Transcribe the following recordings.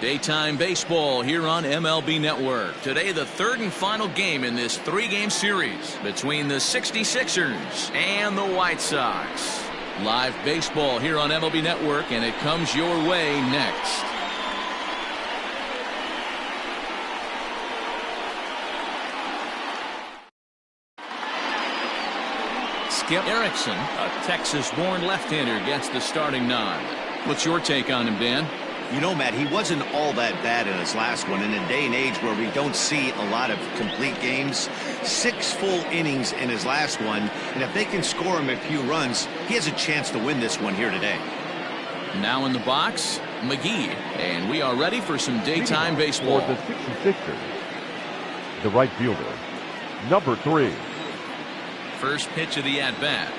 Daytime baseball here on MLB Network. Today, the third and final game in this three-game series between the 66ers and the White Sox. Live baseball here on MLB Network, and it comes your way next. Skip Erickson, a Texas-born left-hander, gets the starting nod. What's your take on him, Dan? You know, Matt, he wasn't all that bad in his last one. In a day and age where we don't see a lot of complete games, 6 full innings in his last one, and if they can score him a few runs, he has a chance to win this one here today. Now in the box, McGee, and we are ready for some daytime baseball. For the 66ers, the right fielder, number 3. First pitch of the at-bat.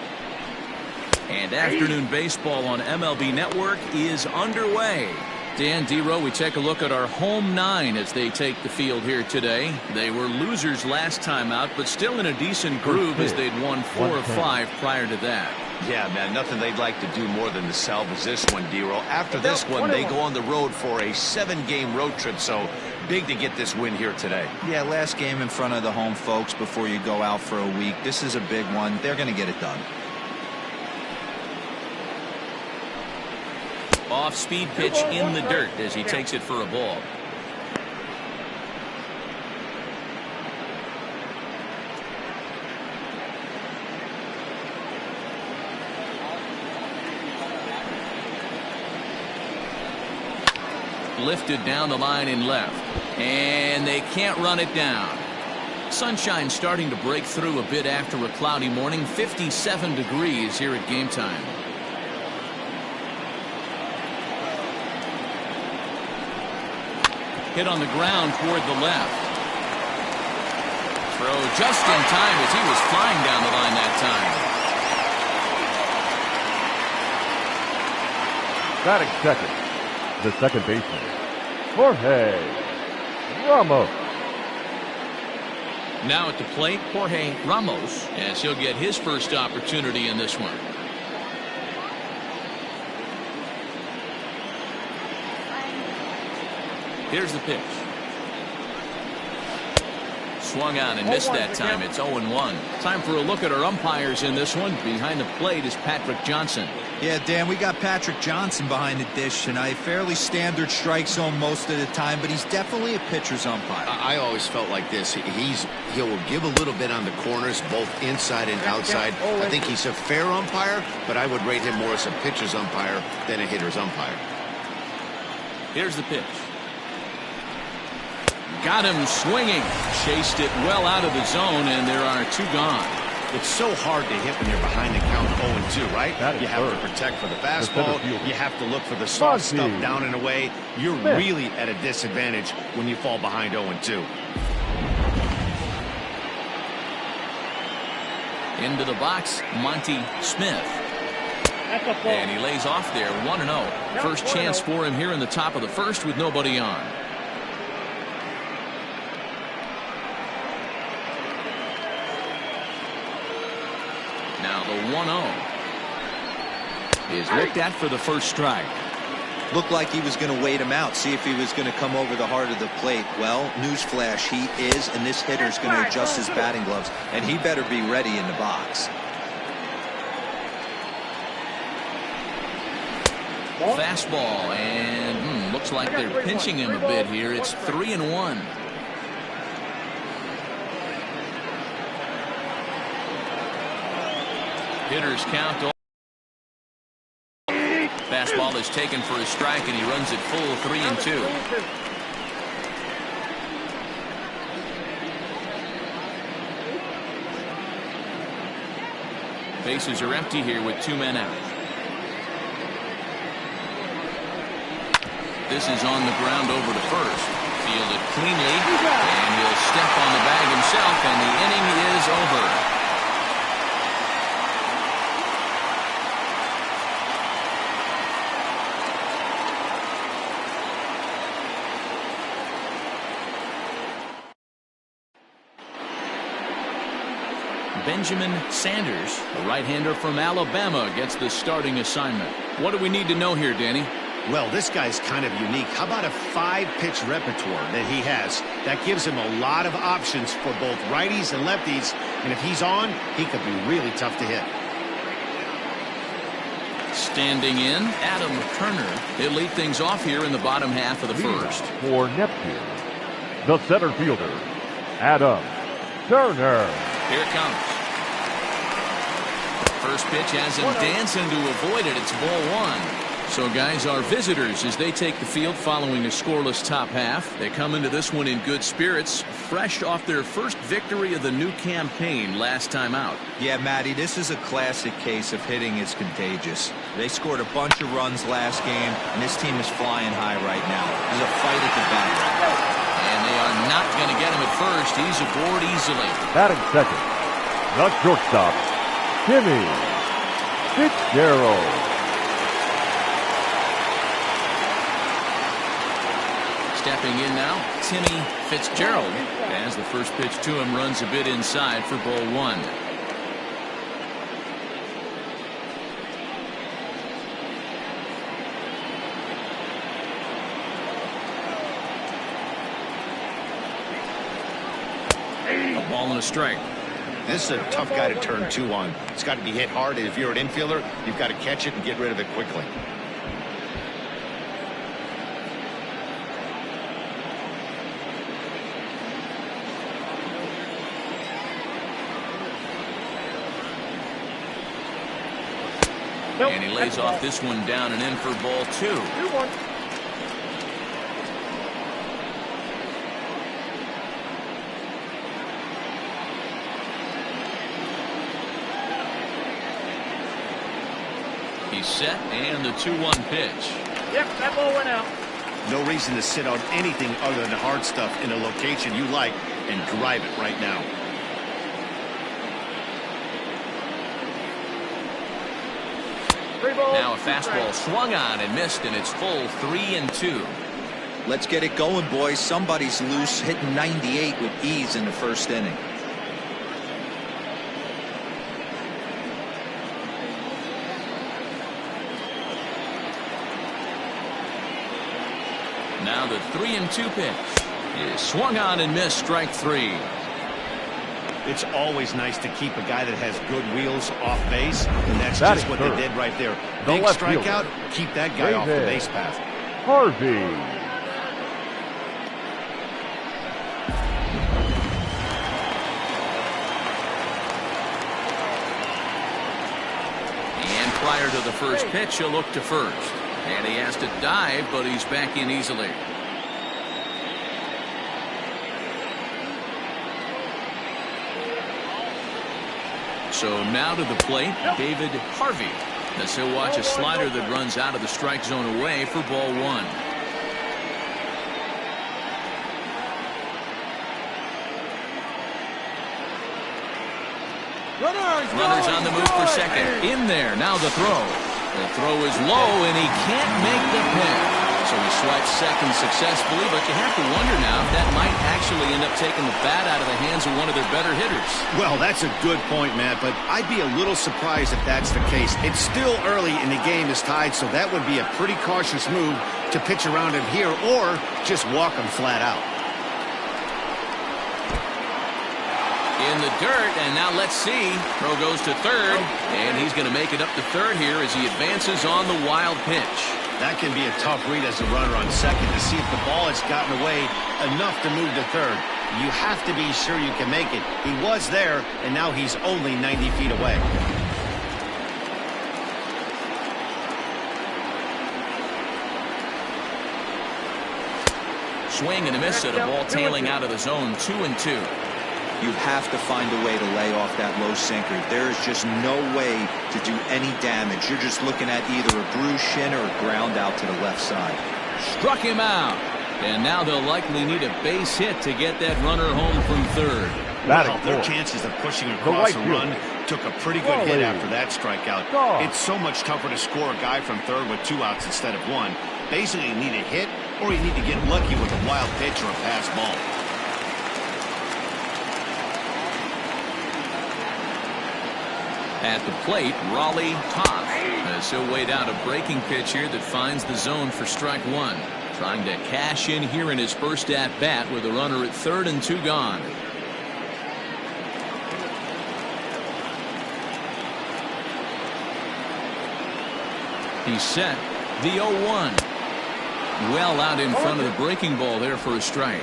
And afternoon baseball on MLB Network is underway. Dan, D-Row, we take a look at our home 9 as they take the field here today. They were losers last time out, but still in a decent groove as they'd won 4 of 5 prior to that. Yeah, man, nothing they'd like to do more than to salvage this one, D-Row. After this one, they go on the road for a 7-game road trip, so big to get this win here today. Yeah, last game in front of the home folks before you go out for a week. This is a big one. They're going to get it done. Off-speed pitch in the dirt as he takes it for a ball. Lifted down the line in left, and they can't run it down. Sunshine starting to break through a bit after a cloudy morning. 57 degrees here at game time. Hit on the ground toward the left. Throw just in time as he was flying down the line that time. Batting second, the second baseman, Jorge Ramos. Now at the plate, Jorge Ramos, as he'll get his first opportunity in this one. Here's the pitch. Swung on and missed that time. It's 0-1. Time for a look at our umpires in this one. Behind the plate is Patrick Johnson. Yeah, Dan, we got Patrick Johnson behind the dish tonight. Fairly standard strike zone most of the time, but he's definitely a pitcher's umpire. I always felt like this. He'll give a little bit on the corners, both inside and outside. I think he's a fair umpire, but I would rate him more as a pitcher's umpire than a hitter's umpire. Here's the pitch. Got him swinging. Chased it well out of the zone, and there are 2 gone. It's so hard to hit when you're behind the count 0-2, right? You have to protect for the fastball. You have to look for the soft stuff down and away. You're really at a disadvantage when you fall behind 0-2. Into the box, Monty Smith. And he lays off there, 1-0. First chance for him here in the top of the first with nobody on. Now the 1-0 is looked at for the first strike. Looked like he was going to wait him out, see if he was going to come over the heart of the plate. Well, newsflash, he is, and this hitter's going to adjust his batting gloves, and he better be ready in the box. Fastball, and looks like they're pinching him a bit here. It's 3-1. Hitters count. Fastball is taken for a strike, and he runs it full 3-2. Bases are empty here with 2 men out. This is on the ground over to first. Fielded cleanly, and he'll step on the bag himself, and the inning is over. Benjamin Sanders, a right-hander from Alabama, gets the starting assignment. What do we need to know here, Danny? Well, this guy's kind of unique. How about a 5-pitch repertoire that he has? That gives him a lot of options for both righties and lefties. And if he's on, he could be really tough to hit. Standing in, Adam Turner. He'll lead things off here in the bottom half of the first. For Neptune, the center fielder, Adam Turner. Here it comes. First pitch has him dancing to avoid it. It's ball one. So, guys, our visitors, as they take the field following a scoreless top half, they come into this one in good spirits, fresh off their first victory of the new campaign last time out. Yeah, Matty, this is a classic case of hitting is contagious. They scored a bunch of runs last game, and this team is flying high right now. There's a fight at the bat. And they are not going to get him at first. He's aboard easily. Batting second, the shortstop, Timmy Fitzgerald. Stepping in now, Timmy Fitzgerald, as the first pitch to him runs a bit inside for ball one. A ball and a strike. This is a tough guy to turn 2 on. It's got to be hit hard, and if you're an infielder, you've got to catch it and get rid of it quickly. And he lays off this one down and in for ball 2. He's set, and the 2-1 pitch. Yep, that ball went out. No reason to sit on anything other than hard stuff in a location you like and drive it right now. Now a fastball swung on and missed, and it's full 3-2. Let's get it going, boys. Somebody's loose, hitting 98 with ease in the first inning. Now the 3-2 pitch is swung on and missed, strike 3. It's always nice to keep a guy that has good wheels off base, and that's just what they did right there. Big strikeout, keep that guy off the base path. Harvey. And prior to the first pitch, he'll look to first. And he has to dive, but he's back in easily. So now to the plate, David Harvey, as he'll watch a slider that runs out of the strike zone away for ball 1. Runners on the move for second. In there, now the throw. The throw is low, and he can't make the pitch. So he swipes second successfully, but you have to wonder now if that might actually end up taking the bat out of the hands of one of their better hitters. Well, that's a good point, Matt, but I'd be a little surprised if that's the case. It's still early and the game is tied, so that would be a pretty cautious move to pitch around him here or just walk him flat out. In the dirt, and now let's see. Throw goes to third, and he's going to make it up to third here as he advances on the wild pitch. That can be a tough read as a runner on second to see if the ball has gotten away enough to move to third. You have to be sure you can make it. He was there, and now he's only 90 feet away. Swing and a miss at a ball tailing out of the zone, 2-2. You have to find a way to lay off that low sinker. There is just no way to do any damage. You're just looking at either a bruised shin or a ground out to the left side. Struck him out. And now they'll likely need a base hit to get that runner home from third. Well, their chances of pushing across a run took a pretty good hit after that strikeout. It's so much tougher to score a guy from third with 2 outs instead of 1. Basically, you need a hit or you need to get lucky with a wild pitch or a pass ball. At the plate, Raleigh Toth, as he'll wait out a breaking pitch here that finds the zone for strike one. Trying to cash in here in his first at-bat with a runner at third and 2 gone. He's set. The 0-1. Well out in front of the breaking ball there for a strike.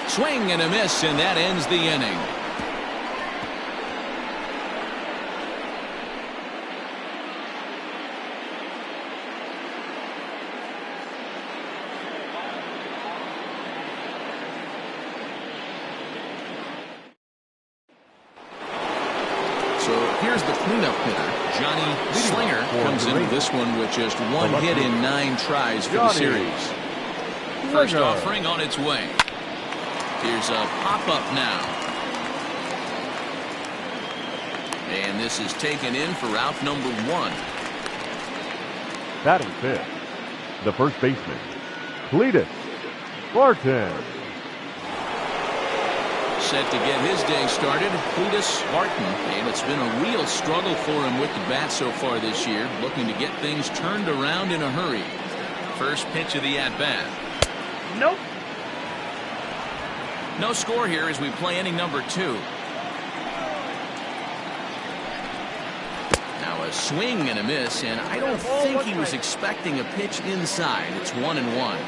Swing and a miss, and that ends the inning. So here's the cleanup hitter. Johnny Slinger comes into this one with just 1 hit in 9 tries for the series. First offering on its way. Here's a pop-up now. And this is taken in for out number 1. Batting fifth, the first baseman, Cletus Barton. Set to get his day started, Cletus Barton. And it's been a real struggle for him with the bat so far this year. Looking to get things turned around in a hurry. First pitch of the at-bat. Nope. No score here as we play inning number 2. Now a swing and a miss, and I don't think he was expecting a pitch inside. It's 1-1.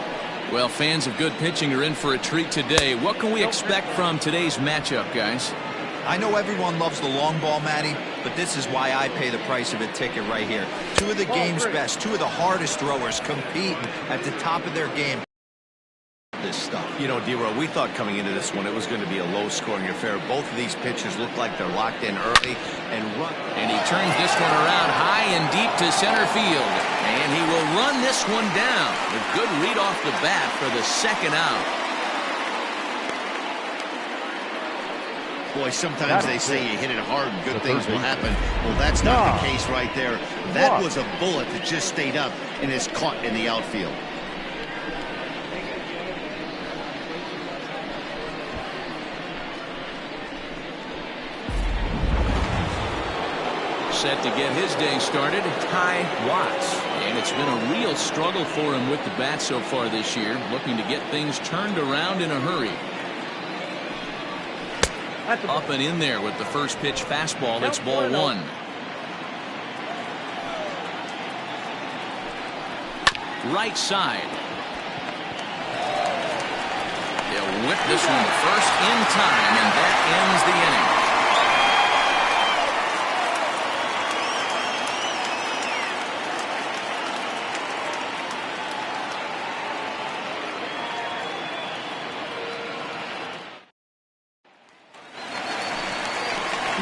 Well, fans of good pitching are in for a treat today. What can we expect from today's matchup, guys? I know everyone loves the long ball, Matty, but this is why I pay the price of a ticket right here. 2 of the game's best, 2 of the hardest throwers competing at the top of their game. This stuff. You know, D-Row, we thought coming into this one it was going to be a low-scoring affair. Both of these pitchers look like they're locked in early and run. And he turns this one around high and deep to center field. And he will run this one down. A good read off the bat for the second out. Boy, sometimes they say you hit it hard and good things will happen. Well, that's not the case right there. That was a bullet that just stayed up and is caught in the outfield. Set to get his day started, Ty Watts. And it's been a real struggle for him with the bat so far this year. Looking to get things turned around in a hurry. Up and in there with the first pitch fastball. It's ball 1. Right side. They'll whip this one first in time, and that ends the inning.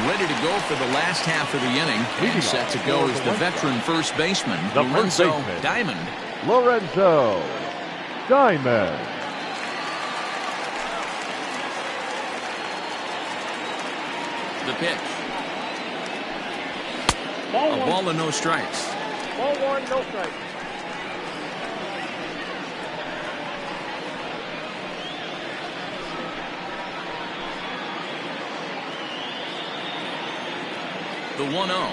Ready to go for the last half of the inning. And set to go is the veteran first baseman, Lorenzo Diamond. Lorenzo Diamond. The pitch. Ball A 1. ball and no strikes. Ball 1, no strike. The 1-0.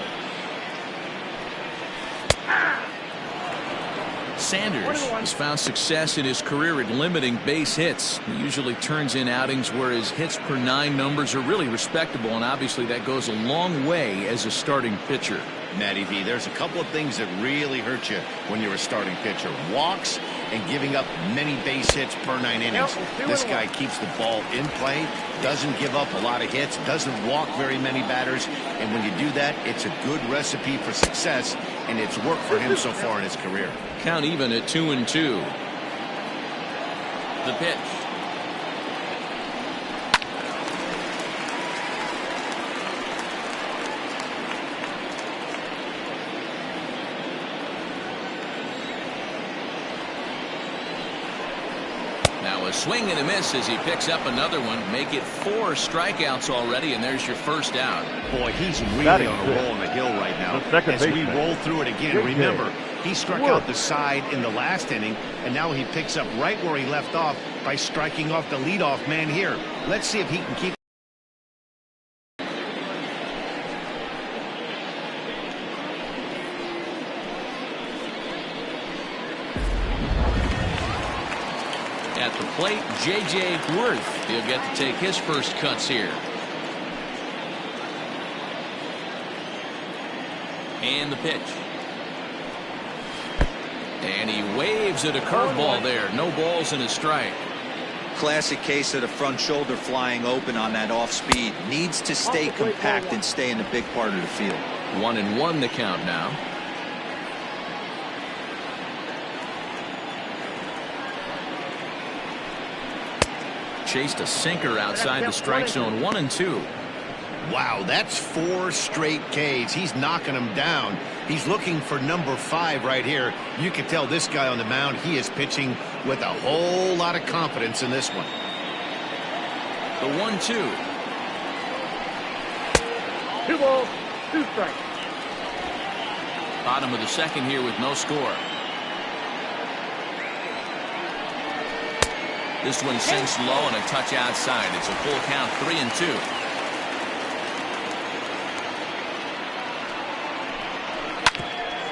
Sanders has found success in his career at limiting base hits. He usually turns in outings where his hits per 9 numbers are really respectable, and obviously that goes a long way as a starting pitcher. Matty V, there's a couple of things that really hurt you when you're a starting pitcher. Walks and giving up many base hits per 9 innings. This guy keeps the ball in play, doesn't give up a lot of hits, doesn't walk very many batters, and when you do that, it's a good recipe for success, and it's worked for him so far in his career. Count even at 2-2. The pitch. Now a swing and a miss as he picks up another one. Make it 4 strikeouts already, and there's your first out. Boy, he's really on a roll on the hill right now. As we roll through it again, remember, He struck out the side in the last inning, and now he picks up right where he left off by striking off the leadoff man here. Let's see if he can keep. At the plate, J.J. Worth. He'll get to take his first cuts here. And the pitch. And he waves at a curveball there. No balls and a strike. Classic case of the front shoulder flying open on that off speed. Needs to stay compact and stay in the big part of the field. 1-1 the count now. Chased a sinker outside the strike zone. 1-2. Wow, that's 4 straight Ks. He's knocking them down. He's looking for number 5 right here. You can tell this guy on the mound, he is pitching with a whole lot of confidence in this one. The 1-2. 2 balls, 2 strikes. Bottom of the second here with no score. This one sinks low and a touch outside. It's a full count, 3-2.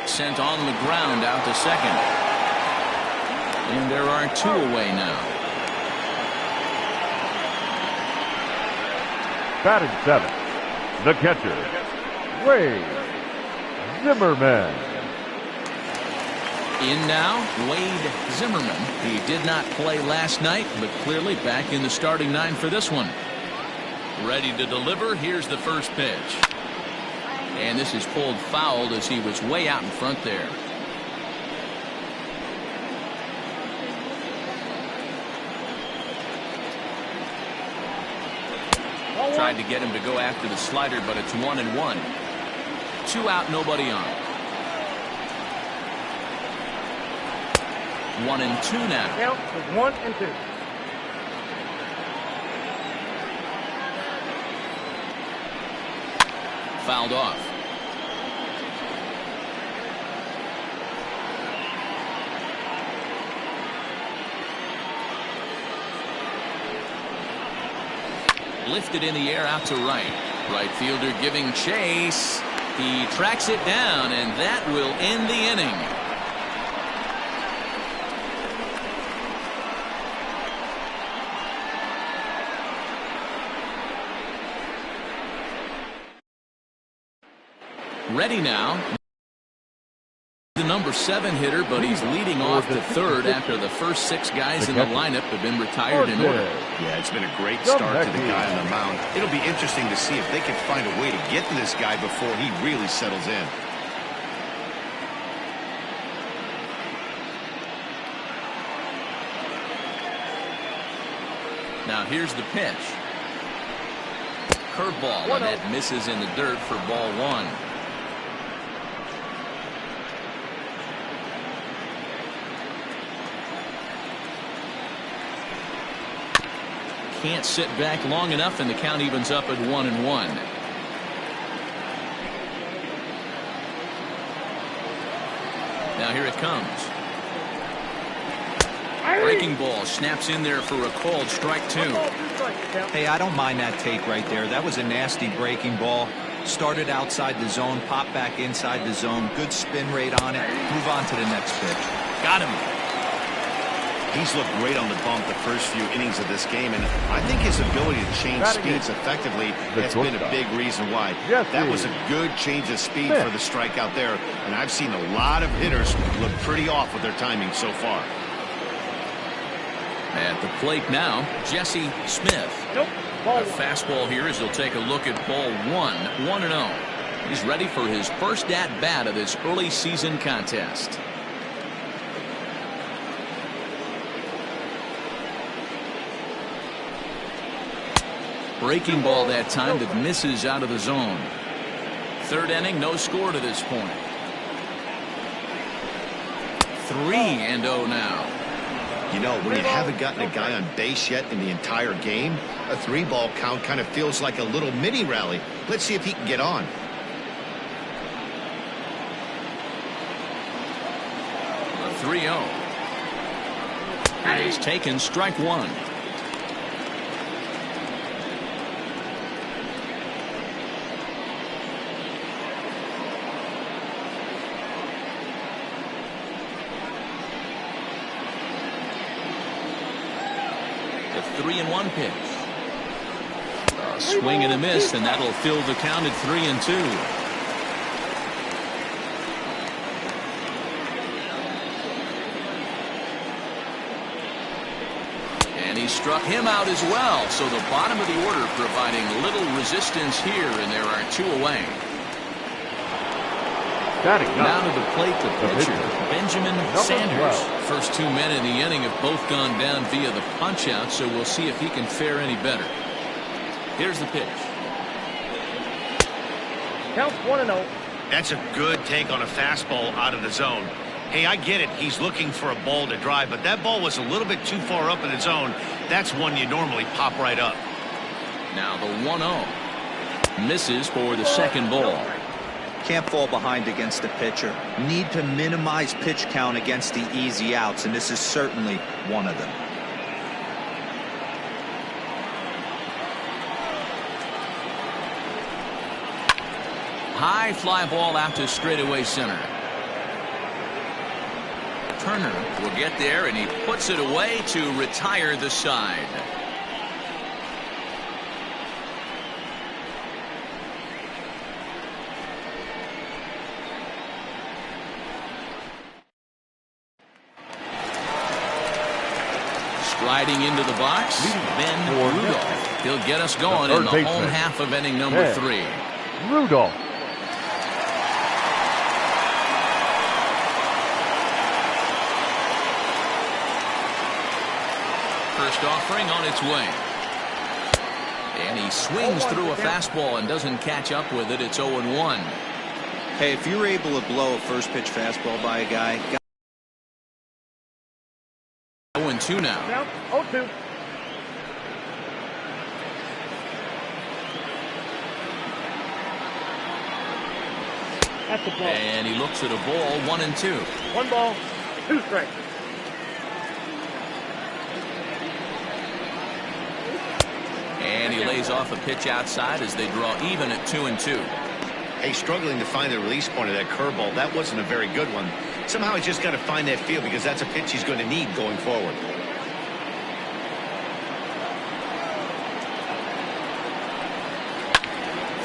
Sent on the ground out to second. And there are 2 away now. Batting 7th, the catcher, Wade Zimmerman. In now, Wade Zimmerman. He did not play last night, but clearly back in the starting 9 for this one. Ready to deliver. Here's the first pitch. And this is pulled foul as he was way out in front there. Tried to get him to go after the slider, but it's 1-1. 2 out, nobody on. 1-2 now. Count is 1-2. Fouled off. Lifted in the air out to right. Right fielder giving chase. He tracks it down, and that will end the inning. Ready now. The number 7 hitter, but he's leading off the third after the first 6 guys in the lineup have been retired in order. Yeah, it's been a great start to the guy on the mound. It'll be interesting to see if they can find a way to get to this guy before he really settles in. Now here's the pitch. Curveball, and that misses in the dirt for ball 1. Can't sit back long enough, and the count evens up at 1-1. Now here it comes. Breaking ball snaps in there for a called strike 2. Hey, I don't mind that take right there. That was a nasty breaking ball. Started outside the zone, popped back inside the zone. Good spin rate on it. Move on to the next pitch. Got him. He's looked great on the bump the first few innings of this game, and I think his ability to change speeds effectively has been a big reason why. That was a good change of speed for the strikeout there, and I've seen a lot of hitters look pretty off with their timing so far. At the plate now, Jesse Smith. A fastball here as he'll take a look at ball 1, 1-0. He's ready for his first at-bat of this early season contest. Breaking ball that time that misses out of the zone. Third inning, no score to this point. 3-0 now. You know, when you haven't gotten a guy on base yet in the entire game, a 3-ball count kind of feels like a little mini rally. Let's see if he can get on. 3-0. And he's taken strike one. The 3-1 pitch. A swing and a miss, and that'll fill the count at 3-2. And he struck him out as well. So the bottom of the order providing little resistance here, and there are two away. Now to the plate, the pitcher, Benjamin Sanders. First two men in the inning have both gone down via the punch-out, so we'll see if he can fare any better. Here's the pitch. Counts 1-0. That's a good take on a fastball out of the zone. Hey, I get it. He's looking for a ball to drive, but that ball was a little bit too far up in the zone. That's one you normally pop right up. Now the 1-0. Misses for the second ball. Can't fall behind against the pitcher. Need to minimize pitch count against the easy outs, and this is certainly one of them. High fly ball out to straightaway center. Turner will get there, and he puts it away to retire the side. Striding into the box, Ben Rudolph. He'll get us going in the home half of inning number 3. Rudolph. First offering on its way. And he swings through a fastball and doesn't catch up with it. It's 0-1. Hey, if you're able to blow a first pitch fastball by a guy. 0-2 now. Count 0-2. That's the ball. And he looks at a ball, 1-2. 1 ball, 2 strikes. And he lays off a pitch outside as they draw even at 2-2. Hey, struggling to find the release point of that curveball. That wasn't a very good one. Somehow he's just got to find that feel, because that's a pitch he's going to need going forward.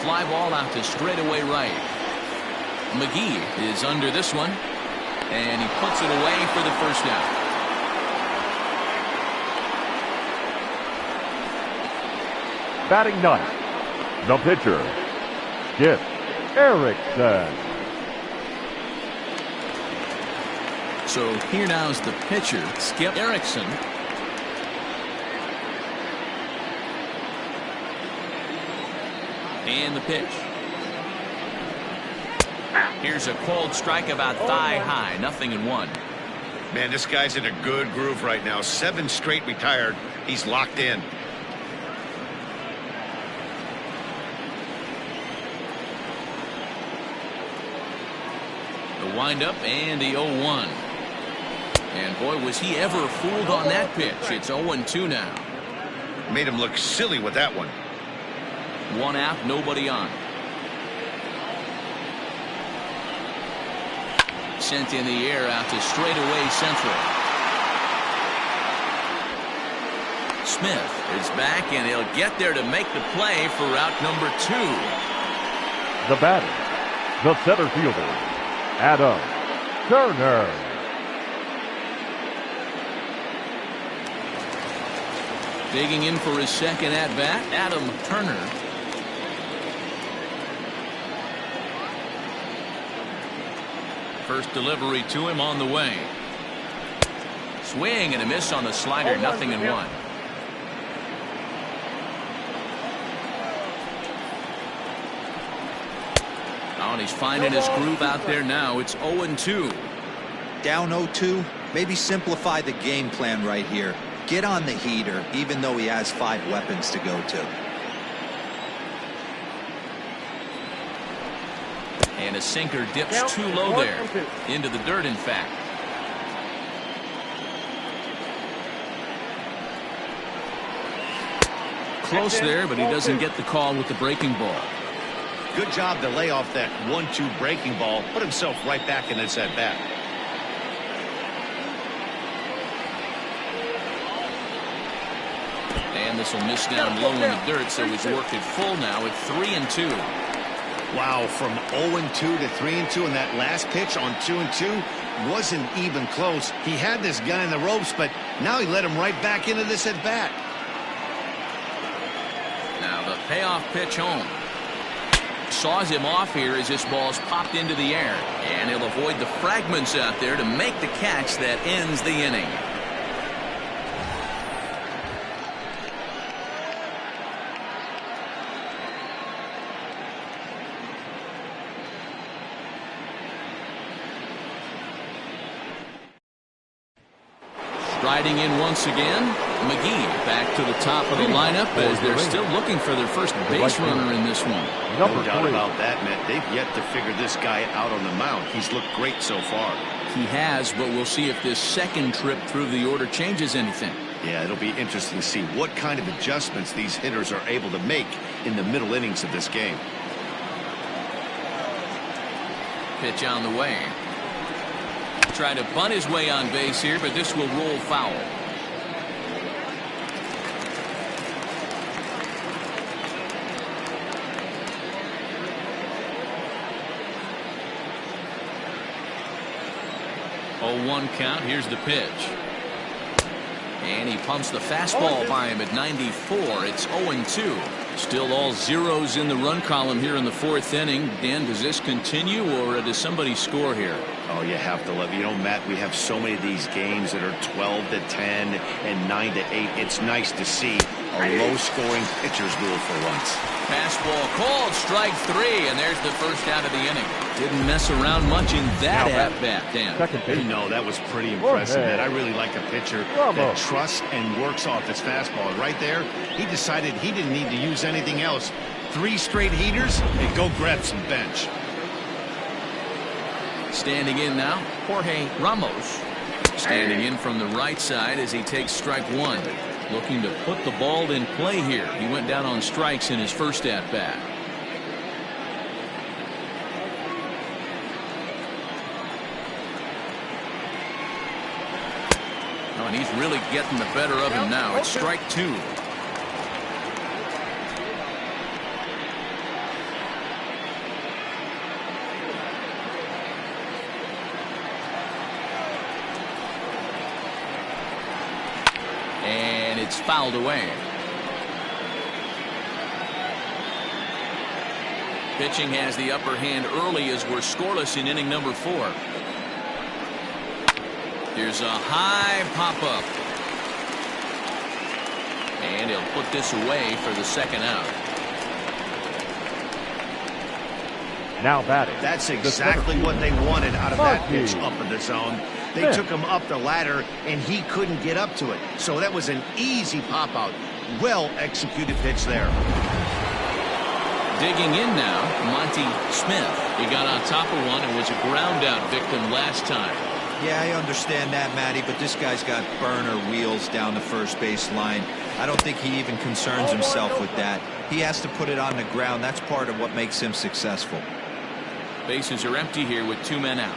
Fly ball out to straightaway right. McGee is under this one, and he puts it away for the first out. Batting ninth, the pitcher, Skip Erickson. So here now is the pitcher, Skip Erickson. And the pitch. Here's a cold strike about thigh high, 0-1. Man, this guy's in a good groove right now. 7 straight retired. He's locked in. The windup and the 0-1. And boy, was he ever fooled on that pitch. It's 0-2 now. Made him look silly with that one. 1 out, nobody on. Sent in the air out to straightaway central. Smith is back, and he'll get there to make the play for out number 2. The batter, the center fielder, Adam Turner. Digging in for his second at-bat, Adam Turner. First delivery to him on the way. Swing and a miss on the slider, 0-1. Oh, and he's finding his groove out there now. It's 0-2. Down 0-2, maybe simplify the game plan right here. Get on the heater, even though he has 5 weapons to go to. And a sinker dips too low there. Into the dirt, in fact. close there, but he doesn't get the call with the breaking ball. Good job to lay off that 1-2 breaking ball. Put himself right back in this at bat. And this will miss down low in the dirt, so he's worked it full now at 3-2. Wow, from 0-2 to 3-2, and that last pitch on 2-2 wasn't even close. He had this guy in the ropes, but now he let him right back into this at bat. Now the payoff pitch home. Saws him off here as this ball's popped into the air, and he'll avoid the fragments out there to make the catch that ends the inning. Striding in once again, McGee back to the top of the lineup as they're still looking for their first base runner in this one. No doubt about that, Matt. They've yet to figure this guy out on the mound. He's looked great so far. He has, but we'll see if this second trip through the order changes anything. Yeah, it'll be interesting to see what kind of adjustments these hitters are able to make in the middle innings of this game. Pitch on the way. Trying to bunt his way on base here, but this will roll foul. Oh, 1 count. Here's the pitch. And he pumps the fastball by him at 94. It's 0-2. Still all zeros in the run column here in the 4th inning. Dan, does this continue, or does somebody score here? Oh, you have to love it. You know, Matt, we have so many of these games that are 12-10 and 9-8. It's nice to see a low-scoring pitcher's duel for once. Fastball called, strike 3, and there's the first out of the inning. Didn't mess around much in that at-bat, Dan. No, that was pretty impressive, man. I really like a pitcher that trusts and works off his fastball. Right there, he decided he didn't need to use anything else. 3 straight heaters, and go grab some bench. Standing in now, Jorge Ramos. Standing in from the right side as he takes strike 1. Looking to put the ball in play here. He went down on strikes in his first at-bat. Oh, and he's really getting the better of him now. It's strike 2. It's fouled away. Pitching has the upper hand early as we're scoreless in inning number 4. Here's a high pop-up. And he'll put this away for the second out. Now batting. That's exactly what they wanted out of that pitch up in the zone. They took him up the ladder, and he couldn't get up to it. So that was an easy pop-out. Well-executed pitch there. Digging in now, Monty Smith. He got on top of one and was a ground-out victim last time. Yeah, I understand that, Matty, but this guy's got burner wheels down the first base line. I don't think he even concerns himself with that. He has to put it on the ground. That's part of what makes him successful. Bases are empty here with 2 men out.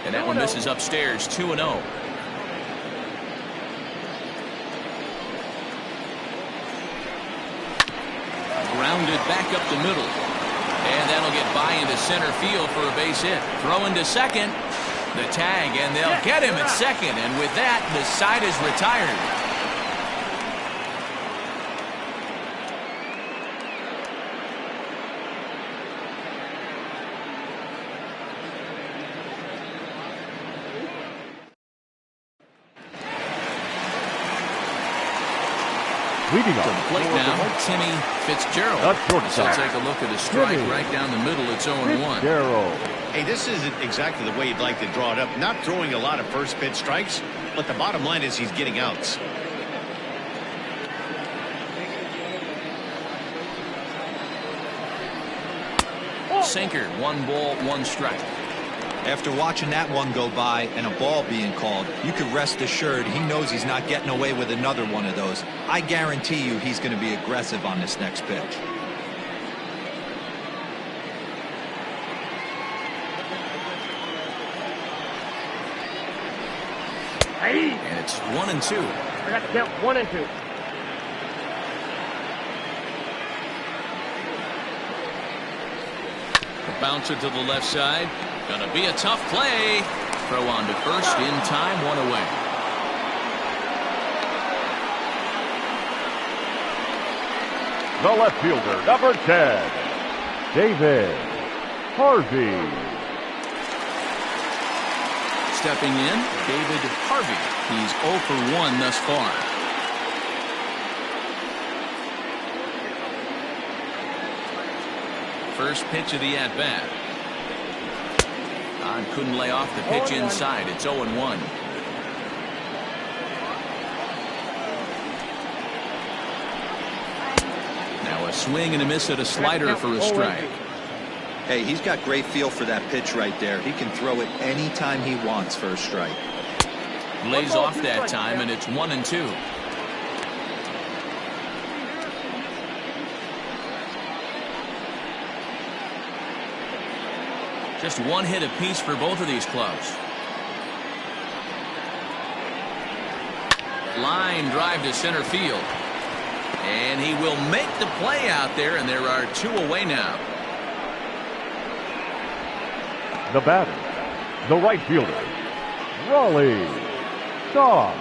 And that one misses upstairs, 2-0. Grounded back up the middle. And that'll get by into center field for a base hit. Throw into second. The tag, and they'll get him at second. And with that, the side is retired. Leading to the plate now, Timmy Fitzgerald. So take a look at his strike right down the middle. It's 0-1. Hey, this isn't exactly the way you'd like to draw it up. Not throwing a lot of first pitch strikes, but the bottom line is he's getting outs. Sinker, 1 ball, 1 strike. After watching that one go by and a ball being called, you could rest assured he knows he's not getting away with another one of those. I guarantee you he's going to be aggressive on this next pitch. And it's 1-2. I got to count 1 and 2. The bouncer to the left side. Gonna be a tough play. Throw on to first in time, 1 away. The left fielder, number 10, David Harvey. Stepping in, David Harvey. He's 0 for 1 thus far. First pitch of the at-bat. Couldn't lay off the pitch inside. It's 0-1. Now a swing and a miss at a slider for a strike. Hey, he's got great feel for that pitch right there. He can throw it anytime he wants for a strike. Lays off that time, and it's 1-2. Just one hit apiece for both of these clubs. Line drive to center field. And he will make the play out there, and there are 2 away now. The batter, the right fielder, Raleigh Shaw.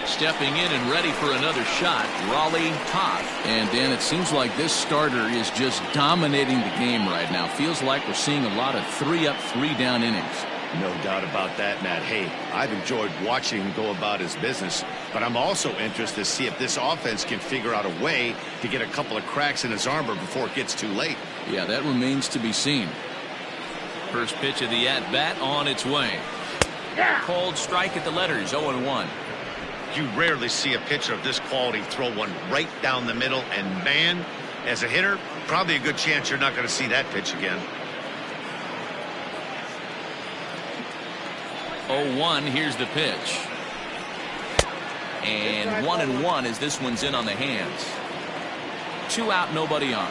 Stepping in and ready for another shot, Raleigh Toth. And Dan, it seems like this starter is just dominating the game right now. Feels like we're seeing a lot of 3-up, 3-down innings. No doubt about that, Matt. Hey, I've enjoyed watching him go about his business, but I'm also interested to see if this offense can figure out a way to get a couple of cracks in his armor before it gets too late. Yeah, that remains to be seen. First pitch of the at-bat on its way. Cold strike at the letters, 0-1. You rarely see a pitcher of this quality throw one right down the middle, and man, as a hitter, probably a good chance you're not going to see that pitch again. 0-1, here's the pitch. And 1-1 as this one's in on the hands. 2 out, nobody on.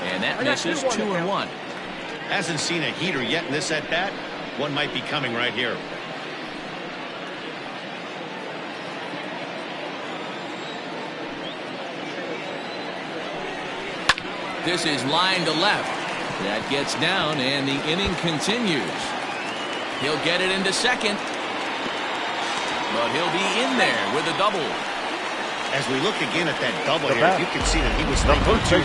And that misses, 2-1. Hasn't seen a heater yet in this at-bat. One might be coming right here. This is line to left. That gets down, and the inning continues. He'll get it into second. But he'll be in there with a double. As we look again at that double here, you can see that he was thinking two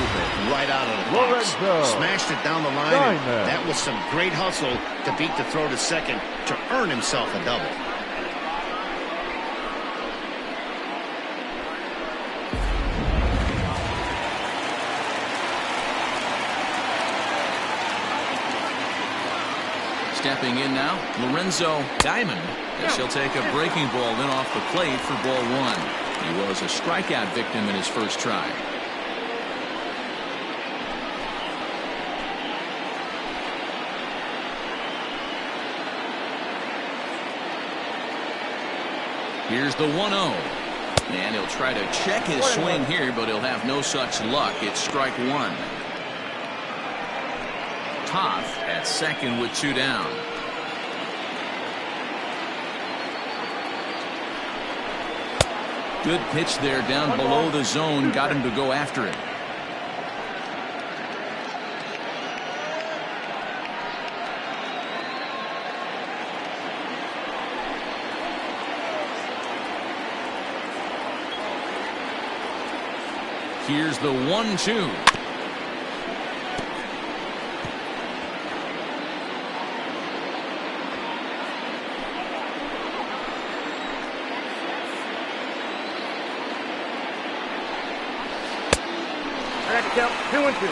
right out of the box. Smashed it down the line, and that was some great hustle to beat the throw to second to earn himself a double. Stepping in now, Lorenzo Diamond, as he'll take a breaking ball in off the plate for ball 1. He was a strikeout victim in his first try. Here's the 1-0. And he'll try to check his swing here, but he'll have no such luck. It's strike 1. Toth at second with 2 down. Good pitch there down below the zone. Got him to go after it. Here's the 1-2. I got to count 2 and 2.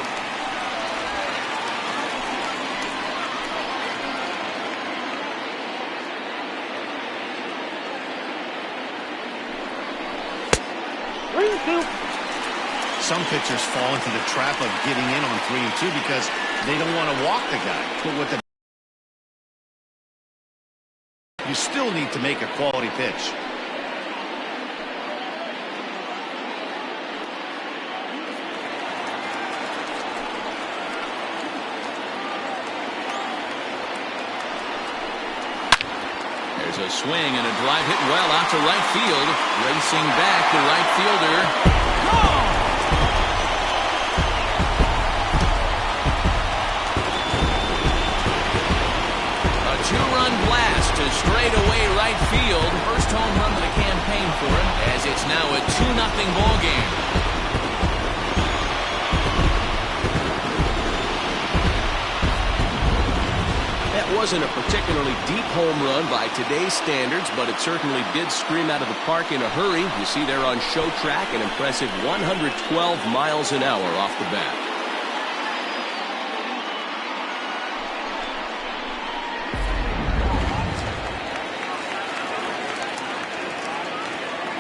some pitchers fall into the trap of getting in on 3 and 2 because they don't want to walk the guy. But with the you still need to make a quality pitch. There's a swing and a drive hit well out to right field. Racing back, the right fielder. Gone! A 2-run blast to straightaway right field. First home run of the campaign for him, as it's now a 2-0 ball game. That wasn't a particularly deep home run by today's standards, but it certainly did scream out of the park in a hurry. You see there on show track an impressive 112 miles an hour off the bat.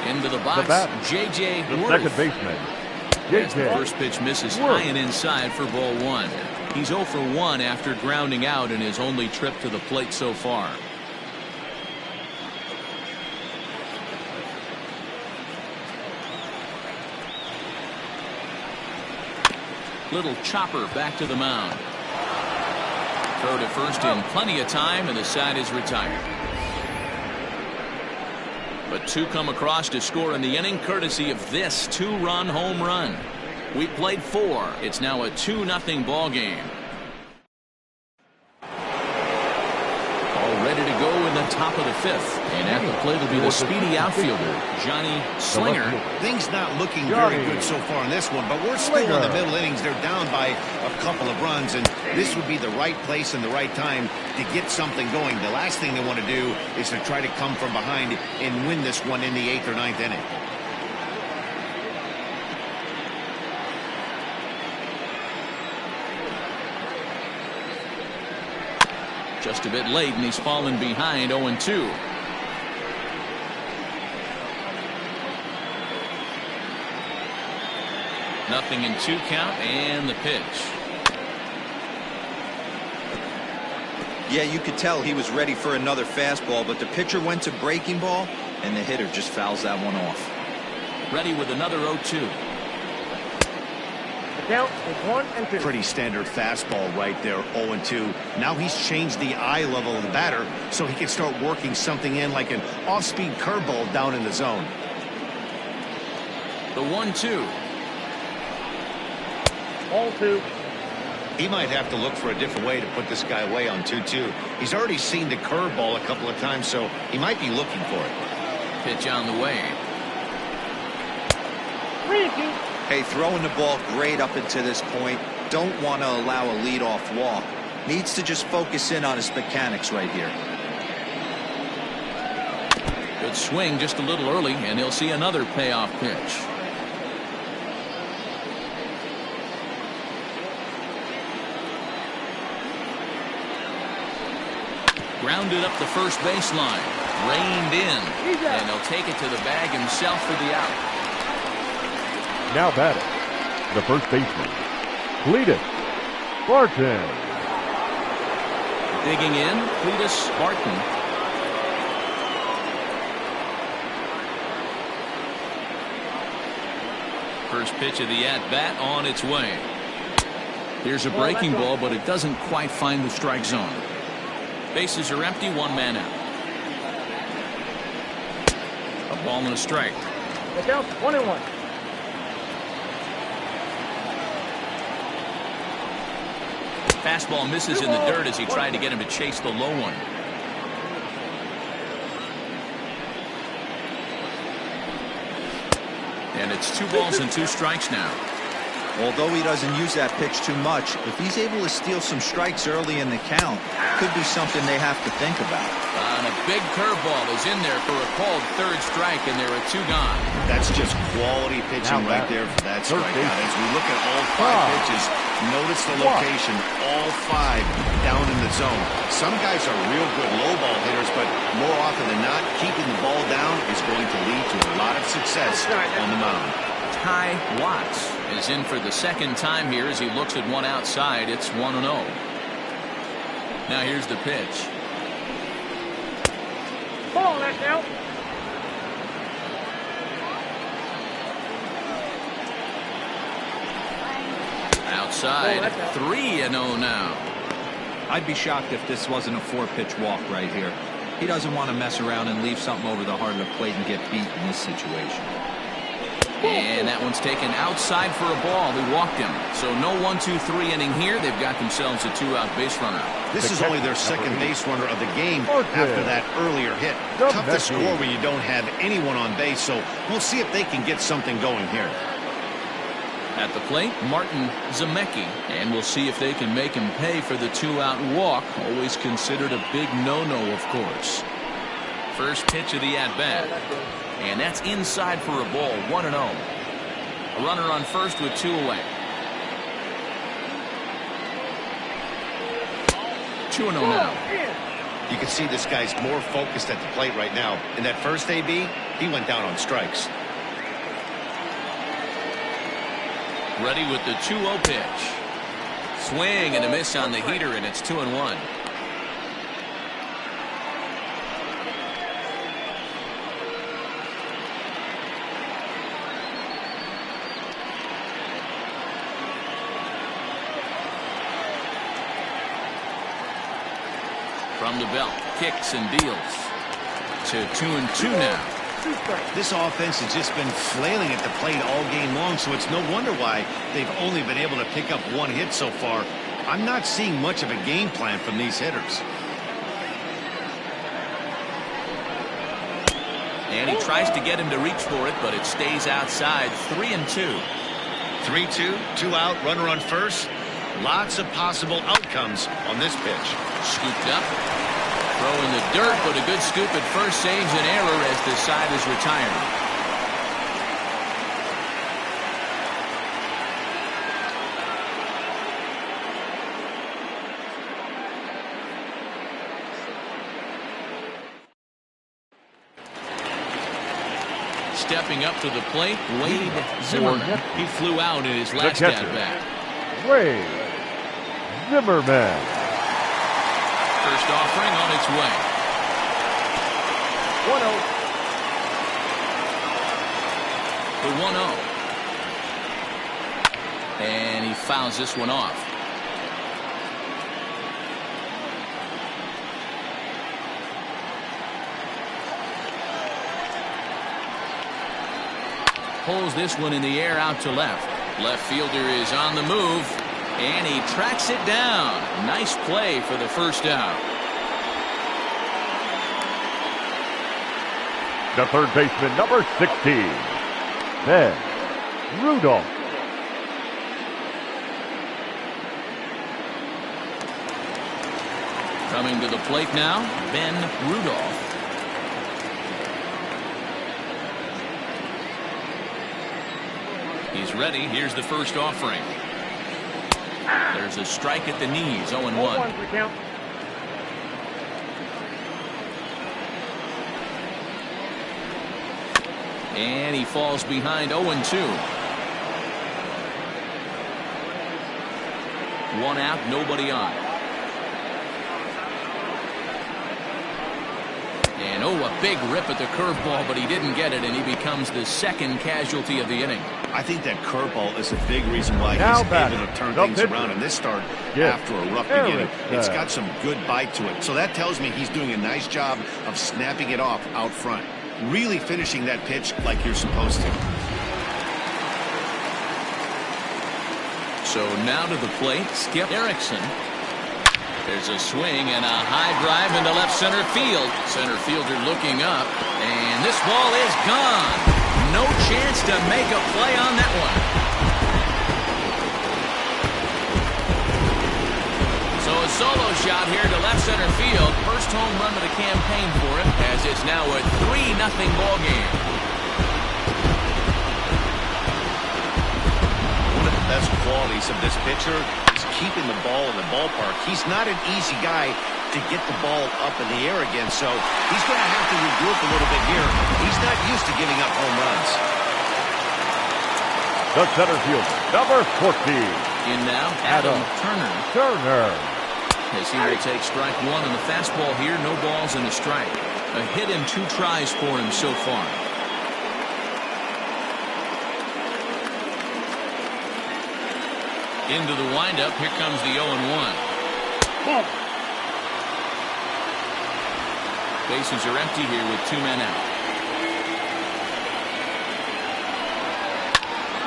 Into the box, J.J. The Worth. second baseman, As the J.J. first pitch misses Worth. high and inside for ball 1. He's 0 for 1 after grounding out in his only trip to the plate so far. Little chopper back to the mound. Throw to first in plenty of time, and the side is retired. But 2 come across to score in the inning, courtesy of this 2-run home run. We played 4. It's now a 2-0 ball game. All ready to go in the top of the 5th. And at the plate will be the speedy outfielder, Johnny Slinger. Things not looking very good so far in this one, but we're still in the middle innings. They're down by a couple of runs, and this would be the right place and the right time to get something going. The last thing they want to do is to try to come from behind and win this one in the 8th or 9th inning. Just a bit late, and he's fallen behind 0-2. Nothing in 2 count, and the pitch. Yeah, you could tell he was ready for another fastball, but the pitcher went to breaking ball, and the hitter just fouls that one off. Ready with another 0-2. The count is 1-2. Pretty standard fastball right there, 0-2. Now he's changed the eye level of the batter so he can start working something in like an off-speed curveball down in the zone. The 1-2. 0-2. He might have to look for a different way to put this guy away on 2-2. He's already seen the curveball a couple of times, so he might be looking for it. Pitch on the way. 3-2. Hey, throwing the ball great up until this point. Don't want to allow a leadoff walk. Needs to just focus in on his mechanics right here. Good swing just a little early, and he'll see another payoff pitch. Grounded up the first baseline. Reined in. And he'll take it to the bag himself for the out. Now batting, the first baseman, Cletus Barton. Digging in, Cletus Barton. First pitch of the at-bat on its way. Here's a breaking ball, but it doesn't quite find the strike zone. Bases are empty, 1 man out. A ball and a strike. The count's 1-1. Fastball misses in the dirt as he tried to get him to chase the low one. And it's 2 balls and 2 strikes now. Although he doesn't use that pitch too much, if he's able to steal some strikes early in the count, could be something they have to think about. And a big curveball is in there for a called 3rd strike, and there are 2 gone. That's just quality pitching right there for that strikeout. As we look at all 5 pitches, notice the location, all 5 down in the zone. Some guys are real good low ball hitters, but more often than not, keeping the ball down is going to lead to a lot of success on the mound. Ty Watts is in for the second time here as he looks at one outside. It's 1-0. Now here's the pitch. Ball, that's out. Outside, 3-0 now. I'd be shocked if this wasn't a 4-pitch walk right here. He doesn't want to mess around and leave something over the heart of the plate and get beat in this situation. And that one's taken outside for a ball. He walked him. So no 1-2-3 inning here. They've got themselves a 2-out base runner. This is only their second base runner of the game after that earlier hit. Tough to score when you don't have anyone on base, so we'll see if they can get something going here. At the plate, Martin Zemecki, and we'll see if they can make him pay for the 2-out walk. Always considered a big no-no, of course. First pitch of the at-bat, and that's inside for a ball. 1-0. A runner on first with 2 away. 2-0 now. You can see this guy's more focused at the plate right now. In that first AB, he went down on strikes. Ready with the 2-0 pitch. Swing and a miss on the heater, and it's 2-1. From the belt, kicks and deals to 2-2 now. This offense has just been flailing at the plate all game long, so it's no wonder why they've only been able to pick up 1 hit so far. I'm not seeing much of a game plan from these hitters. And he tries to get him to reach for it, but it stays outside. 3-2. 3-2, 2 out, runner on first. Lots of possible outcomes on this pitch. Scooped up. Throw in the dirt, but a good scoop at first saves an error as the side is retired. Stepping up to the plate, Wade Zimmerman. He flew out in his last at-bat. Wade Zimmerman. First offering on its way. 1-0. The 1-0. And he fouls this one off. Pulls this one in the air out to left. Left fielder is on the move. And he tracks it down. Nice play for the first out. The third baseman, number 16, Ben Rudolph. Coming to the plate now, Ben Rudolph. He's ready. Here's the first offering. There's a strike at the knees. 0-1. 1-1 for count. And he falls behind. 0-2. 1 out, nobody on. And a big rip at the curveball, but he didn't get it, and he becomes the second casualty of the inning. I think that curveball is a big reason why Now he's back. able to turn The things pitcher. around in this start Yes. after a rough Eric, beginning. It's got some good bite to it. So that tells me he's doing a nice job of snapping it off out front. Really finishing that pitch like you're supposed to. So now to the plate, Skip Erickson. There's a swing and a high drive into left center field. Center fielder looking up, and this ball is gone. No chance to make a play on that one. So a solo shot here to left center field. First home run of the campaign for him, as it's now a 3-0 ball game. One of the best qualities of this pitcher is keeping the ball in the ballpark. He's not an easy guy to get the ball up in the air again, so he's going to have to regroup a little bit here. He's not used to giving up home runs. The center fielder, number 14. In now, Adam Turner. As he will take strike one on the fastball here. No balls and a strike. A hit and 2 tries for him so far. Into the windup. Here comes the 0-1. Bases are empty here with 2 men out.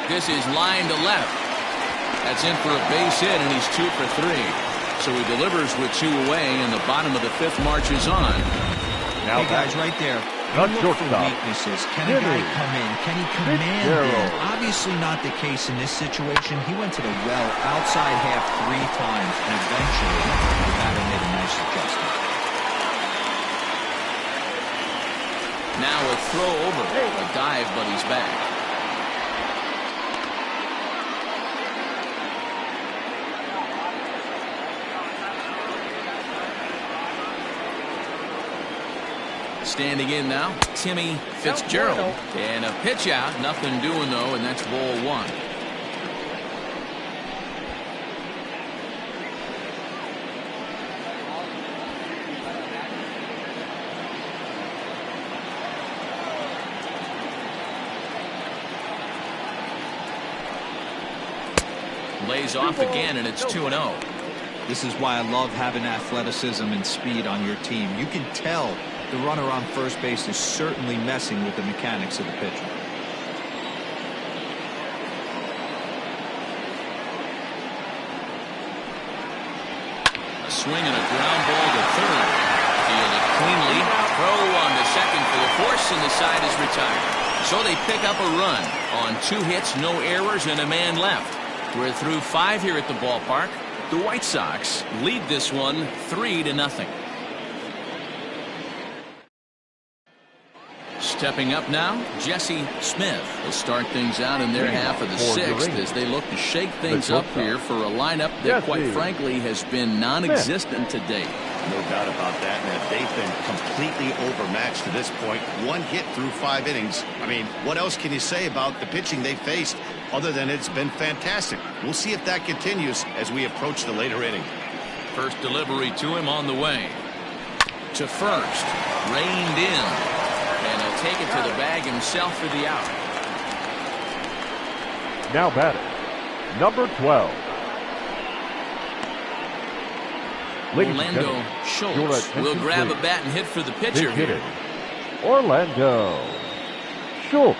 This is line to left. That's in for a base hit, and he's 2 for 3. So he delivers with 2 away, and the bottom of the 5th marches on. Now, hey guys, right there. Look for weaknesses. Can a guy come in? Can he command in? Obviously not the case in this situation. He went to the well outside half 3 times, and eventually the batter made a nice adjustment. Now a throw over. A dive, but he's back. Standing in now, Timmy Fitzgerald. And a pitch out. Nothing doing, though, and that's ball 1. Lays off again, and it's 2-0. This is why I love having athleticism and speed on your team. You can tell the runner on first base is certainly messing with the mechanics of the pitcher. A swing and a ground ball to third. Fielded cleanly. Throw on to second for the force, and the side is retired. So they pick up a run on 2 hits, no errors, and a man left. We're through 5 here at the ballpark. The White Sox lead this one 3-0. Stepping up now, Jesse Smith will start things out in their half of the 6th as they look to shake things up here for a lineup that, quite frankly, has been non-existent to date. No doubt about that, and they've been completely overmatched to this point. 1 hit through 5 innings. I mean, what else can you say about the pitching they faced other than it's been fantastic? We'll see if that continues as we approach the later inning. First delivery to him on the way. To first. Reined in. And he'll take it to the bag himself for the out. Now batting, number 12. Orlando Schultz will grab a bat and hit for the pitcher here. Orlando Schultz.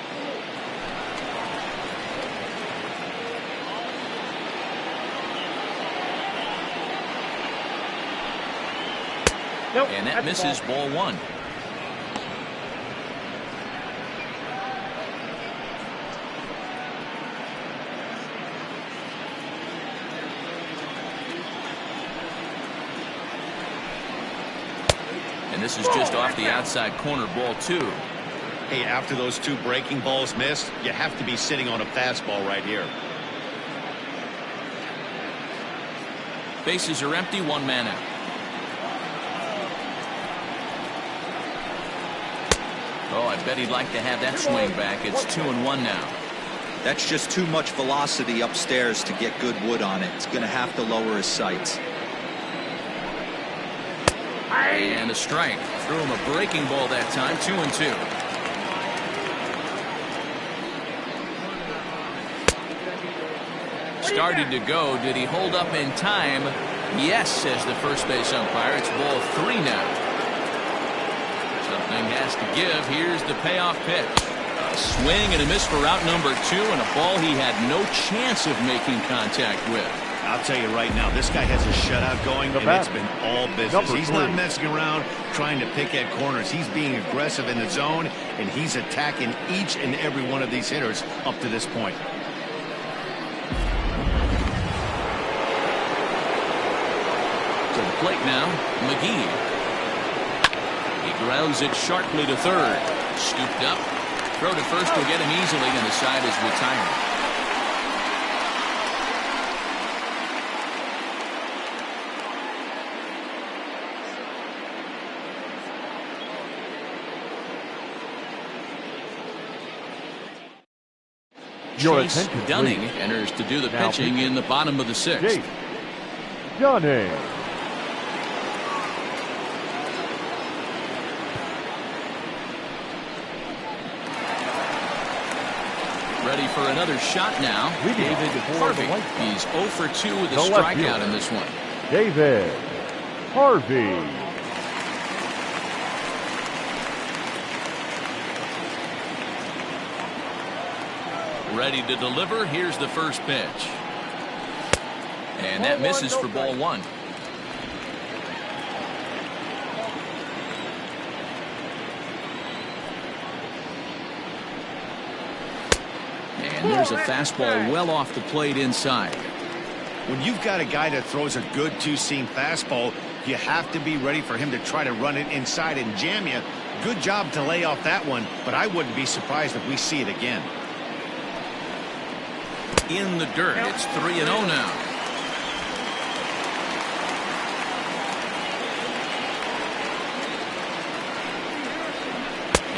And that misses ball 1. And this is just off the outside corner, ball 2. Hey, after those 2 breaking balls missed, you have to be sitting on a fastball right here. Bases are empty, 1 man out. Oh, I bet he'd like to have that swing back. It's 2-1 now. That's just too much velocity upstairs to get good wood on it. It's going to have to lower his sights. And a strike. Threw him a breaking ball that time. 2-2. Started to go. Did he hold up in time? Yes, says the first base umpire. It's ball 3 now. Something has to give. Here's the payoff pitch. A swing and a miss for out number 2, and a ball he had no chance of making contact with. I'll tell you right now, this guy has a shutout going, and it's been all business. He's not messing around trying to pick at corners. He's being aggressive in the zone, and he's attacking each and every one of these hitters up to this point. To the plate now, McGee. He grounds it sharply to third. Scooped up. Throw to first will get him easily, and the side is retired. Your Chase attention, Dunning please. enters to do the Now pitching in the bottom of the sixth. Chase Dunning. Ready for another shot now. Leading David for the Harvey. White Sox. He's 0 for 2 with a The left strikeout fielder. in this one. David Harvey. Ready to deliver. Here's the first pitch. And that misses for ball one. And there's a fastball well off the plate inside. When you've got a guy that throws a good two-seam fastball, you have to be ready for him to try to run it inside and jam you. Good job to lay off that one, but I wouldn't be surprised if we see it again. In the dirt. It's 3-0 now.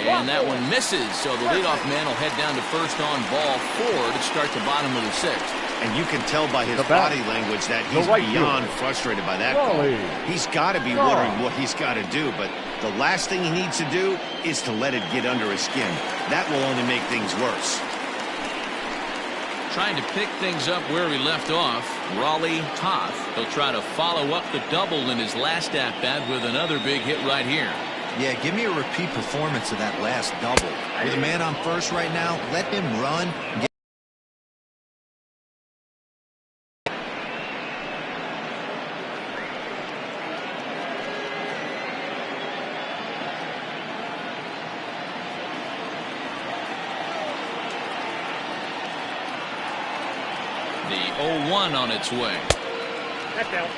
And that one misses, so the leadoff man will head down to first on ball 4 to start the bottom of the sixth. And you can tell by his The bat. body language that he's right beyond fielder. frustrated by that Raleigh. call. He's got to be wondering what he's got to do, but the last thing he needs to do is to let it get under his skin. That will only make things worse. Trying to pick things up where he left off, Raleigh Toth. He'll try to follow up the double in his last at-bat with another big hit right here. Yeah, give me a repeat performance of that last double. With a man on first right now, let him run. The 0-1 on its way. That's out.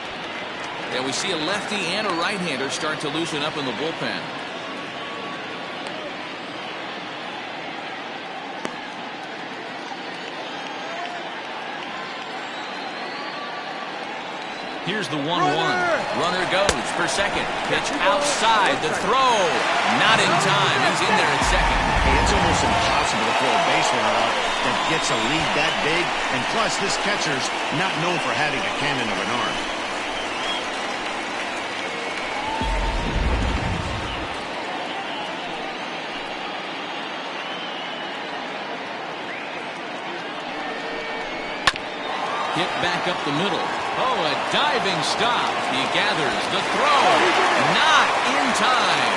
And we see a lefty and a right-hander start to loosen up in the bullpen. Here's the 1-1. Runner goes for second. Pitch outside. The throw. Not in time. He's in there at second. Hey, it's almost impossible to throw a base runner out that gets a lead that big. And plus, this catcher's not known for having a cannon of an arm. Hit back up the middle. Oh, a diving stop. He gathers the throw. Not in time.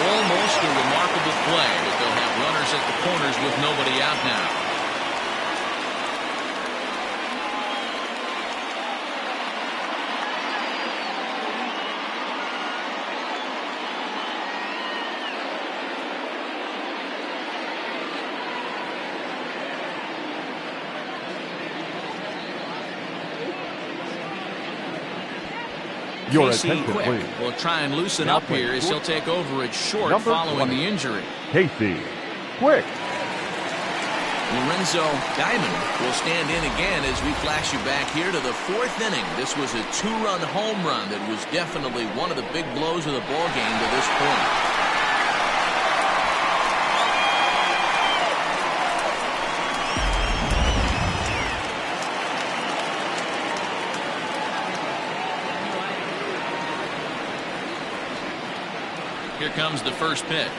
Almost a remarkable play, but they'll have runners at the corners with nobody out now. Your Casey attention, Quick please. will try and loosen Now up here as he'll take over at short Number following 20. the injury. Casey Quick. Lorenzo Diamond will stand in again as we flash you back here to the fourth inning. This was a two-run home run that was definitely one of the big blows of the ball game to this point. Here comes the first pitch.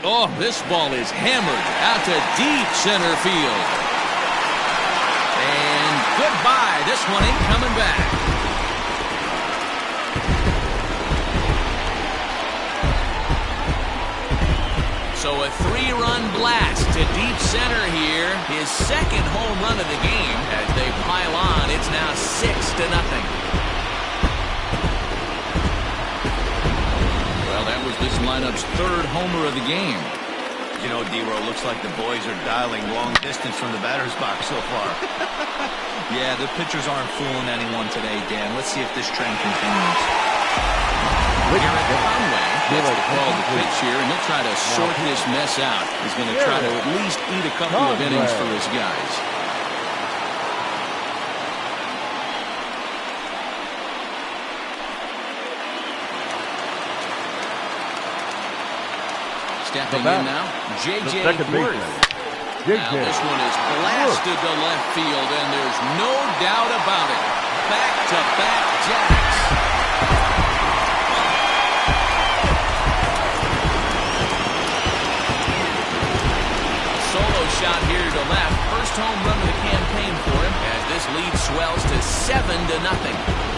Oh, this ball is hammered out to deep center field. And goodbye. This one ain't coming back. So a three-run blast to deep center here. His second home run of the game. As they pile on, it's now 6-0. Well, that was this lineup's third homer of the game. You know, D-Row, looks like the boys are dialing long distance from the batter's box so far. Yeah, the pitchers aren't fooling anyone today, Dan. Let's see if this trend continues. Garrett Conway gets to call the pitch here, and he'll try to sort this mess out. He's going to try to at least eat a couple of innings for his guys. Stepping in now, J.J. second Worth. baseman, Now this one is blasted to left field, and there's no doubt about it. Back-to-back jacks. Solo shot here to left. First home run of the campaign for him as this lead swells to 7-0.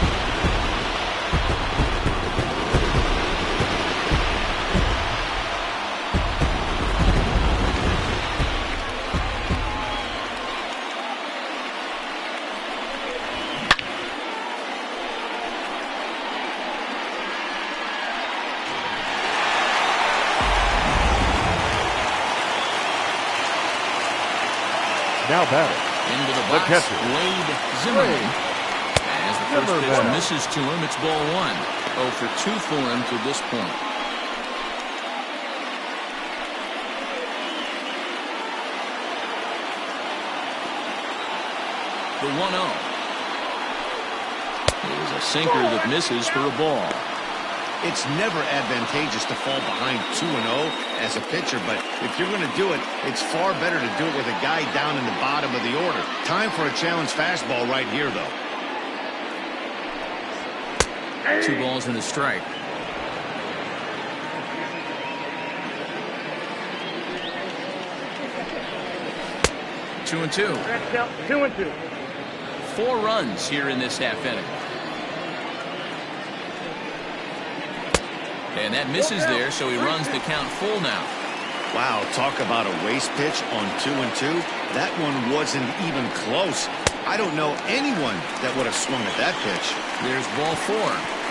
Now batting. Into the box, catcher. Wade Zimmerman. As the first pitch misses to him, it's ball one. 0 for 2 for him to this point. The 1-0. It is a sinker that misses for a ball. It's never advantageous to fall behind 2-0 as a pitcher, but if you're going to do it, it's far better to do it with a guy down in the bottom of the order. Time for a challenge fastball right here, though. 2 balls and a strike. Two and two. 2-2. 4 runs here in this half inning. And that misses there, so he runs the count full now. Wow, talk about a waste pitch on 2-2. That one wasn't even close. I don't know anyone that would have swung at that pitch. There's ball 4.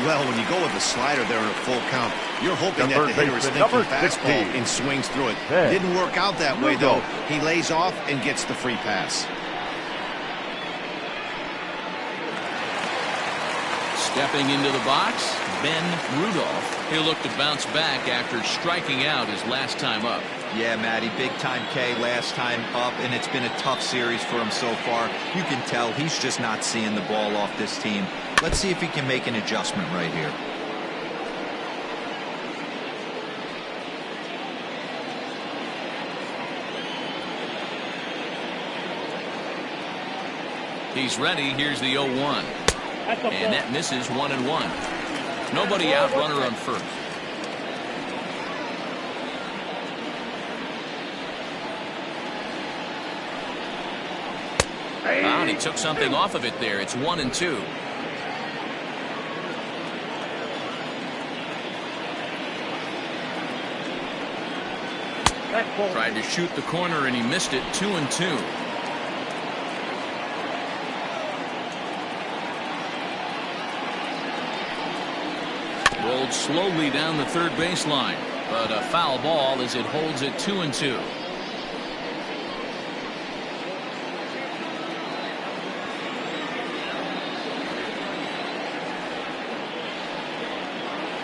Well, when you go with the slider there in a full count, you're hoping that Number the hitter is baseman, thinking number fastball 16. and swings through it. Hey. Didn't work out that way, though. He lays off and gets the free pass. Stepping into the box, Ben Rudolph. He'll look to bounce back after striking out his last time up. Yeah, Matty, big time K last time up, and it's been a tough series for him so far. You can tell he's just not seeing the ball off this team. Let's see if he can make an adjustment right here. He's ready. Here's the 0-1. And that misses 1-1. Nobody out, runner on first. And he took something off of it there. It's 1-2. Tried to shoot the corner and he missed it. 2-2. Rolled slowly down the third baseline, but a foul ball as it holds it 2-2.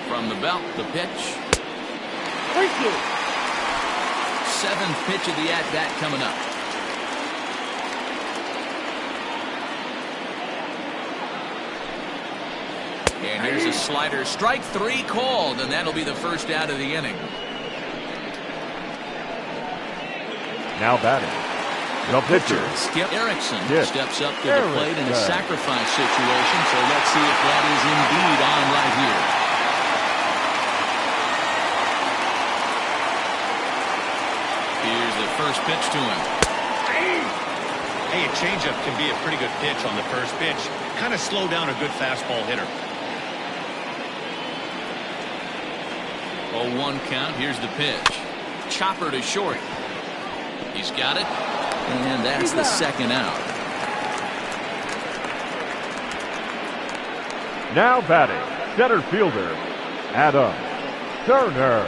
From the belt, the pitch. 7th pitch of the at-bat coming up. And here's a slider. Strike 3 called, and that'll be the first out of the inning. Now batting. The pitcher. Skip Erickson Yes. steps up to the plate in a sacrifice situation, so let's see if that is indeed on right here. Here's the first pitch to him. Hey, a changeup can be a pretty good pitch on the first pitch. Kind of slow down a good fastball hitter. 0-1 count. Here's the pitch. Chopper to short. He's got it. And that's the second out. Now batting. Center fielder, Adam Turner.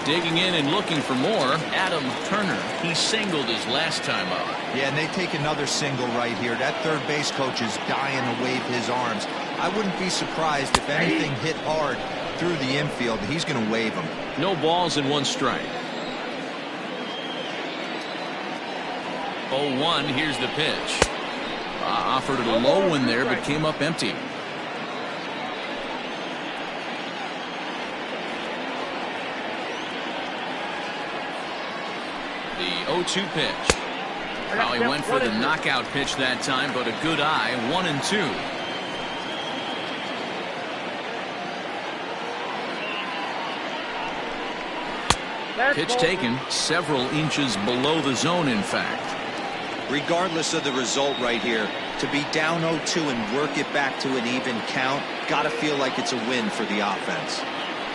Digging in and looking for more, Adam Turner. He singled his last time up. Yeah, and they take another single right here. That third base coach is dying to wave his arms. I wouldn't be surprised if anything hit hard through the infield. He's going to wave them. No balls and 1 strike. 0-1. Here's the pitch. Offered it a low one there, but came up empty. The 0-2 pitch. Well, he went for the knockout pitch that time, but a good eye, 1-2. Pitch taken several inches below the zone, in fact. Regardless of the result right here, to be down 0-2 and work it back to an even count, gotta feel like it's a win for the offense.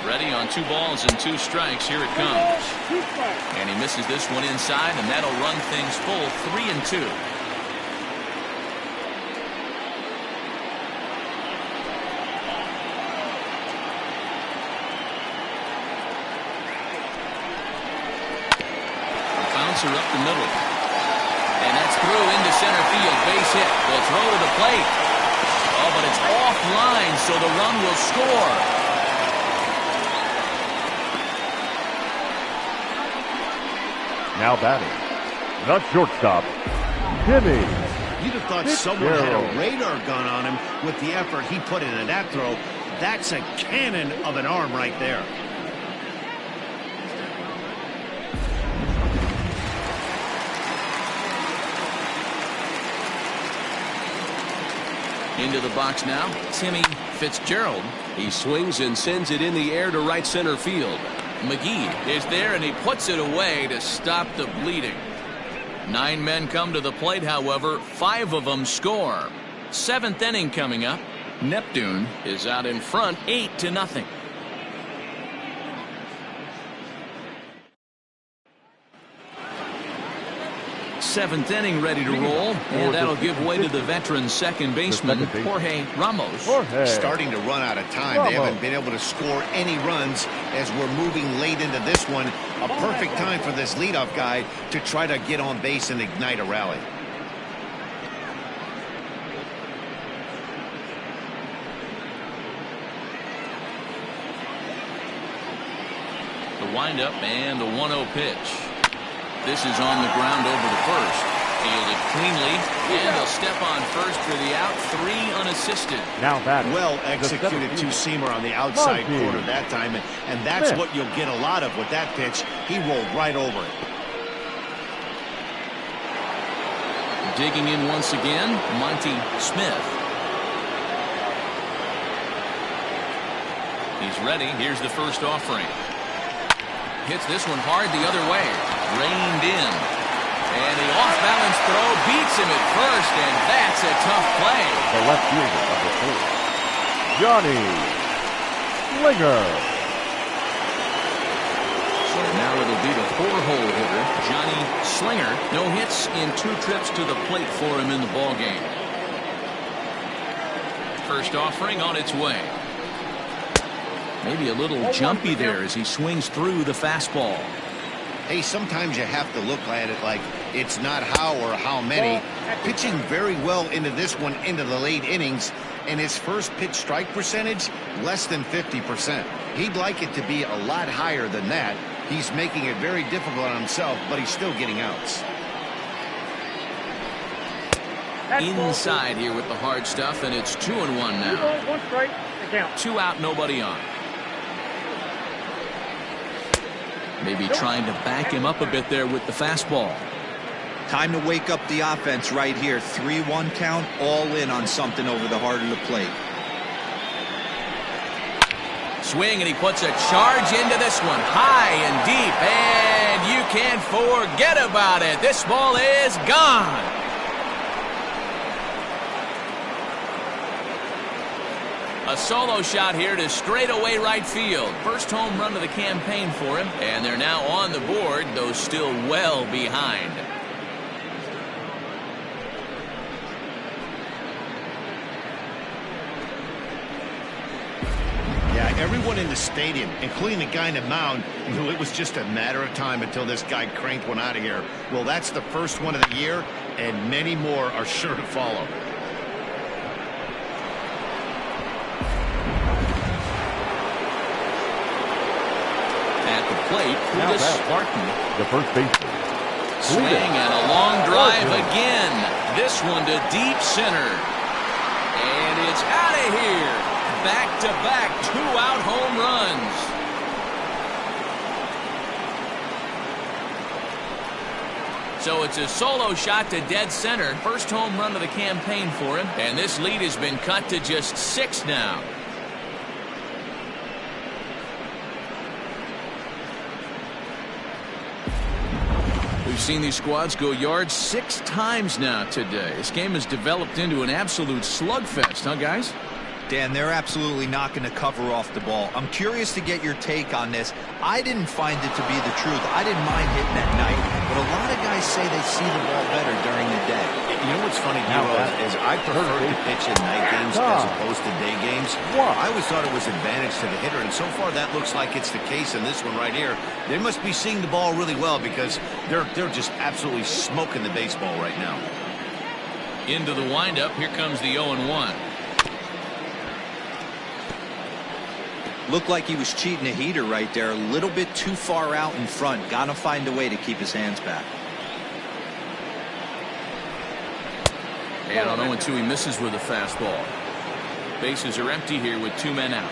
Ready on 2 balls and 2 strikes. Here it comes. And he misses this one inside, and that'll run things full 3-2. Bouncer up the middle. And that's through into center field. Base hit. They'll throw to the plate. Oh, but it's offline, so the run will score. Now batting, the shortstop, Jimmy. You'd have thought someone had a radar gun on him with the effort he put into that throw. That's a cannon of an arm right there. Into the box now, Timmy Fitzgerald. He swings and sends it in the air to right center field. McGee is there, and he puts it away to stop the bleeding. 9 men come to the plate, however. 5 of them score. 7th inning coming up. Neptune is out in front, 8-0. Seventh inning ready to roll, and that'll give way to the veteran second baseman, Jorge Ramos. Starting to run out of time. They haven't been able to score any runs as we're moving late into this one. A perfect time for this leadoff guy to try to get on base and ignite a rally. The windup and the 1-0 pitch. This is on the ground over the first. Fielded cleanly, and he'll step on first for the out. 3 unassisted. Now that well executed 2-seamer on the outside corner that time, and that's what you'll get a lot of with that pitch. He rolled right over it. Digging in once again, Monty Smith. He's ready. Here's the first offering. Hits this one hard the other way. Reined in. And the off-balance throw beats him at first, and that's a tough play. The left fielder, number 4, Johnny Slinger. So now it'll be the 4-hole hitter, Johnny Slinger. No hits in 2 trips to the plate for him in the ballgame. First offering on its way. Maybe a little jumpy there as he swings through the fastball. Hey, sometimes you have to look at it like it's not how or how many. Pitching very well into this one into the late innings, and his first pitch strike percentage, less than 50%. He'd like it to be a lot higher than that. He's making it very difficult on himself, but he's still getting outs. Inside here with the hard stuff, and it's 2-1 now. 1 strike, count. 2 out, nobody on. Maybe trying to back him up a bit there with the fastball. Time to wake up the offense right here. 3-1 count, all in on something over the heart of the plate. Swing, and he puts a charge into this one. High and deep, and you can't forget about it. This ball is gone. A solo shot here to straightaway right field. First home run of the campaign for him, and they're now on the board, though still well behind. Yeah, everyone in the stadium, including the guy in the mound, knew it was just a matter of time until this guy cranked one out of here. Well, that's the first one of the year, and many more are sure to follow. Plate, Spartan. The first baseman. Swing and a long drive again. This one to deep center. And it's out of here. Back-to-back 2-out home runs. So it's a solo shot to dead center. First home run of the campaign for him. And this lead has been cut to just 6 now. We've seen these squads go yards 6 times now today. This game has developed into an absolute slugfest, huh, guys? Dan, they're absolutely not going to cover off the ball. I'm curious to get your take on this. I didn't find it to be the truth. I didn't mind hitting at night, but a lot of guys say they see the ball better during the day. You know what's funny, Dero, is I prefer to pitch in night games as opposed to day games. I always thought it was advantage to the hitter, and so far that looks like it's the case in this one right here. They must be seeing the ball really well because they're just absolutely smoking the baseball right now. Into the windup, here comes the 0-1. Looked like he was cheating a heater right there. A little bit too far out in front. Got to find a way to keep his hands back. And on 0-2, he misses with a fastball. Bases are empty here with 2 men out.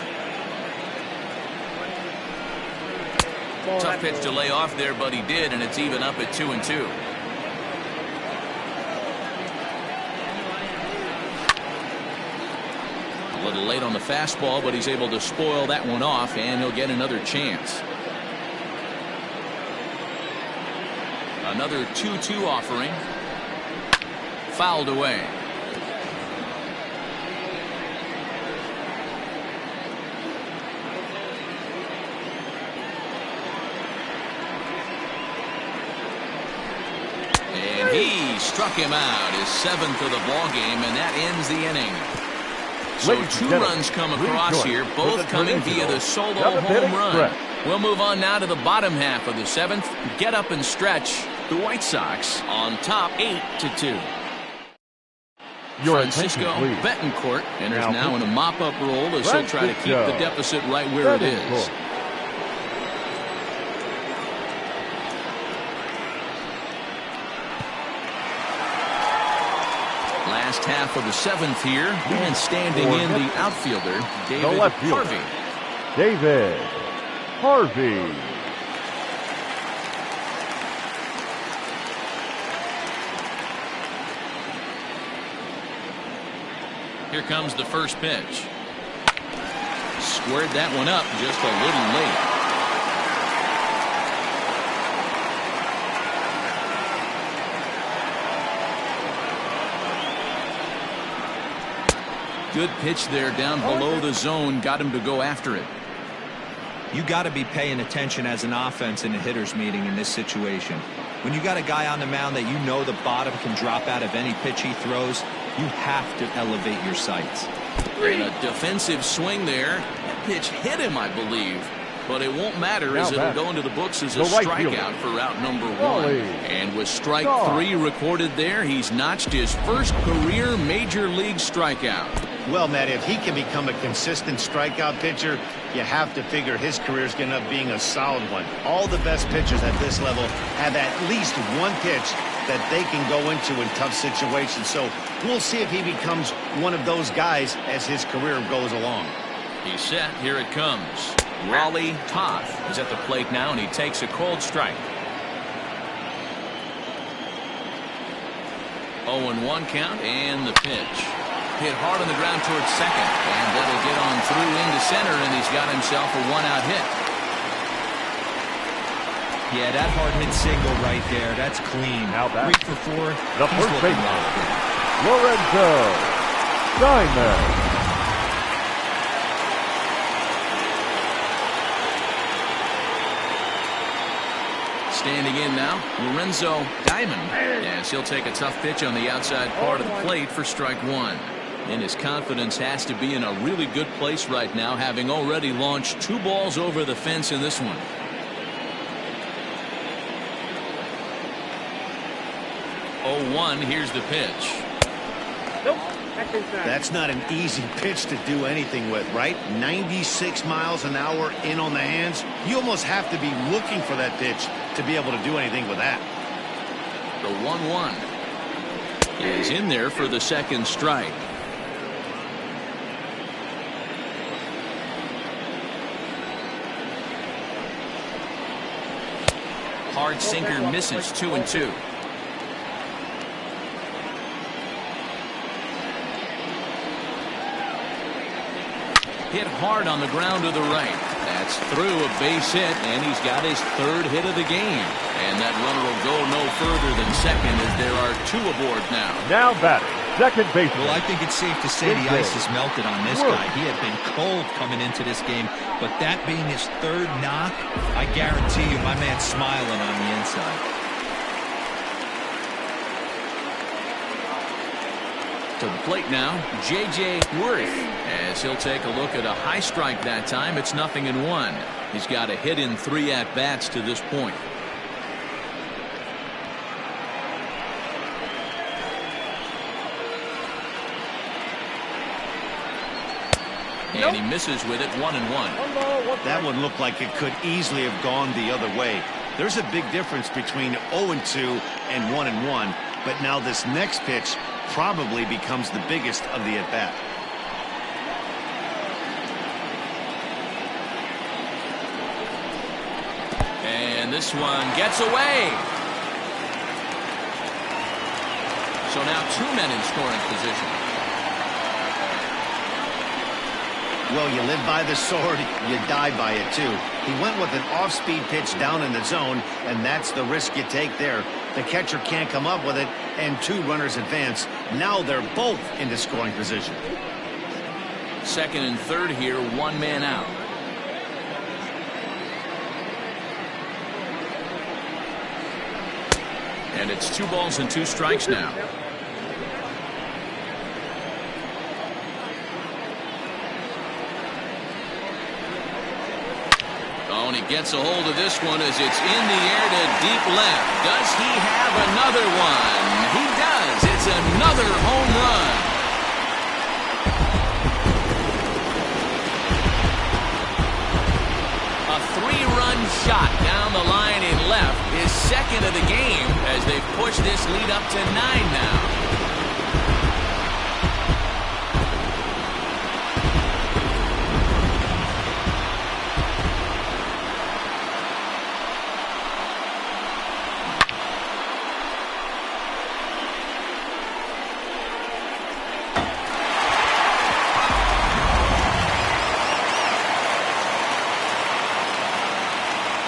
Tough pitch to lay off there, but he did, and it's even up at 2-2. A little late on the fastball, but he's able to spoil that one off, and he'll get another chance. Another 2-2 offering. Fouled away. And he struck him out, his 7th of the ball game, and that ends the inning. So 2 runs come across here, both coming via the solo home run. We'll move on now to the bottom half of the 7th. Get up and stretch. The White Sox on top 8-2. Francisco Betancourt enters now in a mop-up role as he'll try to keep the deficit right where it is. Last half of the 7th here, and standing in the outfielder, David Harvey. David Harvey. Here comes the first pitch. Squared that one up just a little late. Good pitch there down below the zone. Got him to go after it. You got to be paying attention as an offense in a hitter's meeting in this situation. When you got a guy on the mound that you know the bottom can drop out of any pitch he throws, you have to elevate your sights. And a defensive swing there. That pitch hit him, I believe. But it won't matter as it'll go into the books as a strikeout for route number 1. And with strike 3 recorded there, he's notched his first career major league strikeout. Well, Matt, if he can become a consistent strikeout pitcher, you have to figure his career is going to end up being a solid one. All the best pitchers at this level have at least one pitch that they can go into in tough situations. So we'll see if he becomes one of those guys as his career goes along. He's set. Here it comes. Raleigh Toth is at the plate now, and he takes a cold strike. 0-1 count, and the pitch. Hit hard on the ground towards second, and that'll get on through into center, and he's got himself a 1-out hit. Yeah, that hard hit single right there. That's clean. Now back. 3 for 4. The first baseman, Lorenzo Diamond. Standing in now, Lorenzo Diamond, as he'll take a tough pitch on the outside part of the plate for strike 1. And his confidence has to be in a really good place right now, having already launched 2 balls over the fence in this one. Oh, 1, here's the pitch. That's not an easy pitch to do anything with, right? 96 miles an hour in on the hands. You almost have to be looking for that pitch to be able to do anything with that. The 1-1 is in there for the second strike. Hard sinker misses. 2-2. Hit hard on the ground to the right. That's through a base hit, and he's got his third hit of the game. And that runner will go no further than second as there are two aboard now. Now batting, second baseman. Well, I think it's safe to say the ice has melted on this guy. He had been cold coming into this game, but that being his third knock, I guarantee you my man's smiling on the inside. To the plate now, J.J. Worth, as he'll take a look at a high strike that time. It's 0-1. He's got a hit in 3 at-bats to this point. And he misses with it, 1-1. That one looked like it could easily have gone the other way. There's a big difference between 0-2 and 1-1, but now this next pitch probably becomes the biggest of the at-bat. And this one gets away. So now 2 men in scoring position. Well, you live by the sword, you die by it too. He went with an off-speed pitch down in the zone, and that's the risk you take there. The catcher can't come up with it, and 2 runners advance. Now they're both into scoring position. Second and third here, 1 man out. And it's 2 balls and 2 strikes now. Oh, and he gets a hold of this one as it's in the air to deep left. Does he have another one? He does. It's another home run. A 3-run shot down the line in left, his second of the game as they push this lead up to 9 now.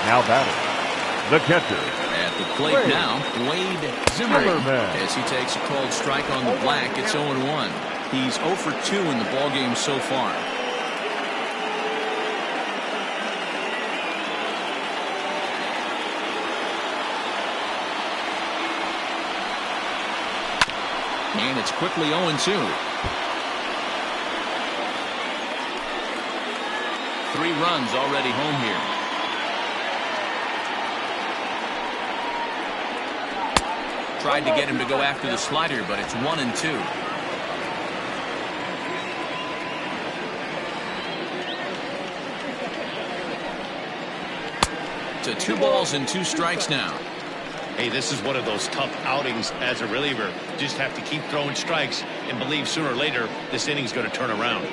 Now batting, the catcher. At the plate now, Wade Zimmerman. As he takes a called strike on the black, it's 0-1. He's 0 for 2 in the ballgame so far. And it's quickly 0-2. 3 runs already home here. Tried to get him to go after the slider, but it's 1-2. To 2 balls and 2 strikes now. Hey, this is one of those tough outings as a reliever. Just have to keep throwing strikes and believe sooner or later this inning's going to turn around.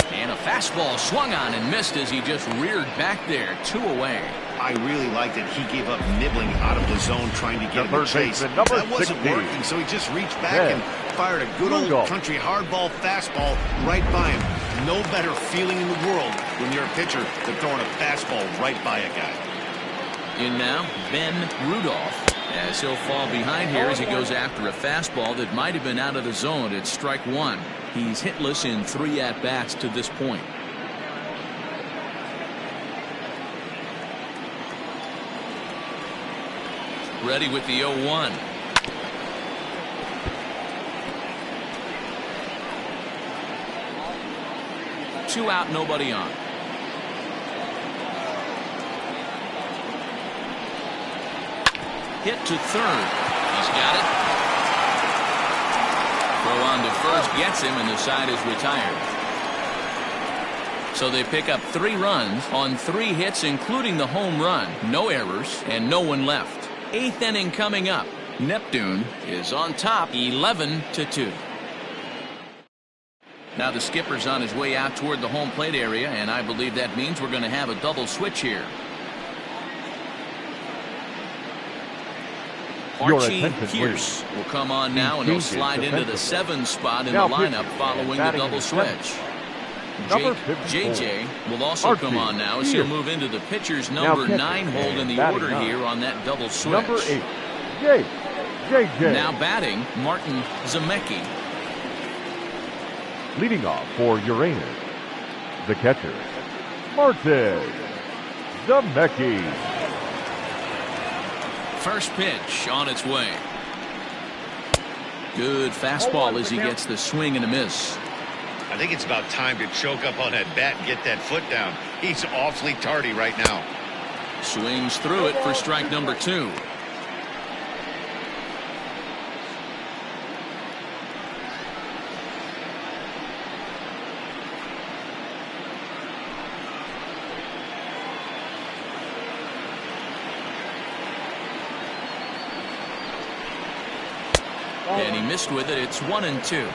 And a fastball swung on and missed as he just reared back there. 2 away. I really liked that he gave up nibbling out of the zone trying to get him a chase. That wasn't working, so he just reached back and fired a good old country hardball fastball right by him. No better feeling in the world when you're a pitcher than throwing a fastball right by a guy. In now, Ben Rudolph, as he'll fall behind here as he goes after a fastball that might have been out of the zone. It's strike 1. He's hitless in 3 at-bats to this point. Ready with the 0-1. Two out, nobody on. Hit to third. He's got it. Throw on to first gets him, and the side is retired. So they pick up 3 runs on 3 hits, including the home run. No errors and no one left. 8th inning coming up. Neptune is on top 11-2. Now the skipper's on his way out toward the home plate area, and I believe that means we're going to have a double switch here. Archie Pierce will come on now, and he'll slide into the 7 spot in the lineup following the double switch. Jake JJ will also come on now as he'll move into the pitcher's number 9 hold in the order here on that double switch. Number 8, Jake JJ. Now batting, Martin Zemecki. Leading off for Uranus, the catcher, Martin Zemecki. First pitch on its way. Good fastball as he gets the swing and a miss. I think it's about time to choke up on that bat and get that foot down. He's awfully tardy right now. Swings through it for strike number 2. And he missed with it. It's 1-2.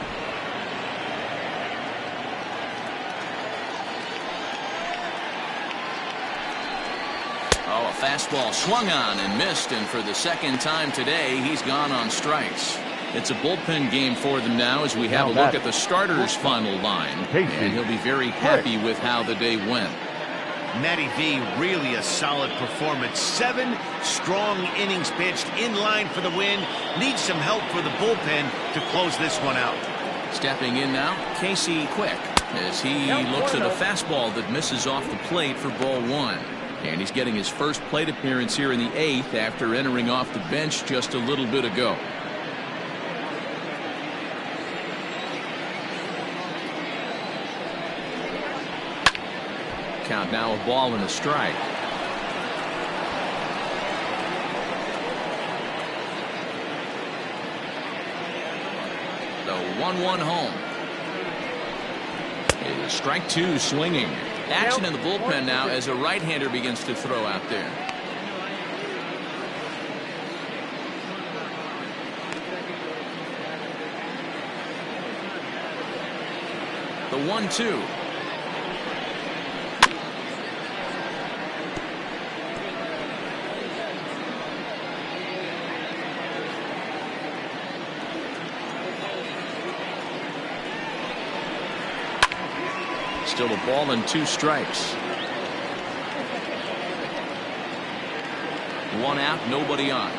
Oh, a fastball swung on and missed, and for the second time today, he's gone on strikes. It's a bullpen game for them now as we have a look at the starters' final line, and he'll be very happy with how the day went. Matty V, really a solid performance. 7 strong innings pitched, in line for the win. Needs some help for the bullpen to close this one out. Stepping in now, Casey Quick, as he looks at a fastball that misses off the plate for ball 1. And he's getting his first plate appearance here in the 8th after entering off the bench just a little bit ago. Count now, a ball and a strike. The 1-1 home. It is strike 2 swinging. Action in the bullpen now as a right-hander begins to throw out there. The 1-2. Still a ball and 2 strikes. 1 out, nobody on.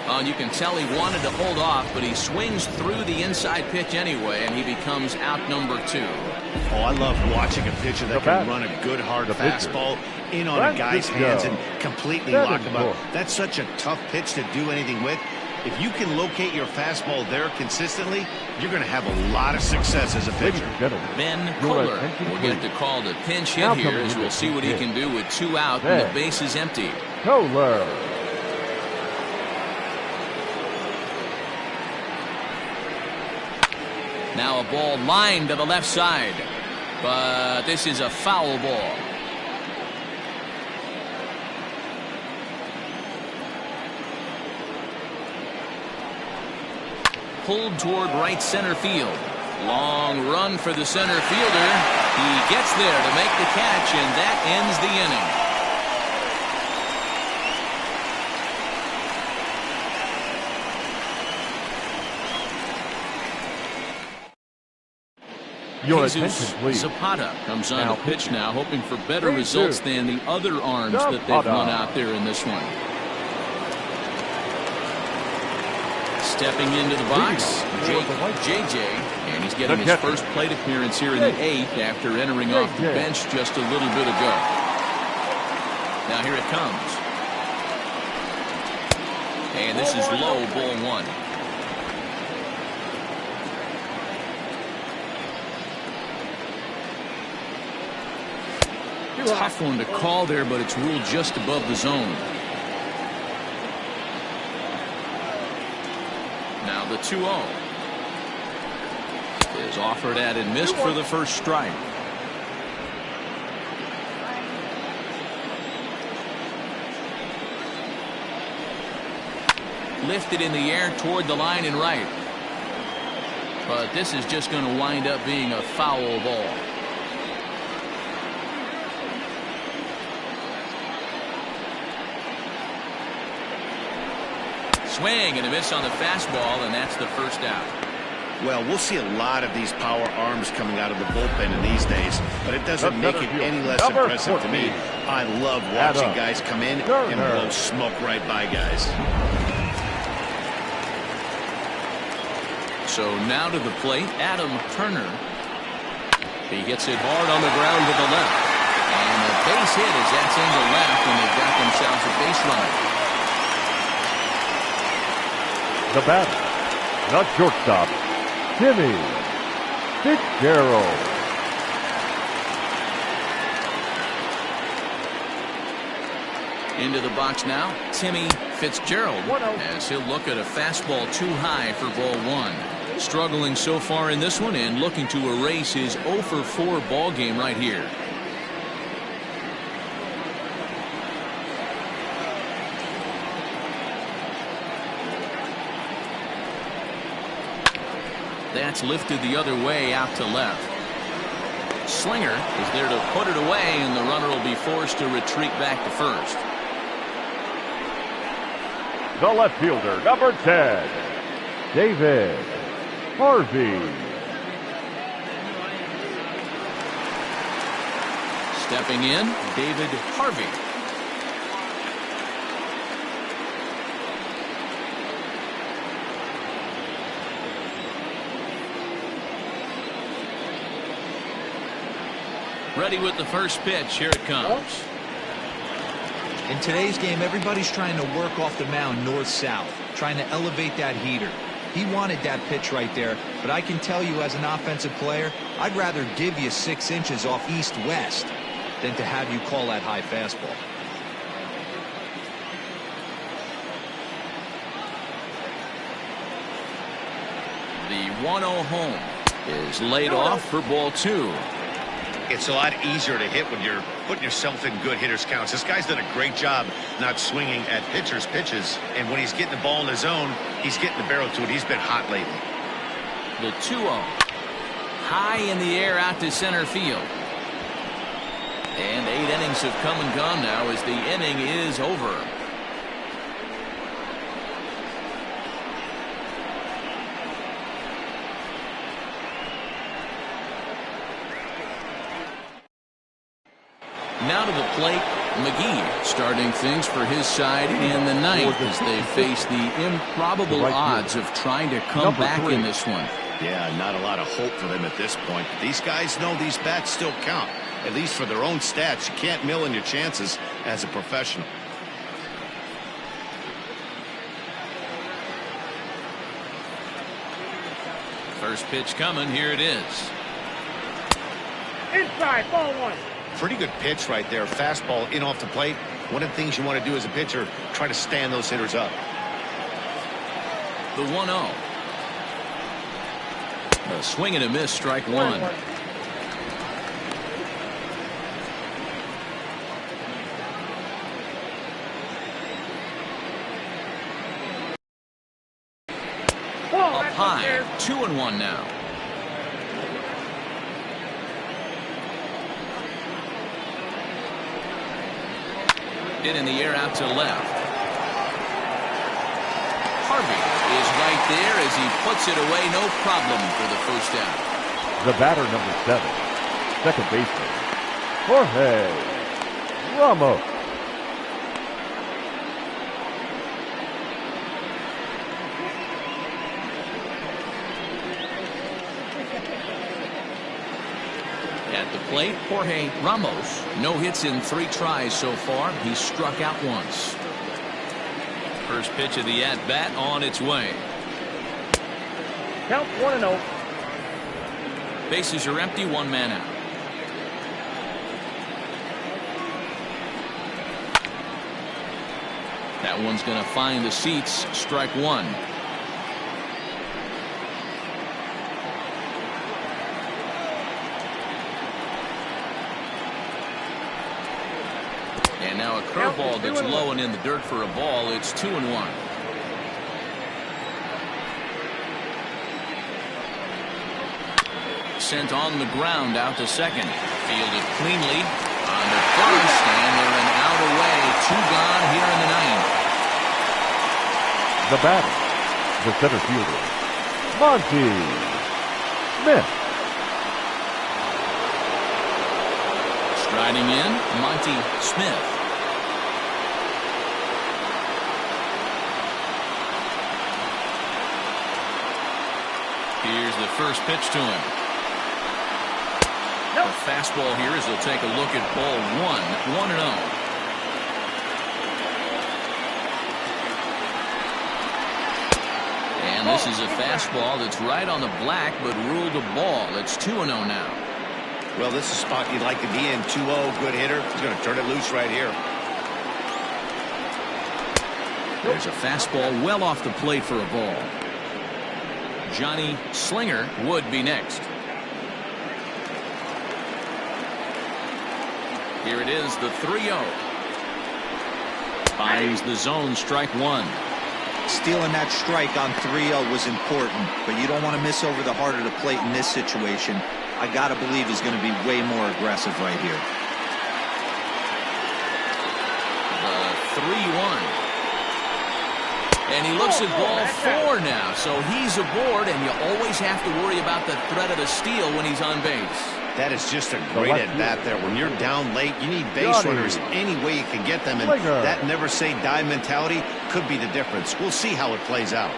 Oh, and you can tell he wanted to hold off, but he swings through the inside pitch anyway, and he becomes out number 2. Oh, I love watching a pitcher that can run a good hard fastball in on a guy's hands and completely lock him up. That's such a tough pitch to do anything with. If you can locate your fastball there consistently, you're going to have a lot of success as a pitcher. Ben Kohler will get the call to pinch hit here as we'll see what he can do with 2 out and the base is empty. Kohler. Now a ball lined to the left side, but this is a foul ball. Pulled toward right center field. Long run for the center fielder. He gets there to make the catch, and that ends the inning. Your Jesus attention, please. Zapata comes on to pitch now, hoping for better results than the other arms that they've run out there in this one. Stepping into the box, Jake JJ, and he's getting his first plate appearance here in the 8th after entering off the bench just a little bit ago. Now here it comes. And this is low, ball 1. Tough one to call there, but it's ruled just above the zone. Now the 2-0 is offered at and missed for the first strike. lifted in the air toward the line and right. But this is just going to wind up being a foul ball. Swing and a miss on the fastball, and that's the first out. Well, we'll see a lot of these power arms coming out of the bullpen in these days, but it doesn't make it any less impressive to me. I love watching guys come in and blow smoke right by guys. So now to the plate, Adam Turner. He hits it hard on the ground to the left. And a base hit as that's into left, and they've got themselves a base runner. The batter, not shortstop, Timmy Fitzgerald. Into the box now, Timmy Fitzgerald, as he'll look at a fastball too high for ball one. Struggling so far in this one and looking to erase his 0 for 4 ball game right here. That's lifted the other way out to left. Slinger is there to put it away, and the runner will be forced to retreat back to first. The left fielder, number 10, David Harvey. Stepping in, David Harvey. Ready with the first pitch. Here it comes. In today's game, everybody's trying to work off the mound north-south, trying to elevate that heater. He wanted that pitch right there, but I can tell you as an offensive player, I'd rather give you 6 inches off east-west than to have you call that high fastball. The 1-0 home is laid off for ball 2. It's a lot easier to hit when you're putting yourself in good hitters' counts. This guy's done a great job not swinging at pitchers' pitches, and when he's getting the ball in his zone, he's getting the barrel to it. He's been hot lately. The 2-0. High in the air out to center field. And 8 innings have come and gone now as the inning is over. Now to the plate, McGee starting things for his side in the ninth as they face the improbable odds of trying to come back in this one. Yeah, not a lot of hope for them at this point. But these guys know these bats still count, at least for their own stats. You can't mill in your chances as a professional. First pitch coming. Here it is. Inside, ball 1. Pretty good pitch right there. Fastball in off the plate. One of the things you want to do as a pitcher, try to stand those hitters up. The 1-0. A swing and a miss, strike 1. Up high, 2-1 now. Hit in the air out to left. Harvey is right there as he puts it away, no problem for the first out. The batter, number 7, second baseman, Jorge Ramos. At the plate, Jorge Ramos. No hits in 3 tries so far. He's struck out once. First pitch of the at-bat on its way. Count 1-0. Bases are empty, 1 man out. That one's going to find the seats. Strike 1. And now a curveball that's low and in the dirt for a ball. It's 2-1. sent on the ground out to second. Fielded cleanly on the first, and they're an out away. 2 gone here in the 9th. The batter, the center fielder, Monty Smith. Striding in, Monty Smith. Here's the first pitch to him. A fastball here as they'll take a look at ball 1, 1-0. And this is a fastball that's right on the black, but ruled a ball. It's 2-0 now. Well, this is a spot you'd like to be in. 2-0, good hitter. He's going to turn it loose right here. There's a fastball well off the plate for a ball. Johnny Slinger would be next. Here it is, the 3-0. Finds the zone, strike 1. Stealing that strike on 3-0 was important, but you don't want to miss over the heart of the plate in this situation. I got to believe he's going to be way more aggressive right here. The 3-1. And he looks at ball 4 now, so he's aboard, and you always have to worry about the threat of a steal when he's on base. That is just a great at-bat there. When you're down late, you need base runners any way you can get them, and that never-say-die mentality could be the difference. We'll see how it plays out.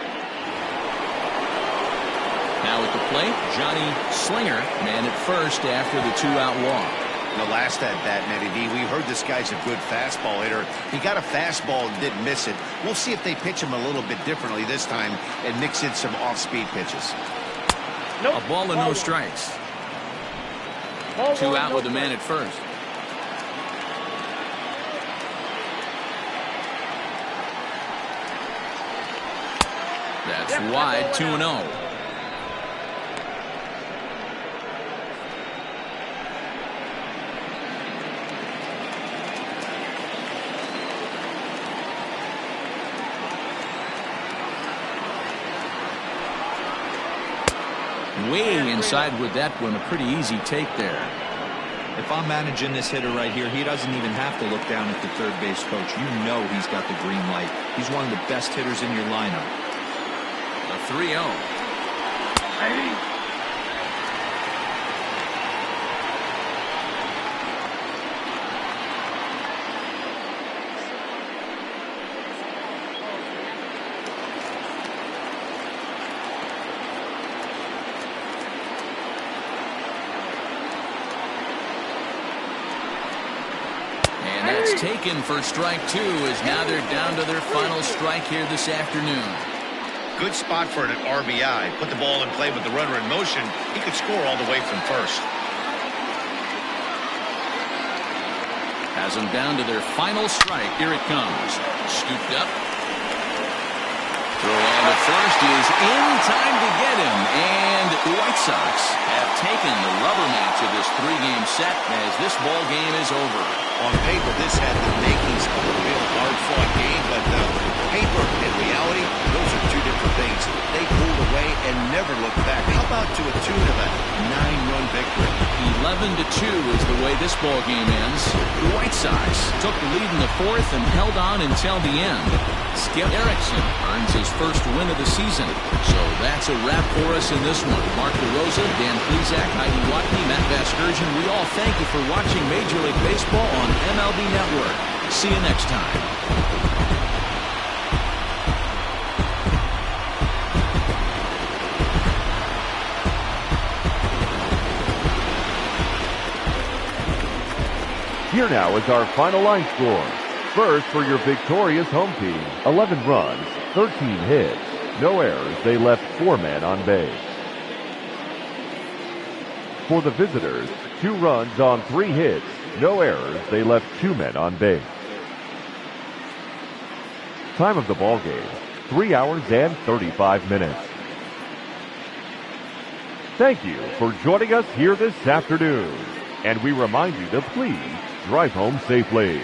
Now at the plate, Johnny Slinger, man at first after the 2-out walk. The last at-bat, Nettie D, we heard this guy's a good fastball hitter. He got a fastball and didn't miss it. We'll see if they pitch him a little bit differently this time and mix in some off-speed pitches. A ball and no strikes. 2 out with a man at first. That's wide, 2-0. Way inside with that one, a pretty easy take there. If I'm managing this hitter right here, he doesn't even have to look down at the third base coach. You know he's got the green light. He's one of the best hitters in your lineup. A 3-0. Taken for strike 2 as now they're down to their final strike here this afternoon. Good spot for an RBI. Put the ball in play with the runner in motion. He could score all the way from first. Has them down to their final strike. Here it comes. Scooped up. Throw on to first is in time to get him. And the White Sox have taken the rubber match of this 3-game set as this ball game is over. On paper, this had the makings of a real hard-fought game, but paper and reality, those are two different things. They pulled away and never looked back. How about to a tune of a 9-run victory? 11-2 is the way this ball game ends. The White Sox took the lead in the 4th and held on until the end. Skip Erickson earns his first win of the season. So that's a wrap for us in this one. Mark DeRosa, Dan Plesac, Heidi Watney, Matt Vasgersian, we all thank you for watching Major League Baseball on MLB Network. See you next time. Here now is our final line score. First, for your victorious home team, 11 runs, 13 hits, no errors. They left 4 men on base. For the visitors, 2 runs on 3 hits, no errors. They left 2 men on base. Time of the ball game, 3 hours and 35 minutes. Thank you for joining us here this afternoon. And we remind you to please drive home safely.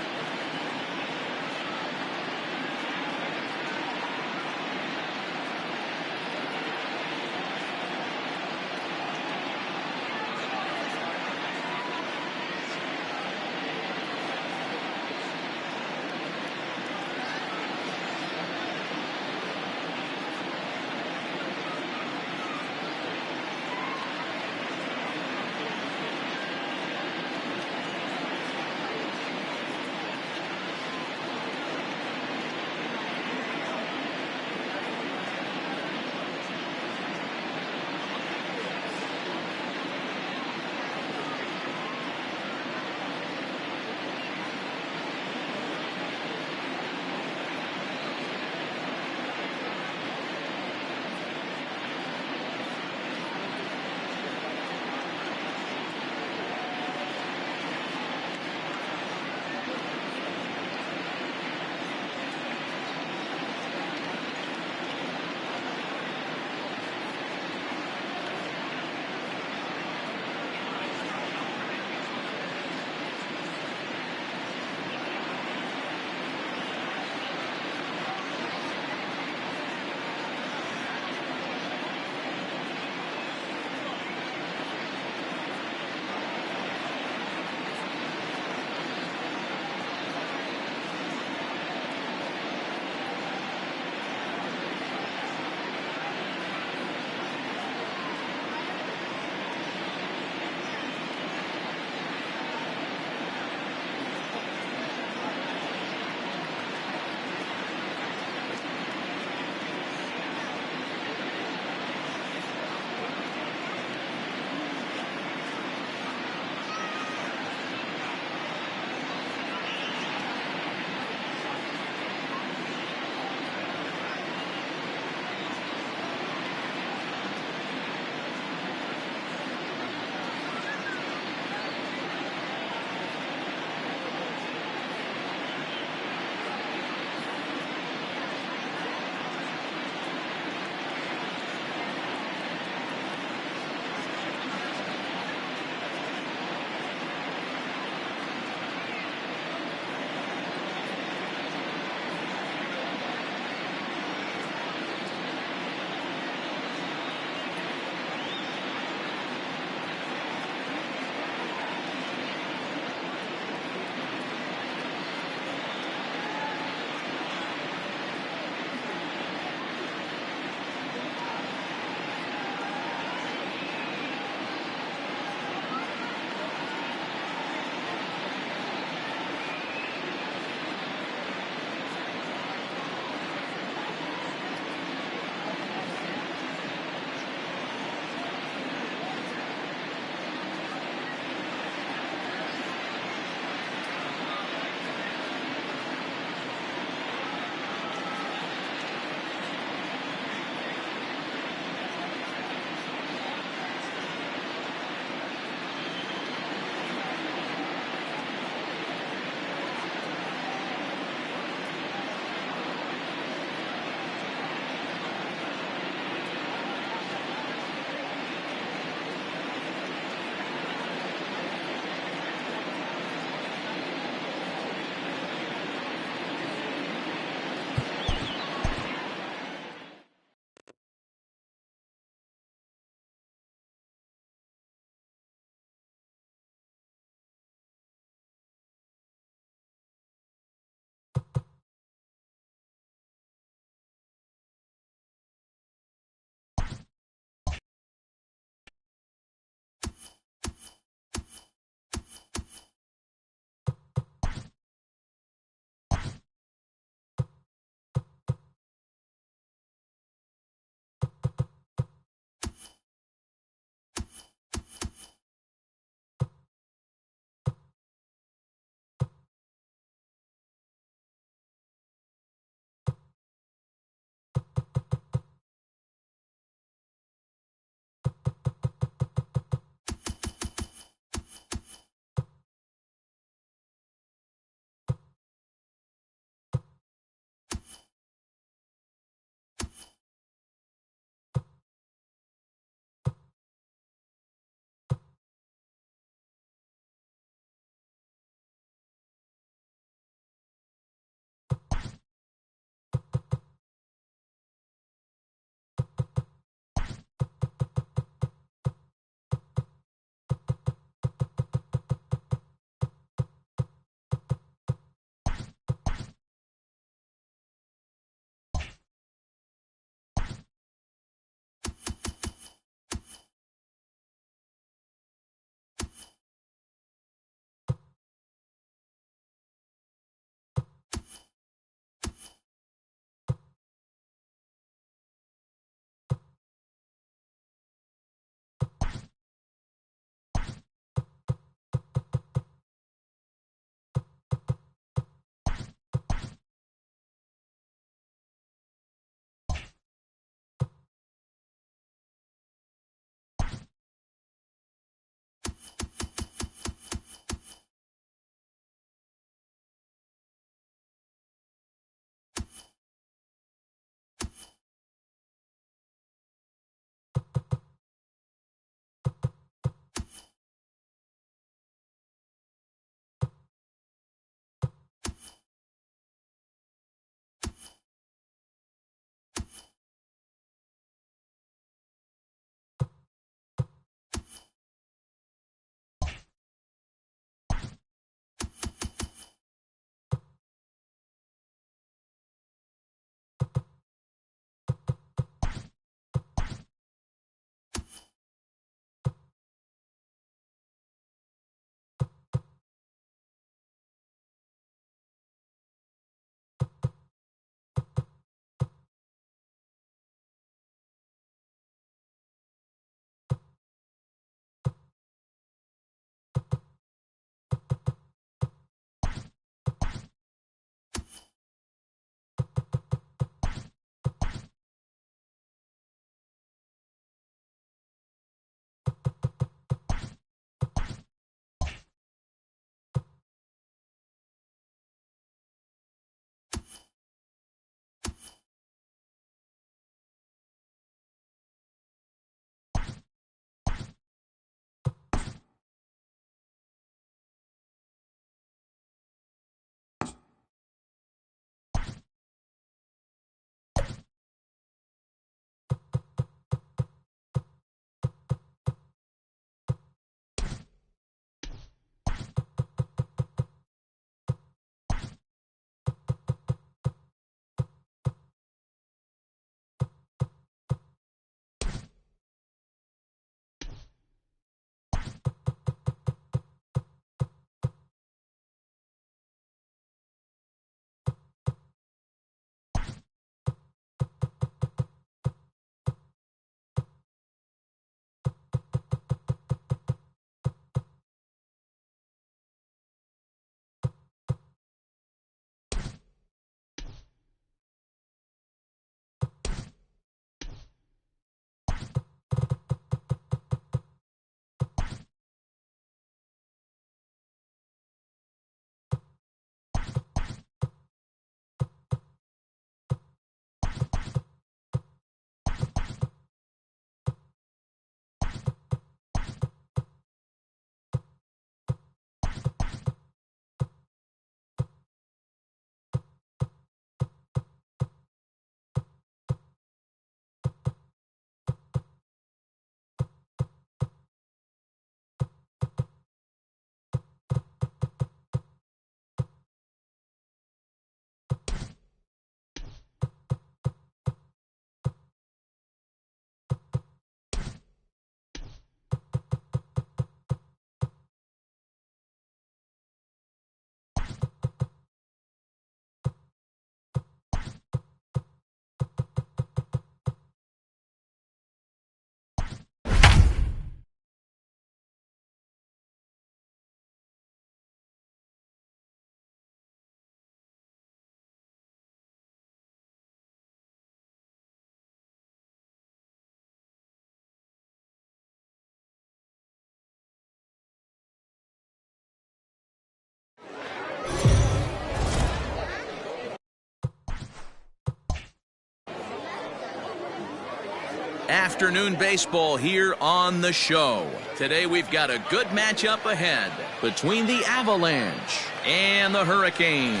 Afternoon baseball here on the show. Today we've got a good matchup ahead between the Avalanche and the Hurricanes.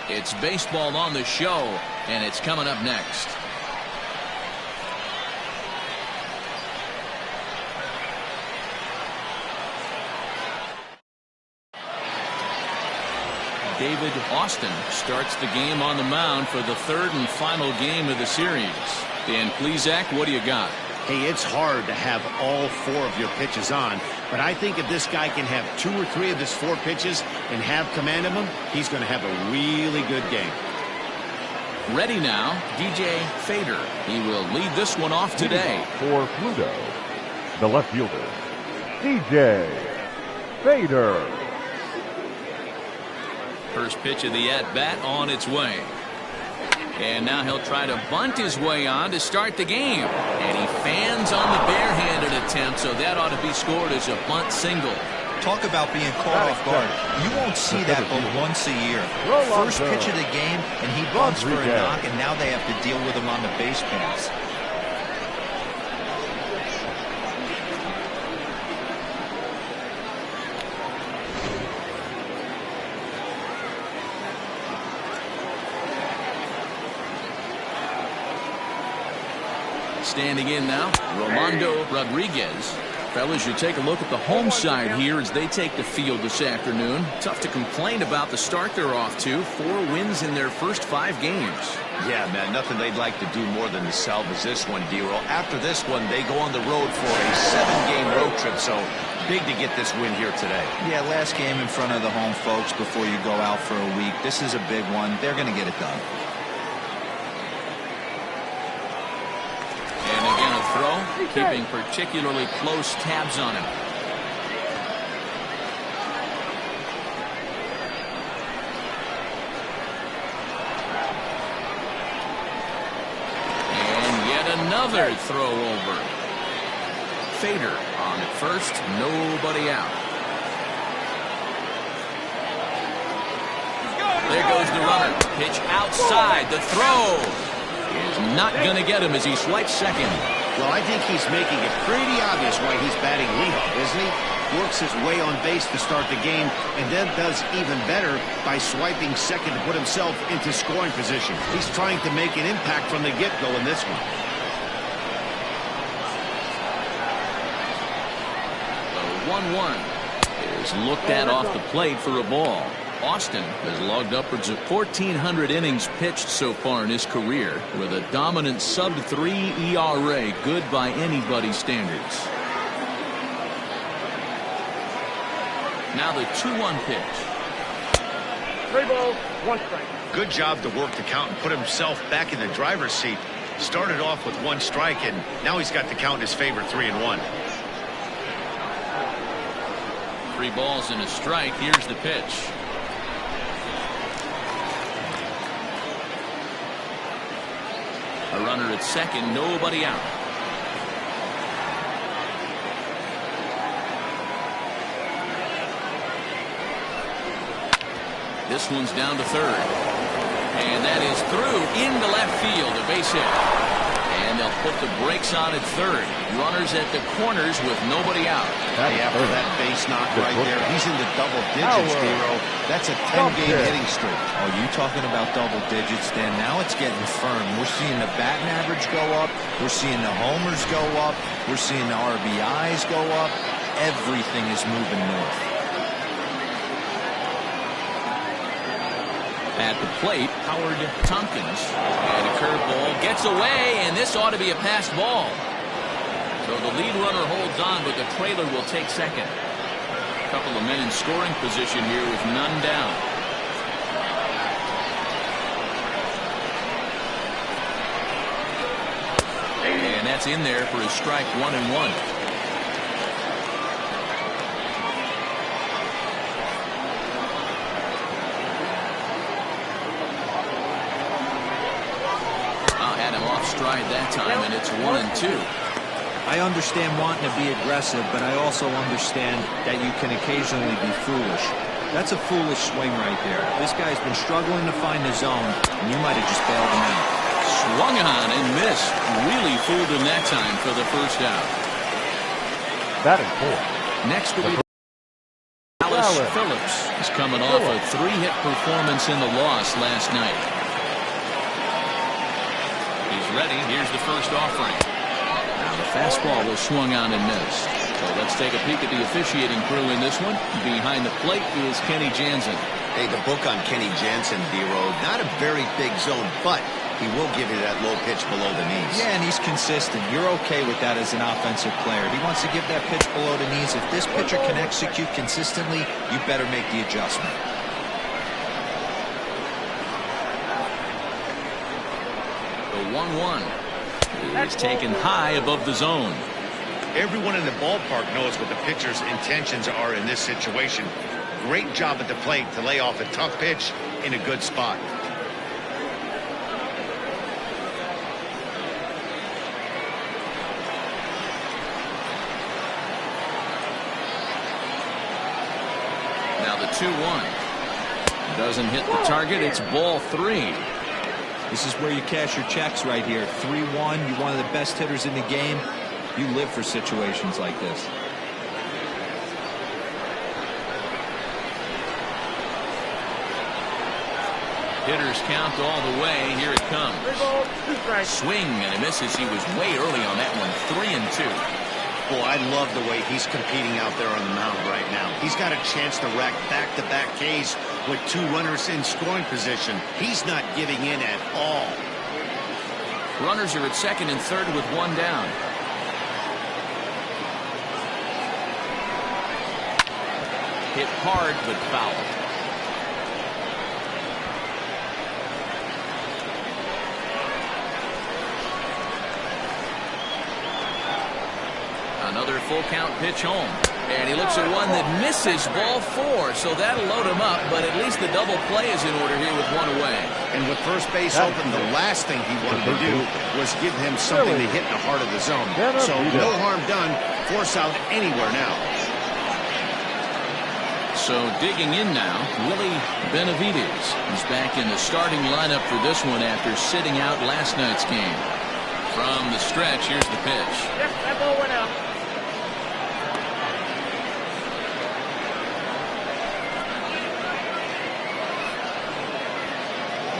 It's baseball on the show, and it's coming up next. David Austin starts the game on the mound for the third and final game of the series. Dan Plesac, what do you got? Hey, it's hard to have all 4 of your pitches on, but I think if this guy can have 2 or 3 of his 4 pitches and have command of them, he's going to have a really good game. Ready now, DJ Fader. He will lead this one off today. For Pluto, the left fielder, DJ Fader. First pitch of the at-bat on its way. And now he'll try to bunt his way on to start the game. And he fans on the barehanded attempt, so that ought to be scored as a bunt single. Talk about being caught off guard. You won't see that but once a year. First pitch of the game, and he bunts for a knock, and now they have to deal with him on the base pass. Standing in now, Rolando Rodriguez. Fellas, you take a look at the home side here as they take the field this afternoon. Tough to complain about the start they're off to. 4 wins in their first 5 games. Yeah, man, nothing they'd like to do more than to salvage this one, D-Roll. After this one, they go on the road for a 7-game road trip, so big to get this win here today. Yeah, last game in front of the home folks before you go out for a week. This is a big one. They're going to get it done. And again, a throw, keeping particularly close tabs on him. And yet another throw over. Fader on at first, nobody out. There goes the runner. Pitch outside. The throw is not going to get him as he swipes second. Well, I think he's making it pretty obvious why he's batting leadoff, isn't he? Works his way on base to start the game, and then does even better by swiping second to put himself into scoring position. He's trying to make an impact from the get-go in this one. The 1-1 is looked at off the plate for a ball. Austin has logged upwards of 1,400 innings pitched so far in his career with a dominant sub-3 ERA, good by anybody's standards. Now the 2-1 pitch. 3 balls, 1 strike. Good job to work the count and put himself back in the driver's seat. Started off with 1 strike, and now he's got the count in his favor, 3-1. 3 balls and a strike. Here's the pitch. A runner at second, nobody out. This one's down to third. And that is through into left field, a base hit. And they'll put the brakes on at third. Runners at the corners with nobody out. Hey, after that base knock right there, he's in the double digits, Hero. That's a 10-game hitting streak. Oh, you talking about double digits, Dan? Now it's getting firm. We're seeing the batting average go up. We're seeing the homers go up. We're seeing the RBIs go up. Everything is moving north. At the plate, Howard Tompkins. And a curveball gets away, and this ought to be a passed ball. So the lead runner holds on, but the trailer will take second. A couple of men in scoring position here with none down. And that's in there for his strike, 1-1. Had him off stride that time, and it's 1-2. I understand wanting to be aggressive, but I also understand that you can occasionally be foolish. That's a foolish swing right there. This guy's been struggling to find the zone, and you might have just bailed him out. Swung on and missed. Really fooled him that time for the first out. Batting fourth. Next will be Dallas Phillips. He's coming off a 3-hit performance in the loss last night. He's ready. Here's the first offering. Now the fastball was swung on and missed. So let's take a peek at the officiating crew in this one. Behind the plate is Kenny Jansen. Hey, the book on Kenny Jansen, D-Row, not a very big zone, but he will give you that low pitch below the knees. Yeah, and he's consistent. You're okay with that as an offensive player. He wants to give that pitch below the knees. If this pitcher can execute consistently, you better make the adjustment. The 1-1 is taken high above the zone. Everyone in the ballpark knows what the pitcher's intentions are in this situation. Great job at the plate to lay off a tough pitch in a good spot. Now the 2-1 doesn't hit the target. It's ball 3. This is where you cash your checks right here. 3-1. You're one of the best hitters in the game. You live for situations like this. Hitters count all the way. Here it comes. 3 balls, 2 strikes. Swing and a misses. He was way early on that one. 3-2. Boy, I love the way he's competing out there on the mound right now. He's got a chance to rack back-to-back Ks with 2 runners in scoring position. He's not giving in at all. Runners are at second and third with 1 down. Hit hard but foul. Another full count pitch home. And he looks at one that misses, ball 4. So that'll load him up, but at least the double play is in order here with 1 away. And with first base open, the last thing he wanted to do was give him something to hit in the heart of the zone. So no harm done. Force out anywhere now. So digging in now, Willie Benavides. He's back in the starting lineup for this one after sitting out last night's game. From the stretch, here's the pitch. Yep, that ball went out.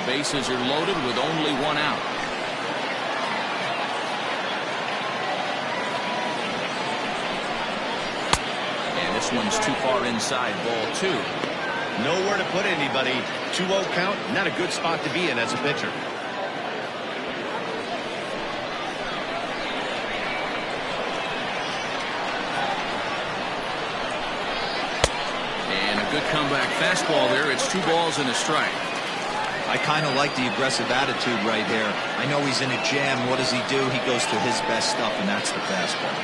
Bases are loaded with only 1 out. And this one's too far inside, ball 2. Nowhere to put anybody. 2-0 count, not a good spot to be in as a pitcher. And a good comeback fastball there. It's 2 balls and a strike. I kind of like the aggressive attitude right here. I know he's in a jam. What does he do? He goes to his best stuff, and that's the fastball.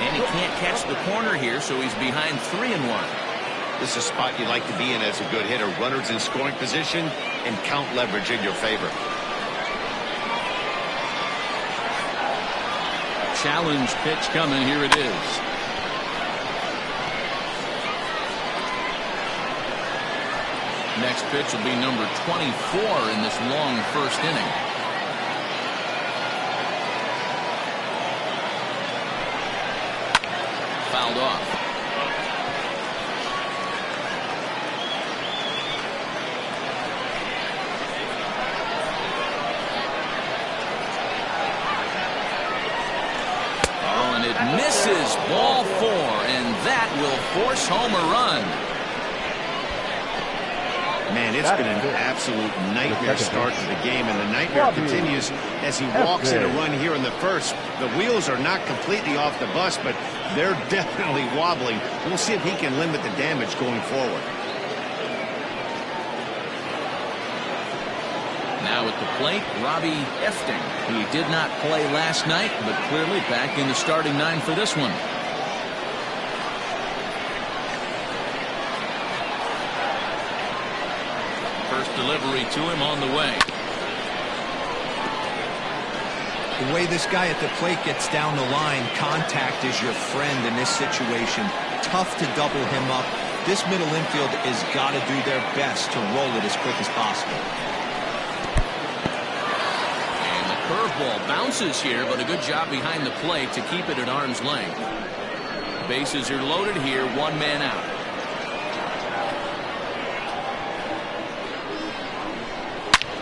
And he can't catch the corner here, so he's behind 3-1. This is a spot you like to be in as a good hitter. Runners in scoring position and count leverage in your favor. Challenge pitch coming. Here it is. Next pitch will be number 24 in this long first inning. Fouled off. Misses, ball 4, and that will force home a run. Man, it's been an absolute nightmare start to the game, and the nightmare continues as he walks in a run here in the first. The wheels are not completely off the bus, but they're definitely wobbling. We'll see if he can limit the damage going forward. Now at the plate, Robbie Efting. He did not play last night, but clearly back in the starting 9 for this one. First delivery to him on the way. The way this guy at the plate gets down the line, contact is your friend in this situation. Tough to double him up. This middle infield has got to do their best to roll it as quick as possible. And the curveball bounces here, but a good job behind the plate to keep it at arm's length. Bases are loaded here, one man out.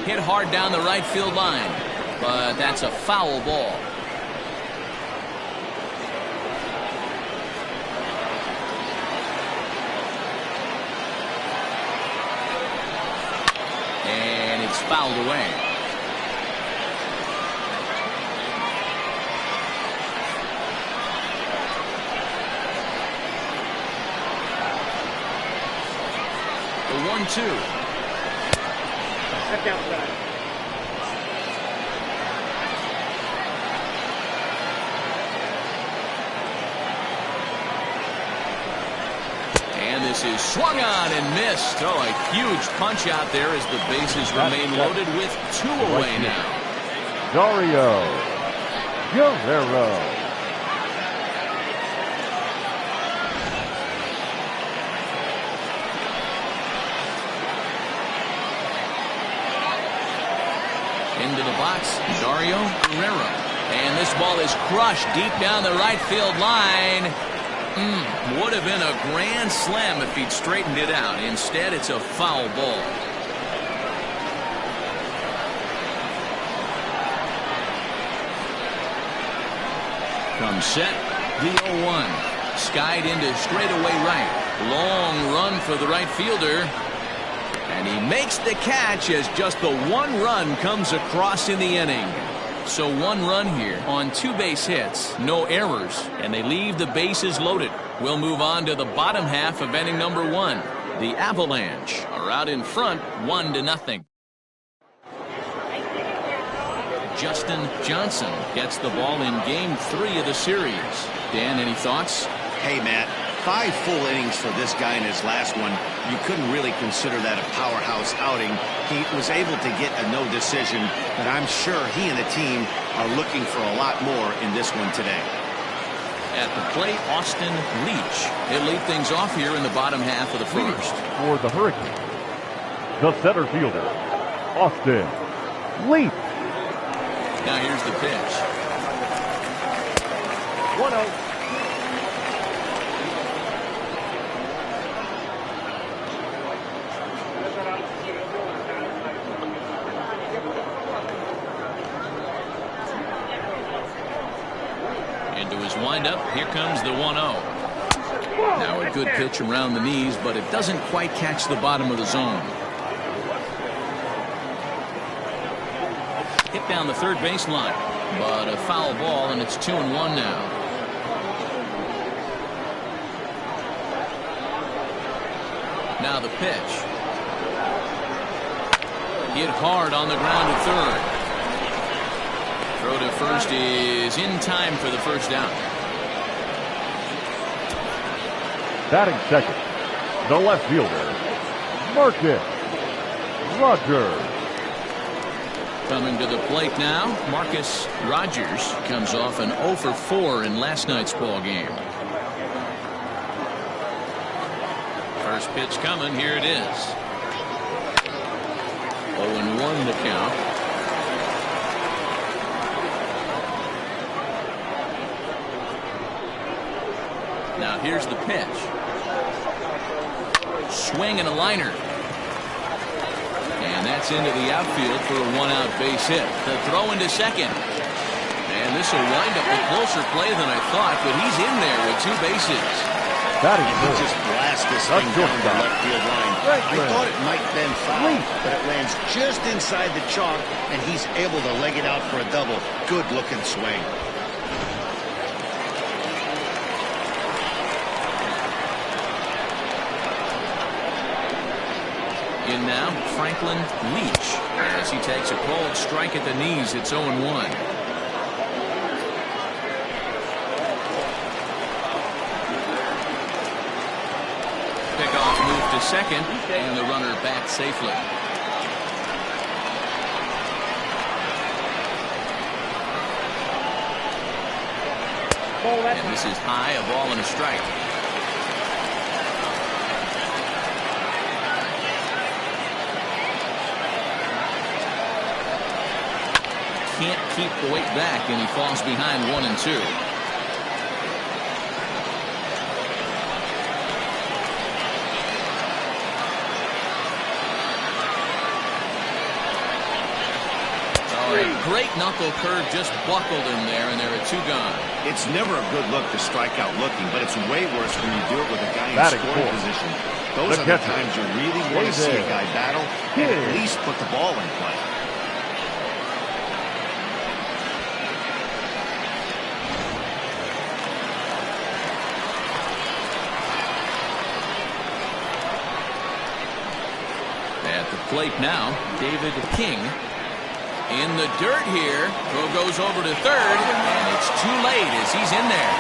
Hit hard down the right field line, but that's a foul ball. And it's fouled away. The 1-2. Check outside. And this is swung on and missed. Oh, a huge punch out there as the bases remain loaded with two away now. Dario Guerrero. Into the box, Dario Guerrero. And this ball is crushed deep down the right field line. Would have been a grand slam if he'd straightened it out. Instead, it's a foul ball. Comes set, the 0-1. Skied into straightaway right. Long run for the right fielder. And he makes the catch as just the one run comes across in the inning. So one run here on two base hits, no errors, and they leave the bases loaded. We'll move on to the bottom half of inning number one. The Avalanche are out in front 1-0. Justin Johnson gets the ball in game 3 of the series. Dan, any thoughts? Hey, Matt. 5 full innings for this guy in his last one. You couldn't really consider that a powerhouse outing. He was able to get a no decision, but I'm sure he and the team are looking for a lot more in this one today. At the plate, Austin Leach. He'll lead things off here in the bottom half of the first. For the Hurricanes, the center fielder, Austin Leach. Now here's the pitch. 1-0. Into his windup, here comes the 1-0. Now a good pitch around the knees, but it doesn't quite catch the bottom of the zone. Hit down the third baseline, but a foul ball, and it's 2-1 now. Now the pitch. Hit hard on the ground at third. Throw to first is in time for the first down. Batting second, the left fielder, Marcus Rogers. Coming to the plate now, Marcus Rogers comes off an 0 for 4 in last night's ball game. First pitch coming, here it is. 0-1 the count. Now here's the pitch. Swing and a liner. And that's into the outfield for a 1-out base hit. The throw into second. And this will wind up a closer play than I thought, but he's in there with 2 bases. That is He just blasts this thing down the left field line. I thought it might have been foul, but it lands just inside the chalk, and he's able to leg it out for a double. Good looking swing. In now, Franklin Leach. As he takes a cold strike at the knees, it's 0-1. Pickoff move to second, and the runner back safely. And this is high, a ball and a strike. can't keep the weight back, and he falls behind 1-2. Great knuckle curve just buckled him there, and there are 2 gone. It's never a good look to strike out looking, but it's way worse when you do it with a guy in scoring position. Those are the times you really want to see a guy battle and at least put the ball in play. At the plate now, David King. In the dirt here. Throw goes over to third, and it's too late as he's in there.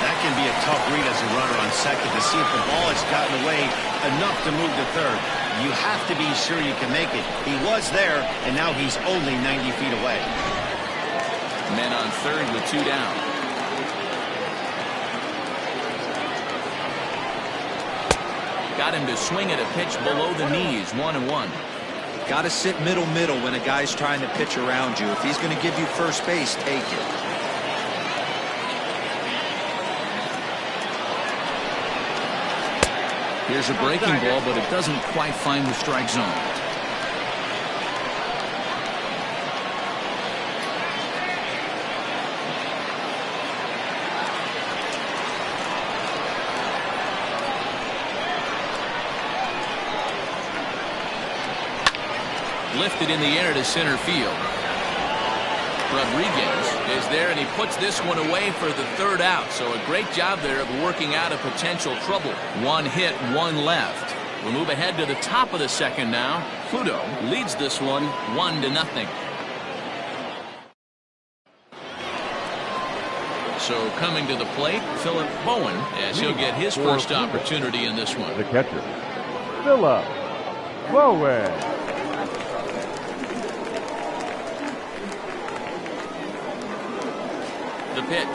That can be a tough read as a runner on second to see if the ball has gotten away enough to move to third. You have to be sure you can make it. He was there, and now he's only 90 feet away. Men on third with 2 down. Got him to swing at a pitch below the knees, 1-1. Got to sit middle when a guy's trying to pitch around you. If he's going to give you first base, take it. Here's a breaking ball, but it doesn't quite find the strike zone. Lifted in the air to center field. Rodriguez is there, and he puts this one away for the 3rd out. So a great job there of working out a potential trouble. 1 hit, 1 left. We'll move ahead to the top of the 2nd now. Pluto leads this one 1-0. So coming to the plate, Philip Bowen, as he'll get his first opportunity in this one. The catcher, Philip Bowen. The pitch.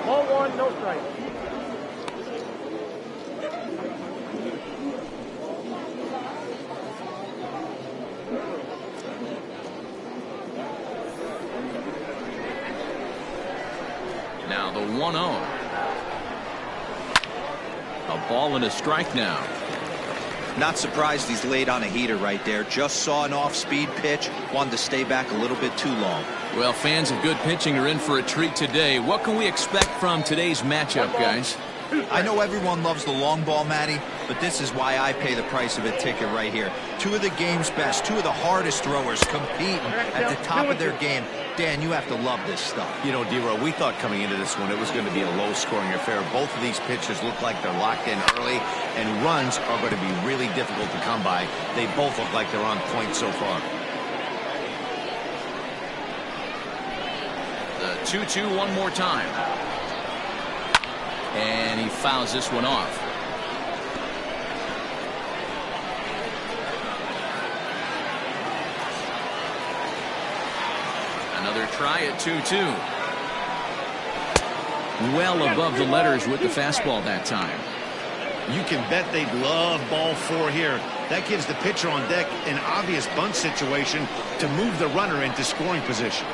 Ball 1, no strike. Now the 1-0. A ball and a strike now. Not surprised he's laid on a heater right there. Just saw an off-speed pitch. Wanted to stay back a little bit too long. Well, fans of good pitching are in for a treat today. What can we expect from today's matchup, guys? I know everyone loves the long ball, Matty, but this is why I pay the price of a ticket right here. 2 of the game's best, 2 of the hardest throwers competing at the top of their game. Dan, you have to love this stuff. You know, D-Row, we thought coming into this one it was going to be a low-scoring affair. Both of these pitchers look like they're locked in early, and runs are going to be really difficult to come by. They both look like they're on point so far. The 2-2 one more time. And he fouls this one off. Another try at 2-2. Well above the letters with the fastball that time. You can bet they'd love ball 4 here. That gives the pitcher on deck an obvious bunt situation to move the runner into scoring position.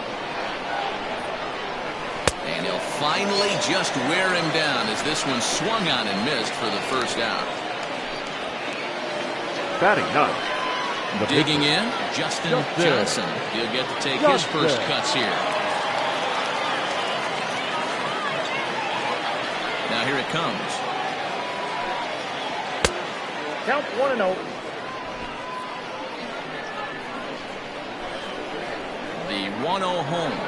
And he'll finally just wear him down as this one swung on and missed for the 1st out. Batting 9th. Digging in, Justin Johnson. He'll get to take his first cuts here. Now here it comes. Count 1-0. The 1-0 home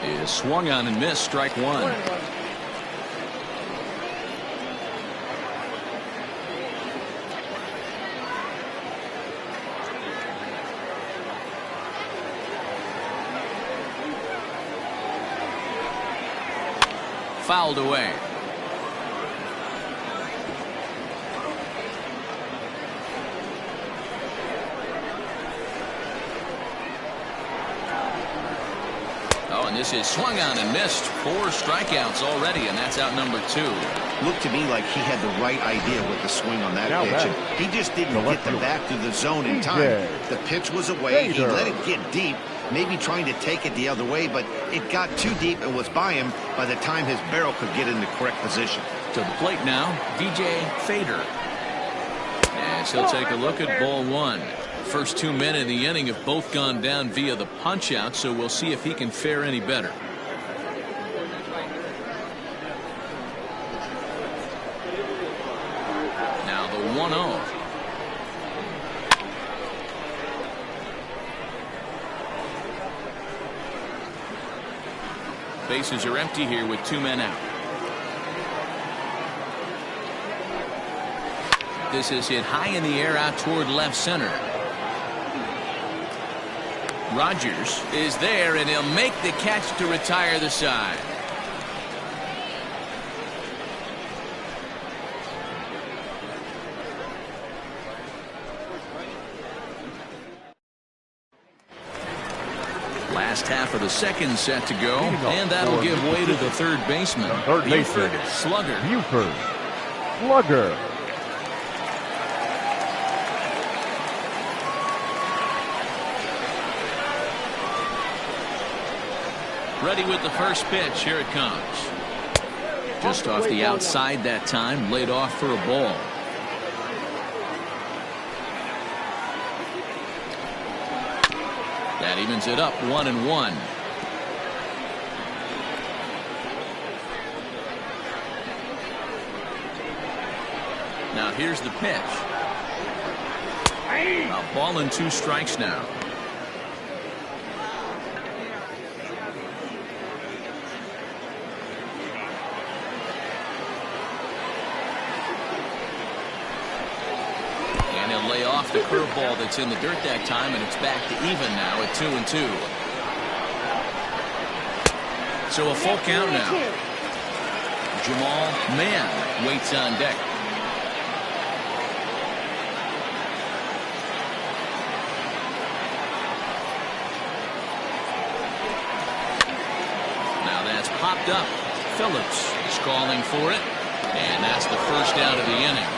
is swung on and missed. Strike 1. Fouled away. and this is swung on and missed. 4 strikeouts already, and that's out number 2. Looked to me like he had the right idea with the swing on that pitch. And he just didn't get the bat through the zone in time. The pitch was away. He let it get deep, maybe trying to take it the other way, but it got too deep and was by him by the time his barrel could get in the correct position. To the plate now, DJ Fader. As he'll take a look at ball 1. First 2 men in the inning have both gone down via the punch out, so we'll see if he can fare any better. Now the 1-0. Bases are empty here with 2 men out. This is hit high in the air out toward left center. Rogers is there, and he'll make the catch to retire the side. Last half of the second set to go, and that'll give way to the third baseman. Buford Slugger. Buford Slugger. Ready with the first pitch. Here it comes. Just off the outside that time. Laid off for a ball. That evens it up 1-1. Now here's the pitch. A ball and 2 strikes now. Lay off the curveball that's in the dirt that time, and it's back to even now at 2-2. So a full count now. Jamal Mann waits on deck. Now that's popped up. Phillips is calling for it, and that's the first out of the inning.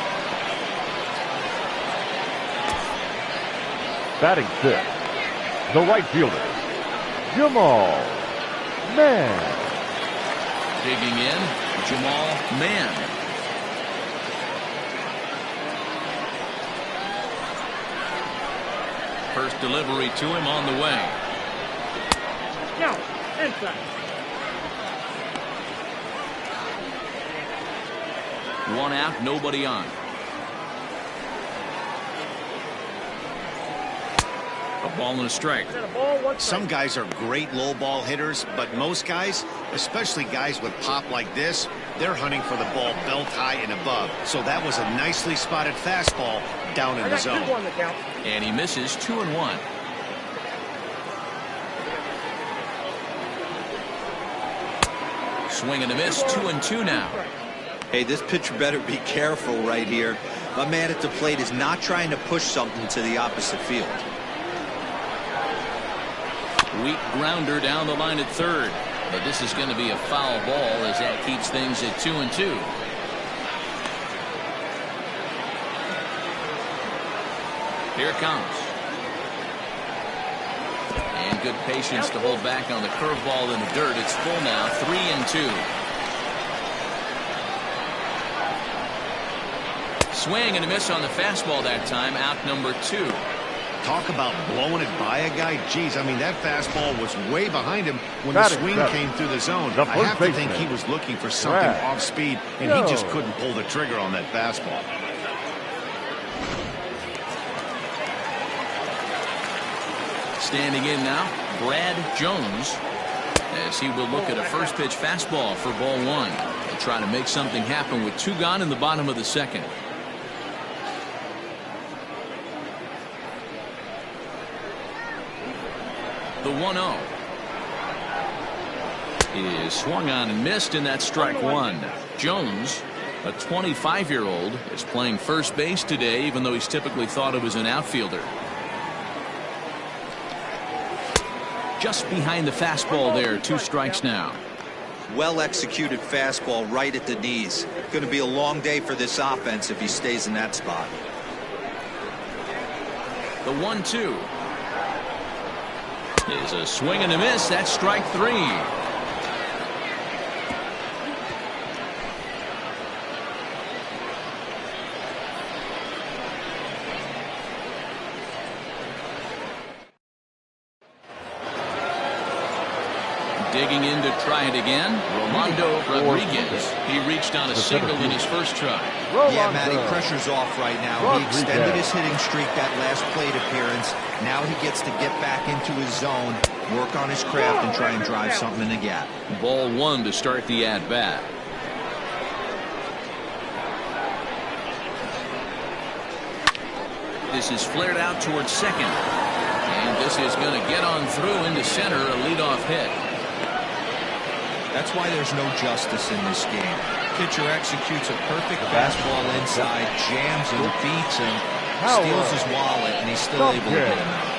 Batting 6th, the right fielder, Jamal Mann. Digging in, Jamal Mann. First delivery to him on the way. Now, inside. 1 out, nobody on. A ball and a strike. Some guys are great low ball hitters, but most guys, especially guys with pop like this, they're hunting for the ball belt high and above. So that was a nicely spotted fastball down in the zone. And he misses 2-1. Swing and a miss, 2-2 now. Hey, this pitcher better be careful right here. My man at the plate is not trying to push something to the opposite field. Weak grounder down the line at third, but this is going to be a foul ball as that keeps things at 2-2. Here it comes. And good patience to hold back on the curveball in the dirt. It's full now, 3-2. Swing and a miss on the fastball that time, out number 2. Talk about blowing it by a guy. Geez, I mean, that fastball was way behind him when the swing came through the zone. I have to think he was looking for something off speed, and he just couldn't pull the trigger on that fastball. Standing in now, Brad Jones, as he will look at a first pitch fastball for ball 1. He'll try to make something happen with 2 gone in the bottom of the second. The 1-0 is swung on and missed, and that's strike 1. Jones, a 25-year-old, is playing first base today, even though he's typically thought of as an outfielder. just behind the fastball there. 2 strikes now. Well executed fastball right at the knees. Going to be a long day for this offense if he stays in that spot. The 1-2 is a swing and a miss. That's strike 3. Digging in to try it again, Rolando Rodriguez. He reached on a single in his first try. Yeah, Matty, pressure's off right now. He extended his hitting streak that last plate appearance. Now he gets to get back into his zone, work on his craft, and try and drive something in the gap. Ball 1 to start the at-bat. This is flared out towards second. And this is going to get on through into center, a leadoff hit. That's why there's no justice in this game. Pitcher executes a perfect fastball inside, jams and beats him, steals his wallet, and he's still able to get him out.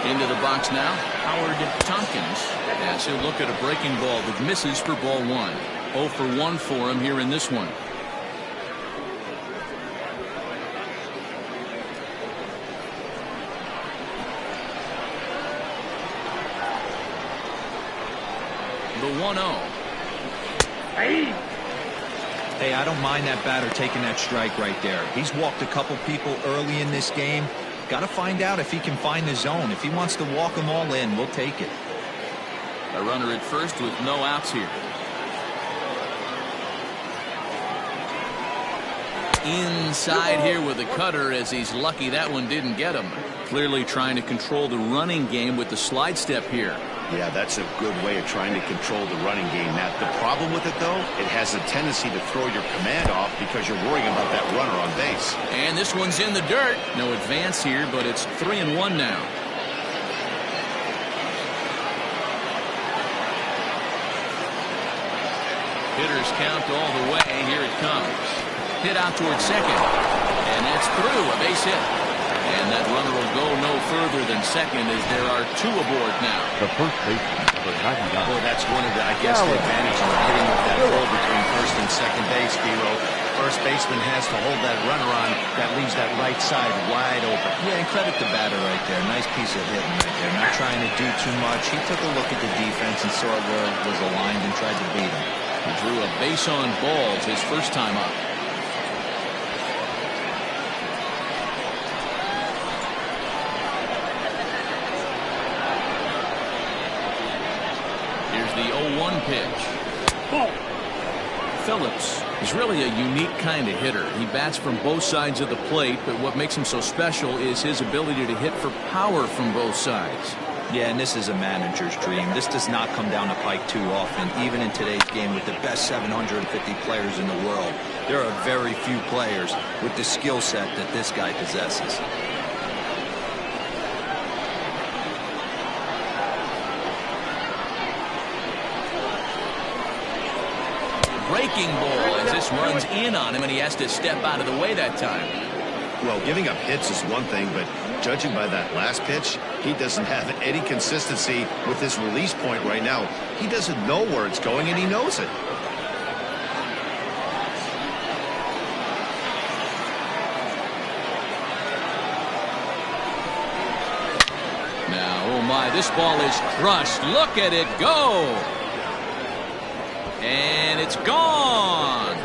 Into the box now, Howard Tompkins, as he'll look at a breaking ball that misses for ball 1. 0 for 1 for him here in this one. The 1-0. Hey, I don't mind that batter taking that strike right there. He's walked a couple people early in this game. Got to find out if he can find the zone. If he wants to walk them all in, we'll take it. A runner at first with no outs here. Inside here with a cutter, as he's lucky that one didn't get him. Clearly trying to control the running game with the slide step here. Yeah, that's a good way of trying to control the running game, Matt. The problem with it, though, it has a tendency to throw your command off because you're worrying about that runner on base. And this one's in the dirt. No advance here, but it's 3-1 now. Hitters count all the way. Here it comes. Hit out towards second. And that's through. A base hit. And that runner will go no further than second as there are 2 aboard now. The first baseman, number 99. Well, that's one of the, I guess, the advantages of hitting with that throw between first and second base, Dero. First baseman has to hold that runner on. That leaves that right side wide open. Yeah, and credit the batter right there. Nice piece of hitting right there. Not trying to do too much. He took a look at the defense and saw where it was aligned and tried to beat him. He drew a base on balls his first time up. The 0-1 pitch. Phillips is really a unique kind of hitter. He bats from both sides of the plate, but what makes him so special is his ability to hit for power from both sides. Yeah, and this is a manager's dream. This does not come down the pike too often. Even in today's game with the best 750 players in the world, there are very few players with the skill set that this guy possesses. Breaking ball as this runs in on him, and he has to step out of the way that time. Well, giving up hits is one thing, but judging by that last pitch, he doesn't have any consistency with his release point right now. He doesn't know where it's going, and he knows it. Now, oh my, this ball is crushed. Look at it go. And it's gone.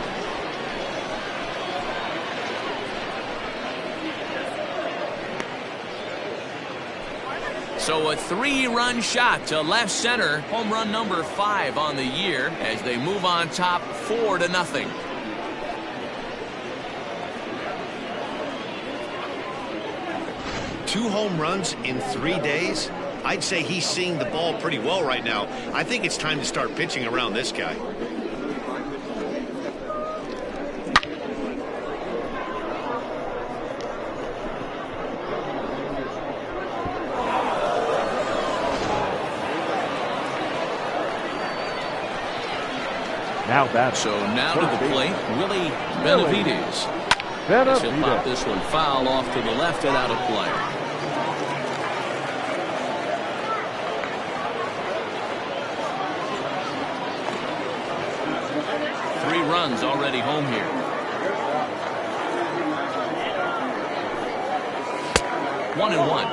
So a 3-run shot to left center. Home run number 5 on the year as they move on top 4-0. Two home runs in 3 days? I'd say he's seeing the ball pretty well right now. I think it's time to start pitching around this guy. Now batting. So now to the plate, Willie Benavides. He'll pop this one foul off to the left and out of play. Three runs already home here. One and one.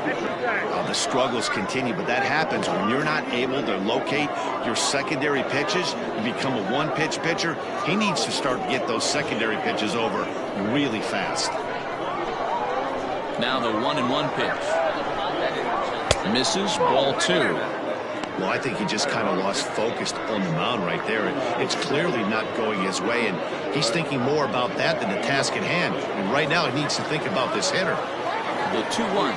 The struggles continue, but that happens when you're not able to locate your secondary pitches. You become a one-pitch pitcher. He needs to start to get those secondary pitches over really fast. Now the 1-1 pitch. Misses, ball 2. Well, I think he just kind of lost focus on the mound right there. It's clearly not going his way, and he's thinking more about that than the task at hand. And right now he needs to think about this hitter. The 2-1.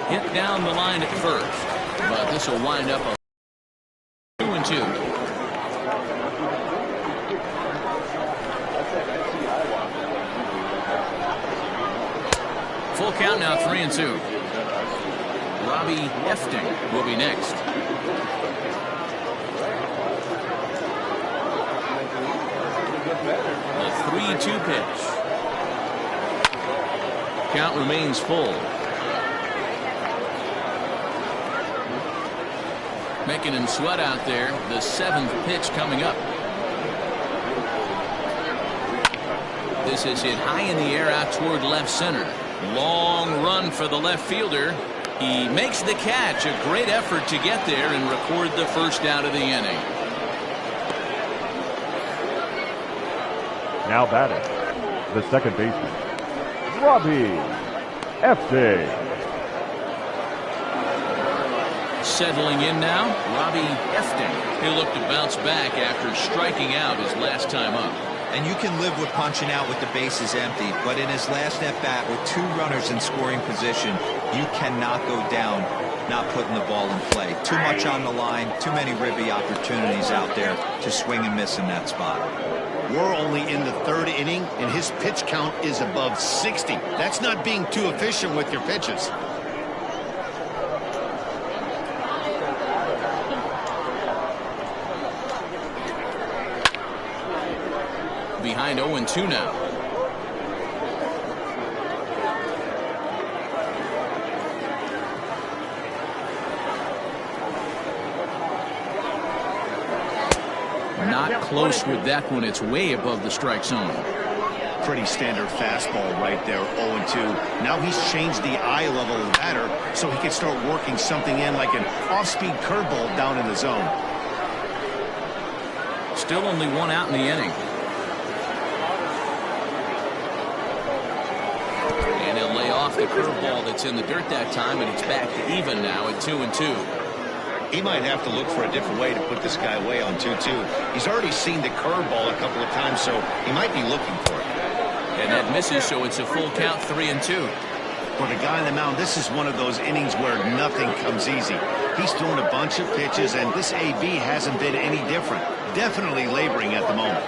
Hit down the line at first, but this will wind up a 2-2. Full count now, 3-2. Robbie Efting will be next. The 3-2 pitch. Count remains full. Making him sweat out there. The 7th pitch coming up. This is hit high in the air out toward left center. Long run for the left fielder. He makes the catch. A great effort to get there and record the first out of the inning. Now batting, the second baseman, Robbie Efting. Settling in now, Robbie Efting. He'll look to bounce back after striking out his last time up. And you can live with punching out with the bases empty, but in his last at-bat with 2 runners in scoring position, you cannot go down not putting the ball in play. Too much on the line, too many ribby opportunities out there to swing and miss in that spot. We're only in the 3rd inning, and his pitch count is above 60. That's not being too efficient with your pitches. Behind 0-2 now. Not close with that one. It's way above the strike zone. Pretty standard fastball right there, 0-2. Now he's changed the eye level of the batter so he can start working something in like an off-speed curveball down in the zone. Still only 1 out in the inning. And he'll lay off the curveball that's in the dirt that time, and it's back to even now at 2-2. He might have to look for a different way to put this guy away on 2-2. He's already seen the curveball a couple of times, so he might be looking for it. And that misses, so it's a full count, 3-2. For the guy on the mound, this is one of those innings where nothing comes easy. He's thrown a bunch of pitches, and this AB hasn't been any different. Definitely laboring at the moment.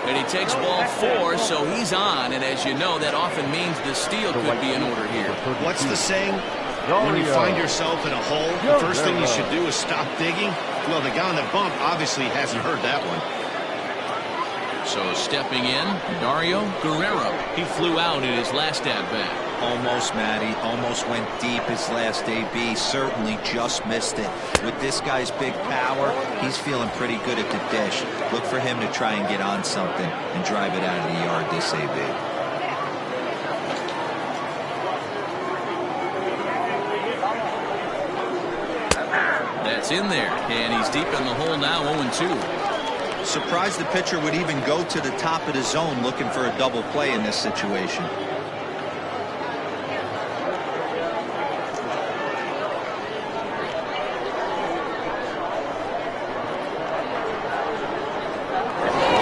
And he takes ball 4, so he's on. And as you know, that often means the steal could be in order here. What's the saying? When you find yourself in a hole, the first thing you should do is stop digging. Well, the guy on the bump obviously hasn't heard that one. So stepping in, Dario Guerrero. He flew out in his last at-bat. Almost, Matty. Almost went deep his last AB. Certainly just missed it. With this guy's big power, he's feeling pretty good at the dish. Look for him to try and get on something and drive it out of the yard this AB. That's in there, and he's deep in the hole now, 0-2. Surprised the pitcher would even go to the top of the zone looking for a double play in this situation.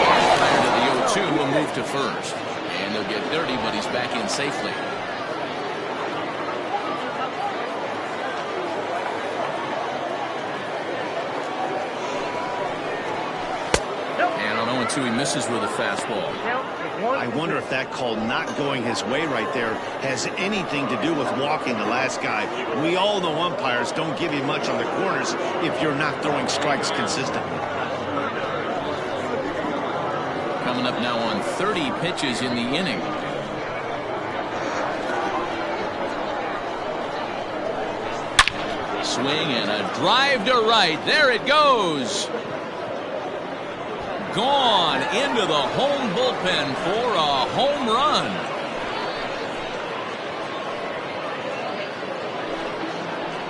Prior to the 0-2, will move to first. And they'll get dirty, but he's back in safely. 2. He misses with a fastball. I wonder if that call not going his way right there has anything to do with walking the last guy. We all know umpires don't give you much on the corners if you're not throwing strikes consistently. Coming up now on 30 pitches in the inning. Swing and a drive to right. There it goes. Gone into the home bullpen for a home run.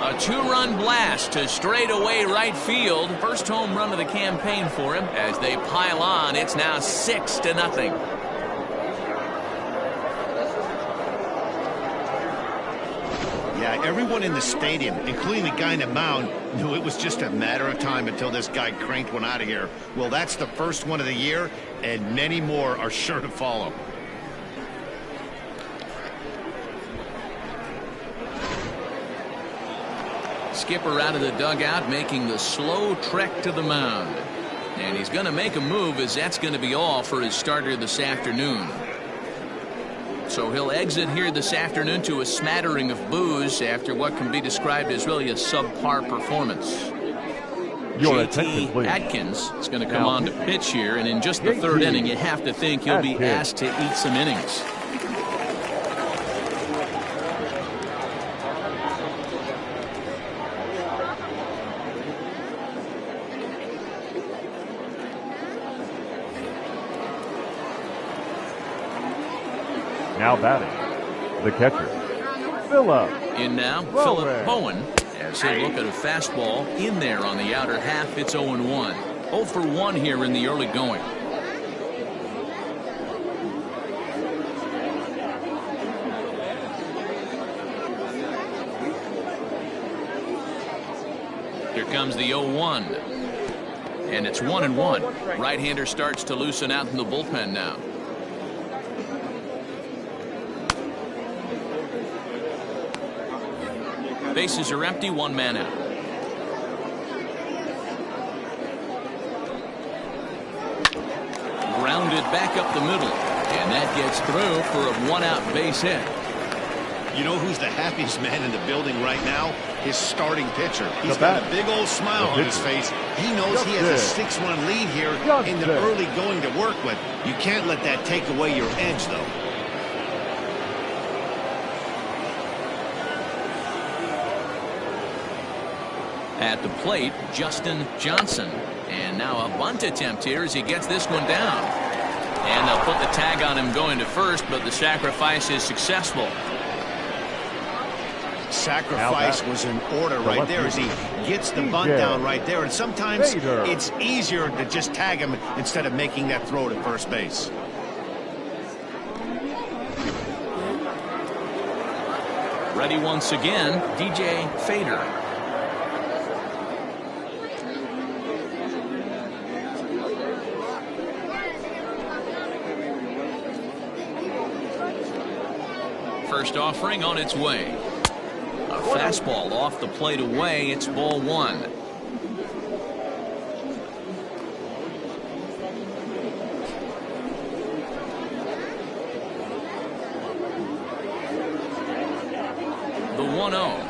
A 2-run blast to straightaway right field. First home run of the campaign for him. As they pile on, it's now 6-0. Yeah, everyone in the stadium, including the guy in the mound, knew it was just a matter of time until this guy cranked one out of here. Well, that's the first one of the year, and many more are sure to follow. Skipper out of the dugout, making the slow trek to the mound. And he's going to make a move, as that's going to be all for his starter this afternoon. So he'll exit here this afternoon to a smattering of boos after what can be described as really a subpar performance. Your attention, please. Atkins is going to come on to pitch here, and in just the third inning, you have to think he'll be asked to eat some innings. Now batting, the catcher, Phillip. In now, Phillip Bowen, as he'll look at a fastball in there on the outer half. It's 0-1. 0 for 1 here in the early going. Here comes the 0-1. And it's 1-1. Right-hander starts to loosen out in the bullpen now. Bases are empty, 1 man out. Grounded back up the middle, and that gets through for a 1-out base hit. You know who's the happiest man in the building right now? His starting pitcher. He's got a big old smile on his face. He knows he has a 6-run lead here in the early going to work with. You can't let that take away your edge, though. At the plate, Justin Johnson. And now a bunt attempt here as he gets this one down. And they'll put the tag on him going to first, but the sacrifice is successful. Sacrifice was in order right there as he gets the bunt down right there. And sometimes it's easier to just tag him instead of making that throw to first base. Ready once again, DJ Fader. First offering on its way. A fastball off the plate away. It's ball 1. The 1-0.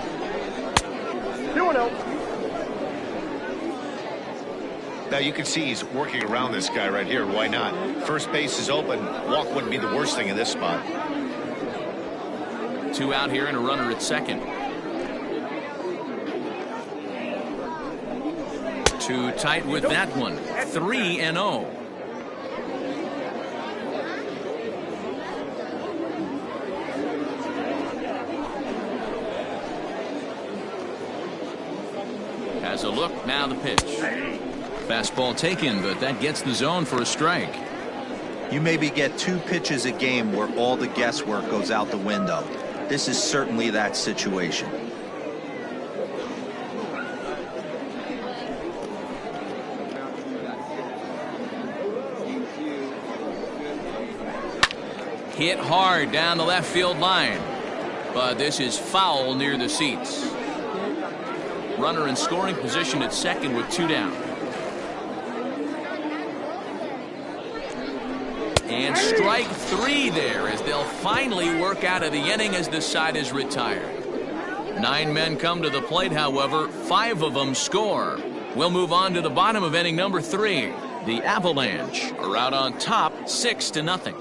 2-0. Now you can see he's working around this guy right here. Why not? First base is open. Walk wouldn't be the worst thing in this spot. 2 out here and a runner at second. Too tight with that one. 3-0. Has a look, now the pitch. Fastball taken, but that gets the zone for a strike. You maybe get 2 pitches a game where all the guesswork goes out the window. This is certainly that situation. Hit hard down the left field line, but this is foul near the seats. Runner in scoring position at second with 2 down. And strike 3 there as they'll finally work out of the inning as the side is retired. 9 men come to the plate, however, 5 of them score. We'll move on to the bottom of inning number 3. The Avalanche are out on top 6-0.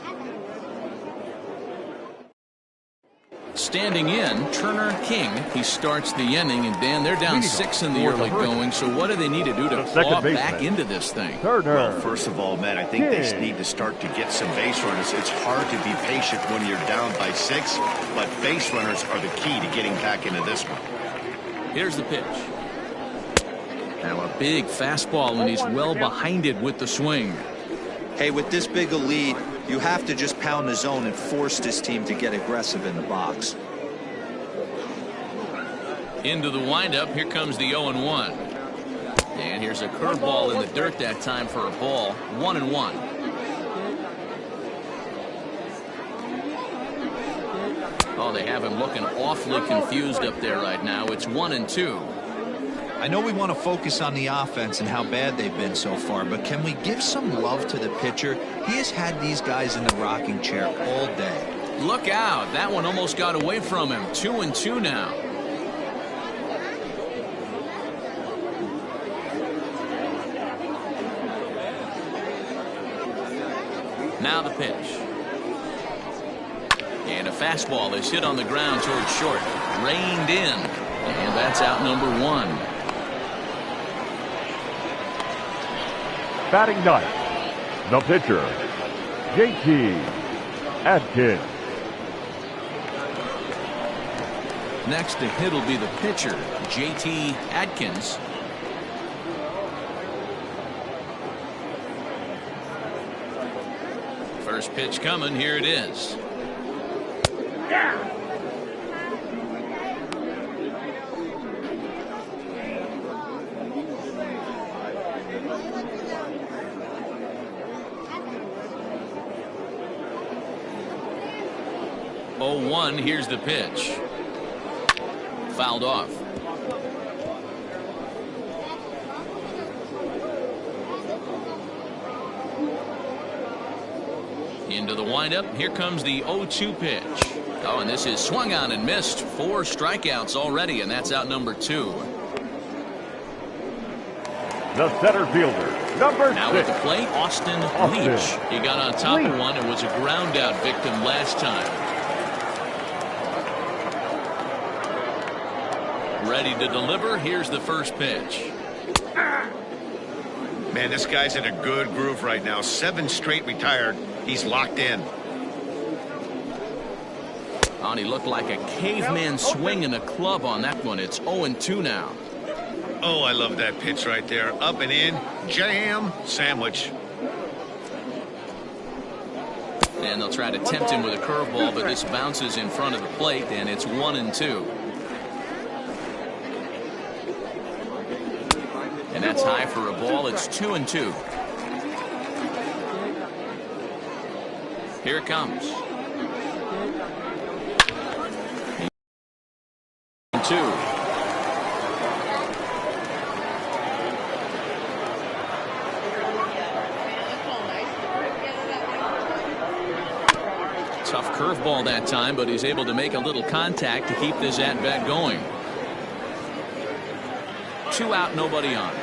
Standing in, Turner King. He starts the inning, and Dan, they're down 6 in the early going, so what do they need to do to claw back into this thing? Well, first of all, Matt, I think they need to start to get some base runners. It's hard to be patient when you're down by 6, but base runners are the key to getting back into this one. Here's the pitch. Now a big fastball, and he's well behind it with the swing. Hey, with this big a lead, you have to just pound the zone and force this team to get aggressive in the box. Into the windup, here comes the 0-1. And here's a curveball in the dirt that time for a ball. 1-1. Oh, they have him looking awfully confused up there right now. It's 1-2. I know we want to focus on the offense and how bad they've been so far, but can we give some love to the pitcher? He has had these guys in the rocking chair all day. Look out. That one almost got away from him. 2-2 now. Now the pitch. And a fastball is hit on the ground towards short. Reined in. And that's out number 1. Batting ninth, the pitcher, J.T. Adkins. Next to hit will be the pitcher, J.T. Adkins. First pitch coming. Here it is. Yeah. 0-1. Here's the pitch. Fouled off. Into the windup. Here comes the 0-2 pitch. Oh, and this is swung on and missed. 4 strikeouts already, and that's out number 2. The center fielder, number 6. Now at the plate, Austin Leach. He got on top of one and was a ground out victim last time. Ready to deliver. Here's the first pitch. Man, this guy's in a good groove right now. 7 straight retired. He's locked in. And he looked like a caveman swinging a club on that one. It's 0-2 now. Oh, I love that pitch right there. Up and in. Jam. Sandwich. And they'll try to tempt him with a curveball, but this bounces in front of the plate, and it's 1-2. And that's high for a ball. It's 2-2. Here it comes. 2. Tough curveball that time, but he's able to make a little contact to keep this at-bat going. 2 out, nobody on.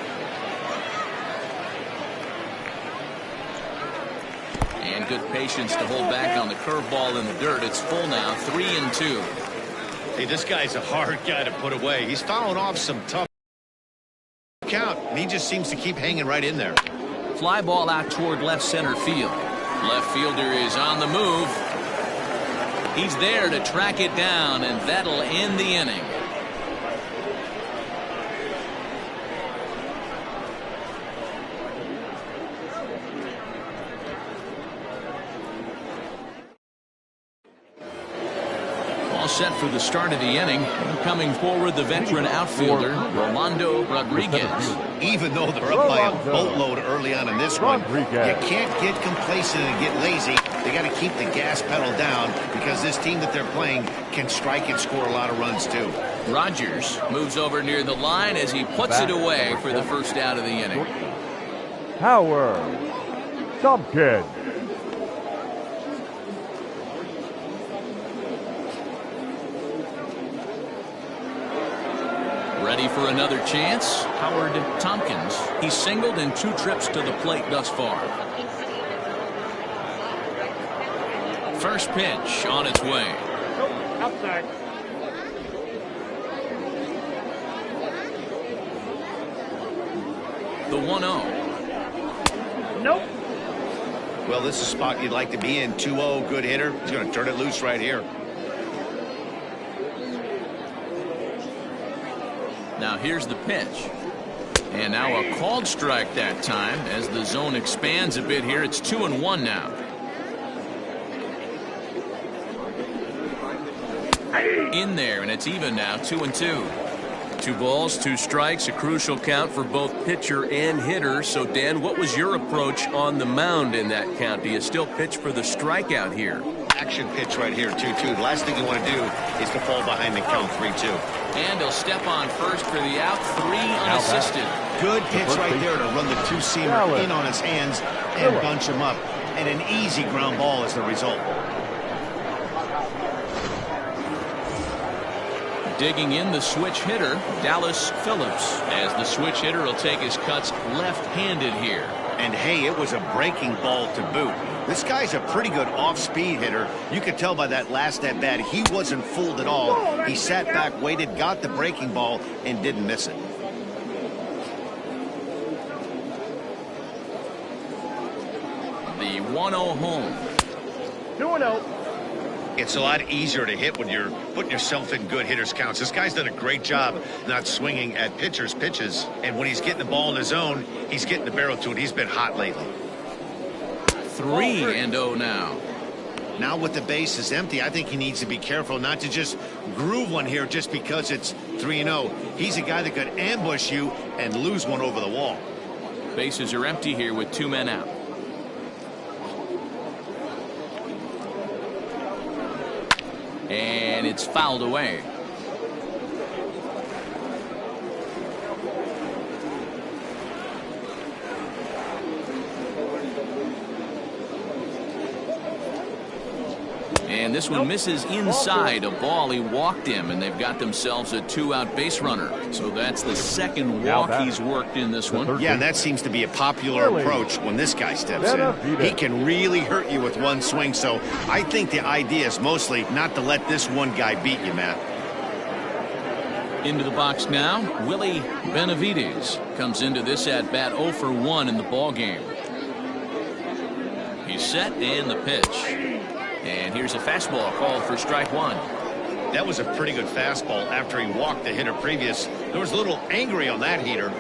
And good patience to hold back on the curveball in the dirt. It's full now, 3-2. Hey, this guy's a hard guy to put away. He's fouling off some tough count, and he just seems to keep hanging right in there. Fly ball out toward left center field. Left fielder is on the move. He's there to track it down, and that'll end the inning. All set for the start of the inning. Coming forward, the veteran outfielder, Rolando Rodriguez. Even though they're up by a boatload early on in this one, you can't get complacent and get lazy. They got to keep the gas pedal down because this team that they're playing can strike and score a lot of runs too. Rogers moves over near the line as he puts it away for the first out of the inning. Howard Tompkins. Ready for another chance? Howard Tompkins. He's singled in 2 trips to the plate thus far. First pitch on its way. Outside. The 1-0. Nope. Well, this is a spot you'd like to be in. 2-0, good hitter. He's going to turn it loose right here. Now here's the pitch. And now a called strike that time as the zone expands a bit here. It's 2-1 now. In there, and it's even now, 2-2. 2 balls, 2 strikes, a crucial count for both pitcher and hitter. So, Dan, what was your approach on the mound in that count? Do you still pitch for the strikeout here? Action pitch right here, 2-2. The last thing you want to do is to fall behind the count, 3-2. And he'll step on first for the out, 3 unassisted. Good pitch right there to run the 2-seamer in on his hands and bunch him up. And an easy ground ball is the result. Digging in the switch hitter, Dallas Phillips, as the switch hitter will take his cuts left-handed here. And hey, it was a breaking ball to boot. This guy's a pretty good off-speed hitter. You could tell by that last at-bat he wasn't fooled at all. He sat back, waited, got the breaking ball, and didn't miss it. The 1-0 home. 2-0. It's a lot easier to hit when you're putting yourself in good hitters' counts. This guy's done a great job not swinging at pitchers' pitches. And when he's getting the ball in his zone, he's getting the barrel to it. He's been hot lately. 3-0 now. Now with the bases empty, I think he needs to be careful not to just groove one here just because it's 3-0. He's a guy that could ambush you and lose one over the wall. Bases are empty here with 2 men out. And it's fouled away. And this one misses inside a ball. He walked him, and they've got themselves a 2-out base runner. So that's the second walk he's worked in this one. Yeah, and that seems to be a popular approach when this guy steps in. He can really hurt you with one swing. So I think the idea is mostly not to let this one guy beat you, Matt. Into the box now, Willie Benavides comes into this at-bat 0 for 1 in the ball game. He's set and the pitch. And here's a fastball called for strike 1. That was a pretty good fastball after he walked the hitter previous. There was a little angry on that heater.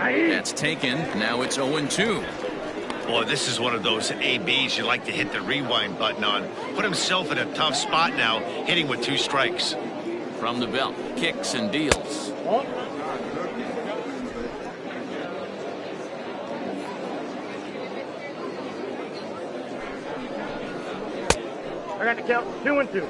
That's taken. Now it's 0-2. Boy, this is one of those ABs you like to hit the rewind button on. Put himself in a tough spot now, hitting with 2 strikes. From the belt, kicks and deals. I got the count. 2-2.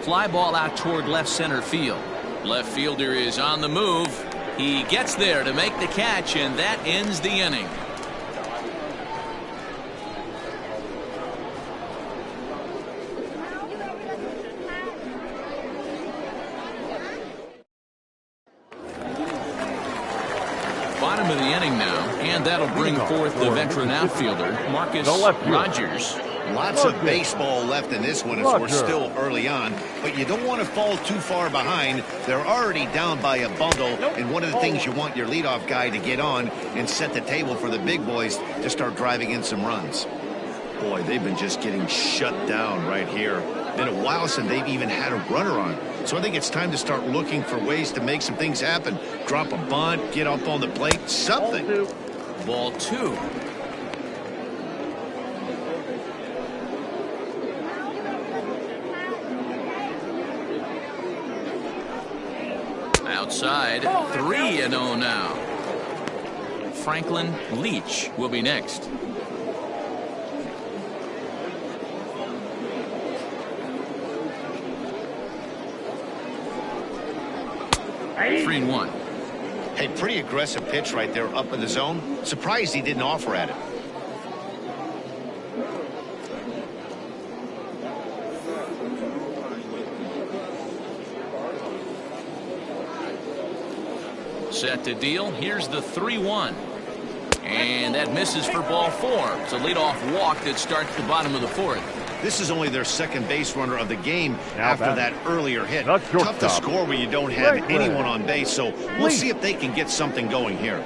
Fly ball out toward left center field. Left fielder is on the move. He gets there to make the catch, and that ends the inning. Bottom of the inning now, and that'll bring forth the veteran outfielder, Marcus Rogers. Lots of baseball left in this one as we're still early on, but you don't want to fall too far behind. They're already down by a bundle, and one of the things you want your leadoff guy to get on and set the table for the big boys to start driving in some runs. Boy, they've been just getting shut down right here. Been a while since they've even had a runner on. So I think it's time to start looking for ways to make some things happen. Drop a bunt, get up on the plate, something. Ball 2. Outside, 3-0 now. Franklin Leach will be next. 3-1. Hey, pretty aggressive pitch right there up in the zone. Surprised he didn't offer at it. Set to deal. Here's the 3-1. And that misses for ball 4. It's a leadoff walk that starts the bottom of the 4th. This is only their second base runner of the game Now after batting. that earlier hit. That's Tough to shortstop. score when you don't have Right anyone leg. on base, so we'll see if they can get something going here.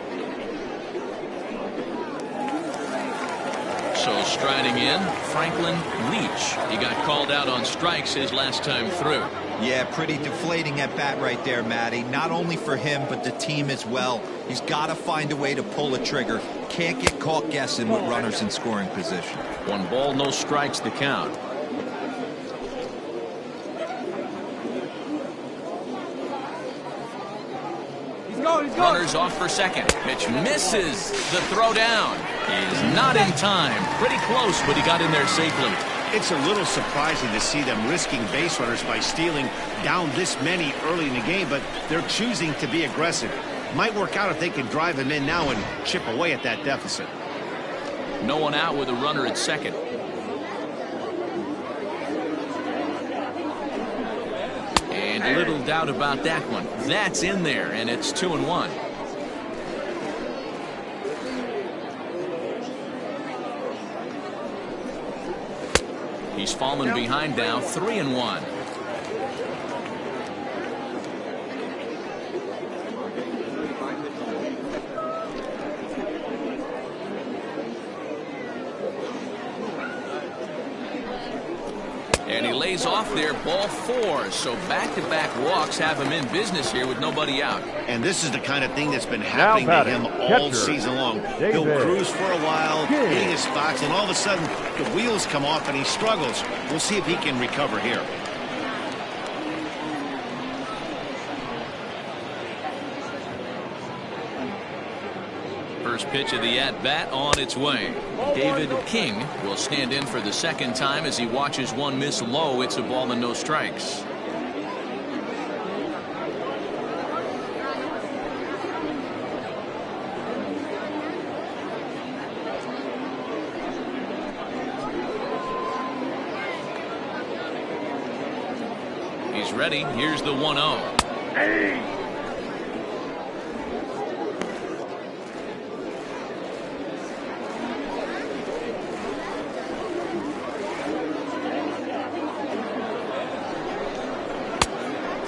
So striding in, Franklin Leach. He got called out on strikes his last time through. Yeah, pretty deflating at bat right there, Matty. Not only for him, but the team as well. He's got to find a way to pull a trigger. Can't get caught guessing with runners in scoring position. 1 ball, no strikes to count. Runners off for second. Pitch misses. The throw down is not in time. Pretty close, but he got in there safely. It's a little surprising to see them risking base runners by stealing down this many early in the game, but they're choosing to be aggressive. Might work out if they can drive him in now and chip away at that deficit. No one out with a runner at second. And little doubt about that one. That's in there, and it's 2-1. He's fallen behind now, 3-1. And he lays off there, ball 4. So back-to-back walks have him in business here with nobody out. And this is the kind of thing that's been happening to batting, him all catcher, season long. David He'll cruise for a while, King. hitting his spots, and all of a sudden the wheels come off and he struggles. We'll see if he can recover here. First pitch of the at-bat on its way. David King will stand in for the second time as he watches one miss low. It's a ball and no strikes. He's ready. Here's the 1-0.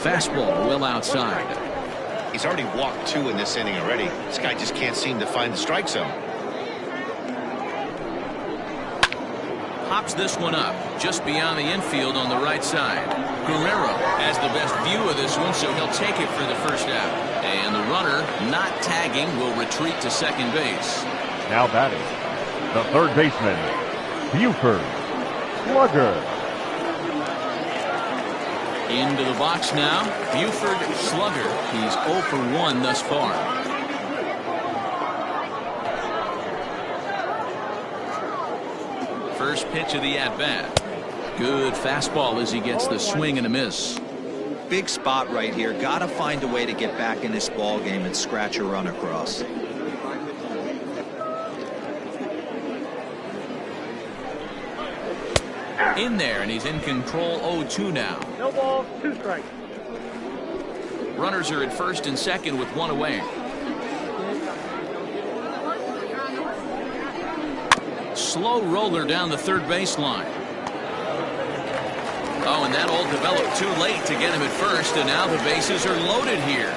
Fastball well outside. He's already walked 2 in this inning already. This guy just can't seem to find the strike zone. Pops this one up just beyond the infield on the right side. Guerrero has the best view of this one, so he'll take it for the first out. And the runner, not tagging, will retreat to second base. Now batting, the third baseman, Buford Slugger. Into the box now, Buford Slugger. He's 0 for 1 thus far. First pitch of the at-bat. Good fastball as he gets the swing and a miss. Big spot right here. Got to find a way to get back in this ball game and scratch a run across. In there, and he's in control. 0-2 now. No balls, 2 strikes. Runners are at first and second with 1 away. Slow roller down the third baseline. Oh, and that all developed too late to get him at first, and now the bases are loaded here.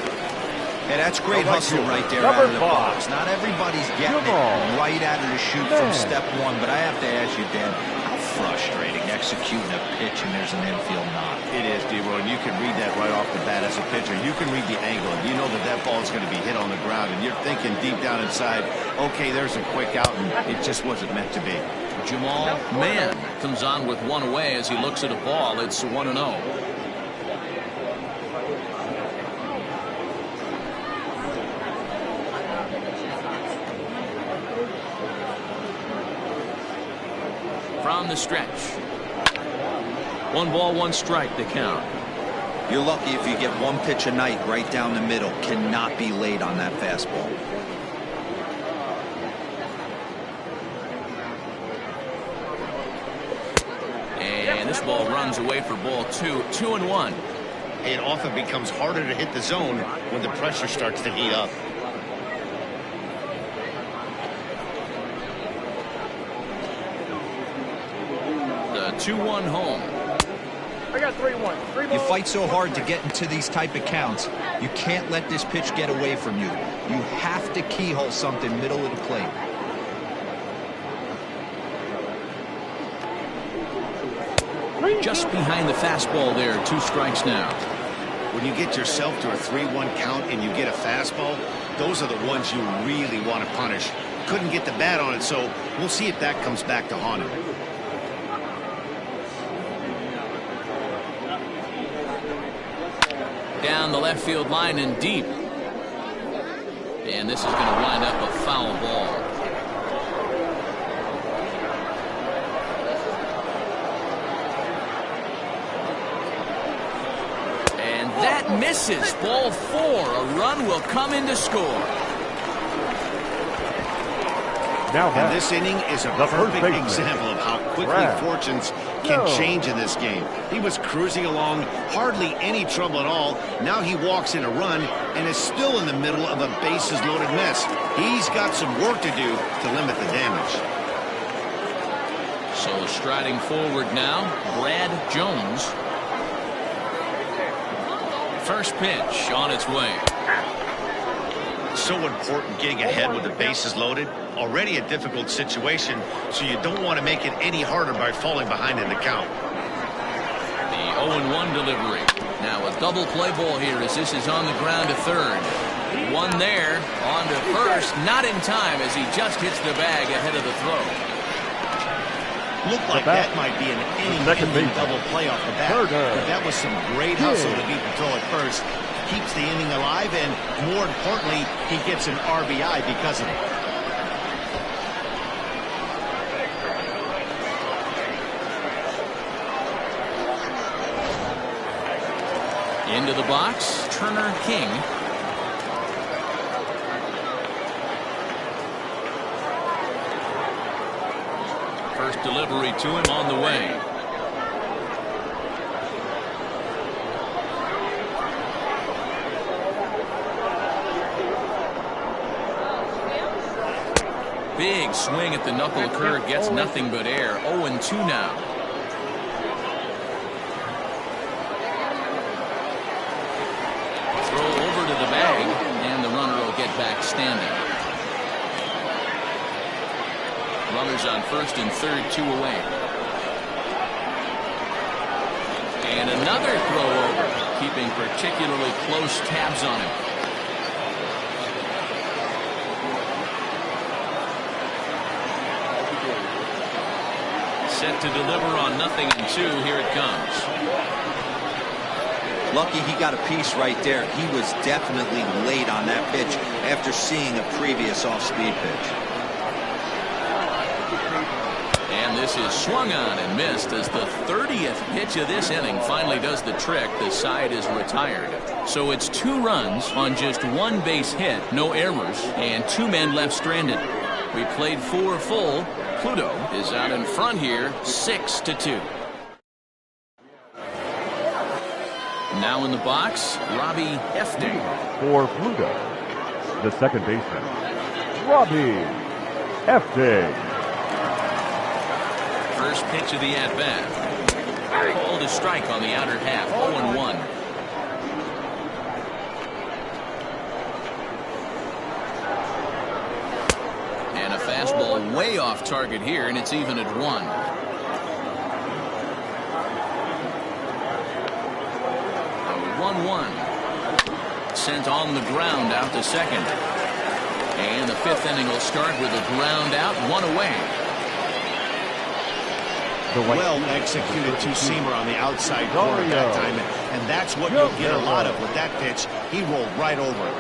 Hey, that's great hustle right there Number out of the 5. box. Not everybody's getting it right out of the chute from step 1, but I have to ask you, Dan, how frustrating executing a pitch and there's an infield knock. It is, D-Roy, and you can read that right off the bat as a pitcher. You can read the angle, and you know that that ball is going to be hit on the ground, and you're thinking deep down inside, okay, there's a quick out, and it just wasn't meant to be. Jamal Mann comes on with 1 away as he looks at a ball. It's 1-0. From the stretch. 1 ball, 1 strike to count. You're lucky if you get one pitch a night right down the middle. Cannot be late on that fastball. And this ball runs away for ball 2. 2-1. It often becomes harder to hit the zone when the pressure starts to heat up. The 2-1 home. I got 3-1. 3 You balls. fight so hard to get into these type of counts. You can't let this pitch get away from you. You have to keyhole something middle of the plate. Just behind the fastball there. 2 strikes now. When you get yourself to a 3-1 count and you get a fastball, those are the ones you really want to punish. Couldn't get the bat on it, so we'll see if that comes back to haunt him. Down the left field line and deep. And this is going to wind up a foul ball. And that misses. Ball 4. A run will come in to score. Now And this inning is a the first perfect baseman, example of how quickly Brad. fortunes can No. change in this game. He was cruising along, hardly any trouble at all. Now he walks in a run and is still in the middle of a bases-loaded mess. He's got some work to do to limit the damage. So striding forward now, Brad Jones. First pitch on its way. So important getting ahead with the bases loaded. Already a difficult situation, so you don't want to make it any harder by falling behind in the count. The 0-1 delivery. Now a double play ball here as this is on the ground to third. One there, on to first, not in time as he just hits the bag ahead of the throw. Looked like that might be an inning-ending double play off the bat. But that was some great hustle to beat the throw at first. Keeps the inning alive, and more importantly, he gets an RBI because of it. Into the box, Turner King. First delivery to him on the way. Big swing at the knuckle curve, gets nothing but air. 0-2 now. Throw over to the bag, and the runner will get back standing. Runners on first and third, 2 away. And another throw over, keeping particularly close tabs on him. Set to deliver on 0-2. Here it comes. Lucky he got a piece right there. He was definitely late on that pitch after seeing a previous off-speed pitch. And this is swung on and missed as the 30th pitch of this inning finally does the trick. The side is retired. So it's 2 runs on just 1 base hit, no errors, and 2 men left stranded. We played 4 full. Pluto is out in front here, 6-2. Now in the box, Robbie Hefting. For Pluto, the second baseman, Robbie Hefting. First pitch of the at-bat. Called a strike on the outer half, 0-1. And a fastball way off target here, and it's even at 1. A 1-1. Sent on the ground out to second. And the 5th inning will start with a ground out, 1 away. Well executed two-seamer on the outside corner that time, and that's what you'll get a lot of with that pitch. He rolled right over it.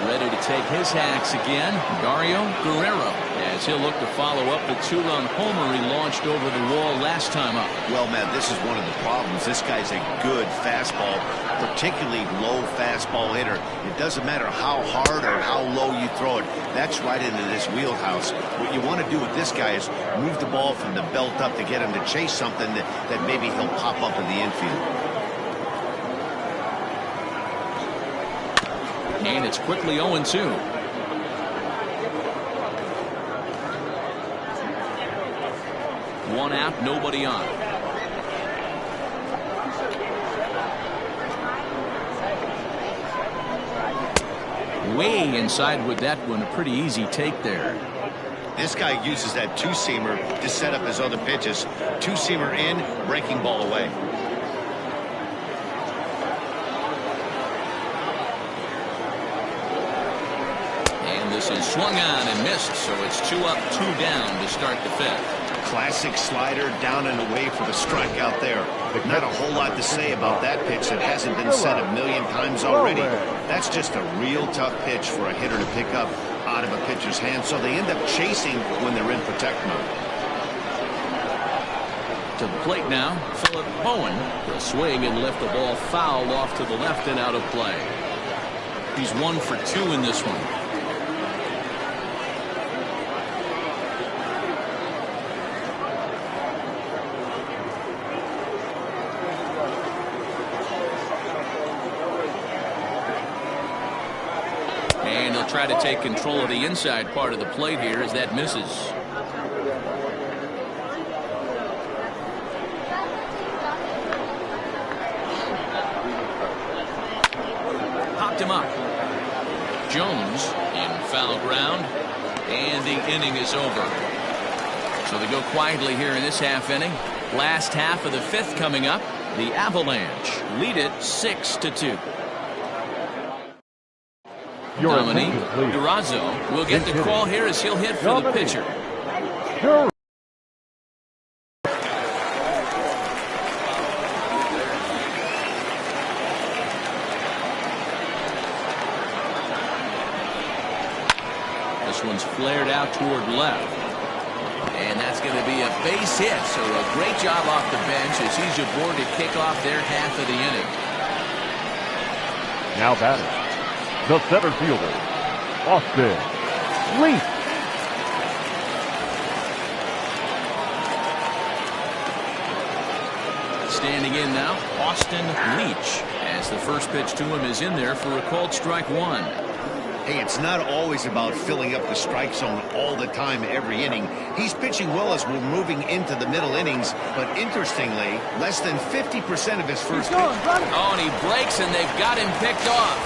Ready to take his hacks again. Dario Guerrero, as he'll look to follow up the 2-run homer he launched over the wall last time up. Well, Matt, this is one of the problems. This guy's a good fastball, particularly low fastball hitter. It doesn't matter how hard or how low you throw it. That's right into this wheelhouse. What you want to do with this guy is move the ball from the belt up to get him to chase something that maybe he'll pop up in the infield. And it's quickly 0-2. One out, nobody on. Way inside with that one. A pretty easy take there. This guy uses that two-seamer to set up his other pitches. Two-seamer in, breaking ball away. This is swung on and missed, so it's 2 up, 2 down to start the 5th. Classic slider down and away for the strikeout there. Not a whole lot to say about that pitch that hasn't been said a million times already. That's just a real tough pitch for a hitter to pick up out of a pitcher's hand, so they end up chasing when they're in protect mode. To the plate now, Philip Bowen will swing and lift the ball foul off to the left and out of play. He's 1 for 2 in this one. And they'll try to take control of the inside part of the plate here as that misses. Popped him up. Jones in foul ground, and the inning is over. So they go quietly here in this half inning. Last half of the 5th coming up. The Avalanche lead it 6-2. Dominique Durazo will get the call here as he'll hit for the pitcher. This one's flared out toward left. And that's going to be a base hit. So a great job off the bench as he's aboard to kick off their half of the inning. Now batting, the center fielder, Austin Leaf. Standing in now, Austin Leach, as the first pitch to him is in there for a called strike 1. Hey, it's not always about filling up the strike zone all the time every inning. He's pitching well as we're moving into the middle innings, but interestingly, less than 50% of his first pitch. Oh, and he breaks, and they've got him picked off.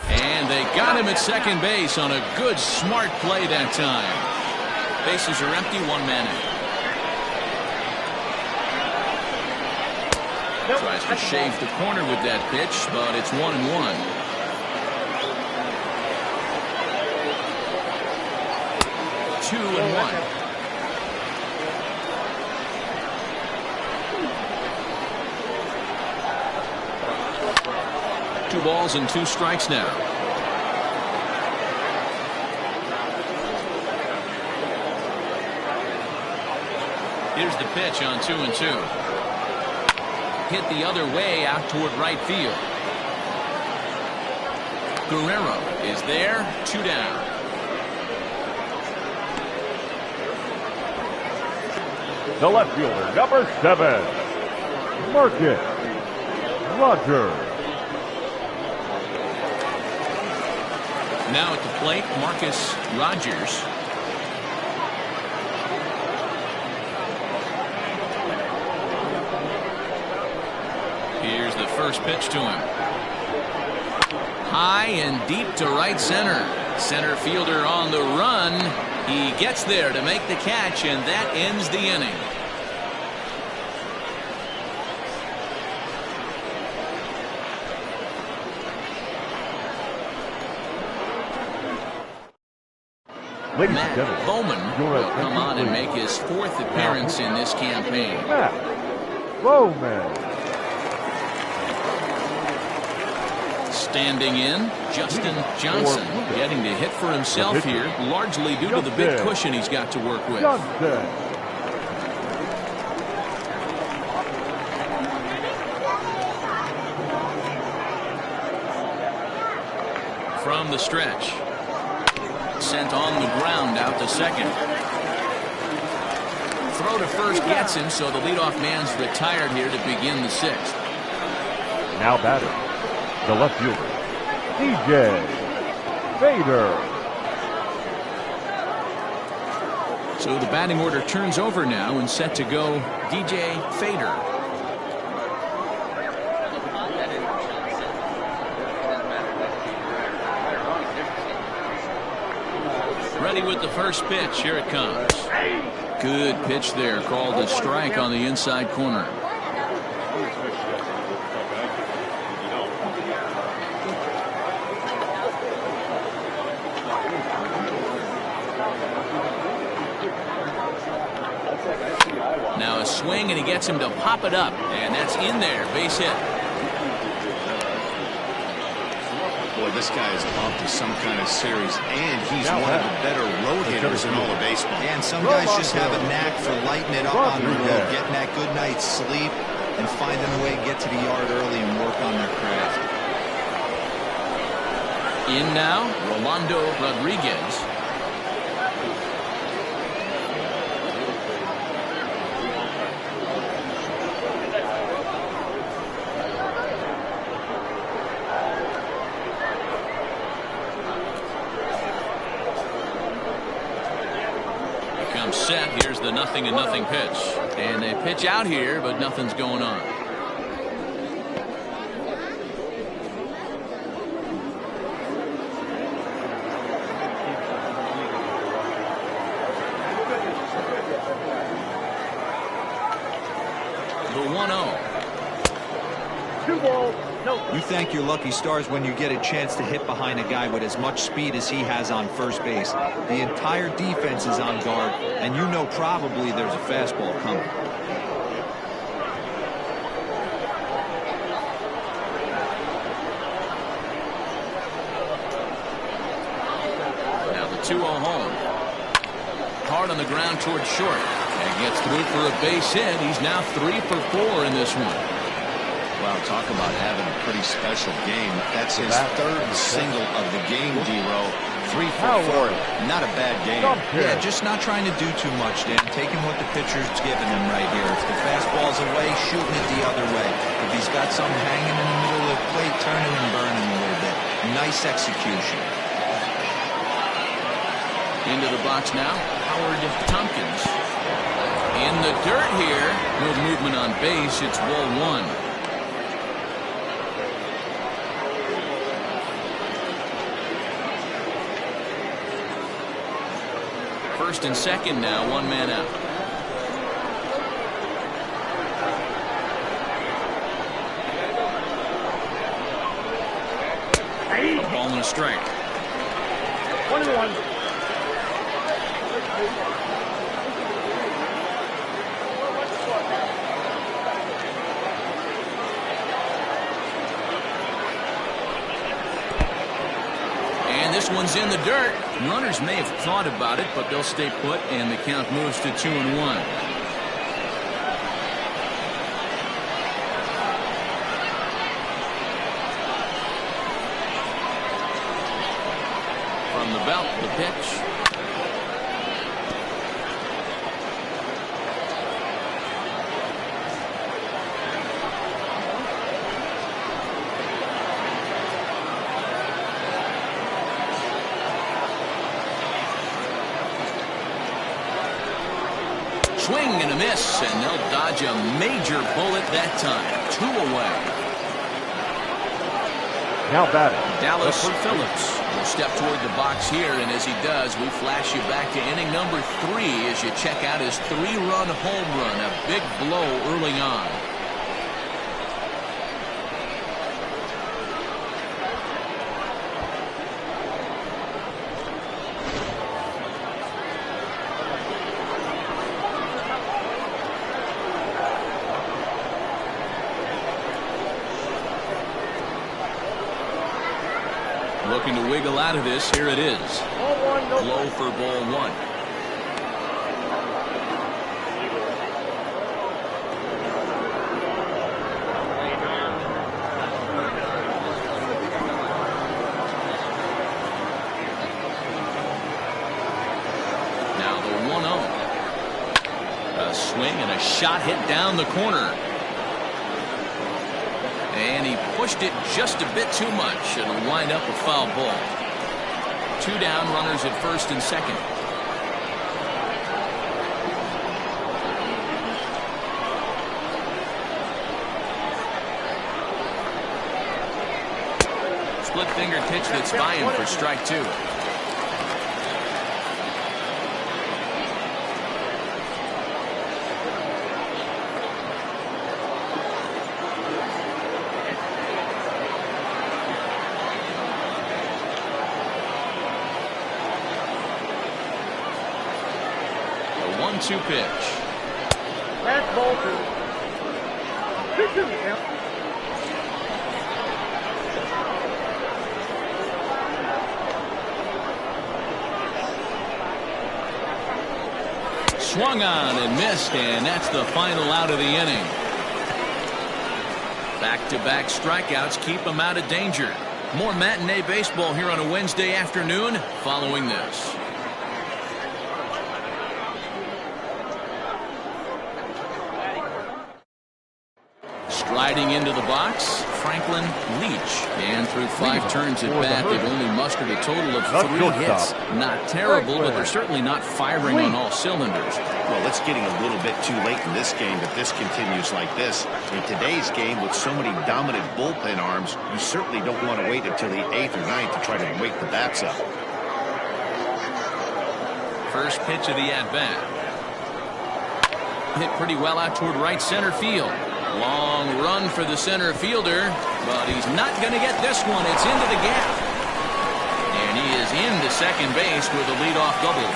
And they got him at second base on a good, smart play that time. Bases are empty, 1 man in. Tries to shave the corner with that pitch, but it's 1-1. 2-1. 2 balls and 2 strikes now. Here's the pitch on 2-2. Hit the other way out toward right field. Guerrero is there, 2 down. The left fielder, number 7, Marcus Rogers. Now at the plate, Marcus Rogers. Here's the first pitch to him. High and deep to right center. Center fielder on the run. He gets there to make the catch, and that ends the inning. Matt Bowman will come on and make his 4th appearance in this campaign. Matt Bowman. Standing in, Justin Johnson getting to hit for himself here, largely due to the big cushion he's got to work with. From the stretch. Sent on the ground out to second. Throw to first gets him, so the leadoff man's retired here to begin the sixth. Now batting, the left fielder, DJ Fader. So the batting order turns over now and set to go DJ Fader. Ready with the first pitch. Here it comes. Good pitch there, called a strike on the inside corner. Now a swing, and he gets him to pop it up, and that's in there. Base hit. Boy, this guy is off to some kind of series, and he's one of the better road hitters in all of baseball. And some guys just have a knack for lighting it up on the road, getting that good night's sleep, and finding a way to get to the yard early and work on their craft. In now, Rolando Rodriguez. Set. Here's the 0-0 pitch, and they pitch out here, but nothing's going on. The 1-0. 2 balls, no. You thank your lucky stars when you get a chance to hit behind a guy with as much speed as he has on first base. The entire defense is on guard, and you know probably there's a fastball coming. Now the 2-0 home. Hard on the ground towards short. And gets through for a base hit. He's now 3 for 4 in this one. Wow, talk about having a pretty special game. That's his third single of the game, D-Row. 3 for 4. Not a bad game. Yeah, just not trying to do too much, Dan. Taking what the pitcher's giving him right here. If the fastball's away, shooting it the other way. If he's got something hanging in the middle of the plate, turning and burning a little bit. Nice execution. Into the box now, Howard Tompkins. In the dirt here. No movement on base. It's ball 1. First and second now, 1 man out. A ball and a strike. 1-1. This one's in the dirt. Runners may have thought about it, but they'll stay put, and the count moves to 2-1. From the belt, the pitch. Swing and a miss, and they'll dodge a major bullet that time. 2 away. Now batting, Dallas Phillips will step toward the box here, and as he does, we flash you back to inning number 3 as you check out his 3-run home run. A big blow early on. wiggle out of this. Here it is. Ball one, no Low for ball one. Now the 1-0. A swing and a shot hit down the corner. And he pushed it just a bit too much. It'll wind up a foul ball. 2 down, runners at first and second. Split finger pitch that's by him for strike 2. A 1-2 pitch. Last ball two. 2-2, count. Swung on and missed, and that's the final out of the inning. Back-to-back strikeouts keep him out of danger. More matinee baseball here on a Wednesday afternoon following this. Striding into the box, Franklin Leach. And through 5 turns at bat, they've only mustered a total of 3 hits. Not terrible, but they're certainly not firing on all cylinders. Well, it's getting a little bit too late in this game if this continues like this. In today's game, with so many dominant bullpen arms, you certainly don't want to wait until the 8th or 9th to try to wake the bats up. First pitch of the at-bat. Hit pretty well out toward right center field. Long run for the center fielder, but he's not going to get this one. It's into the gap. And he is into second base with a leadoff double.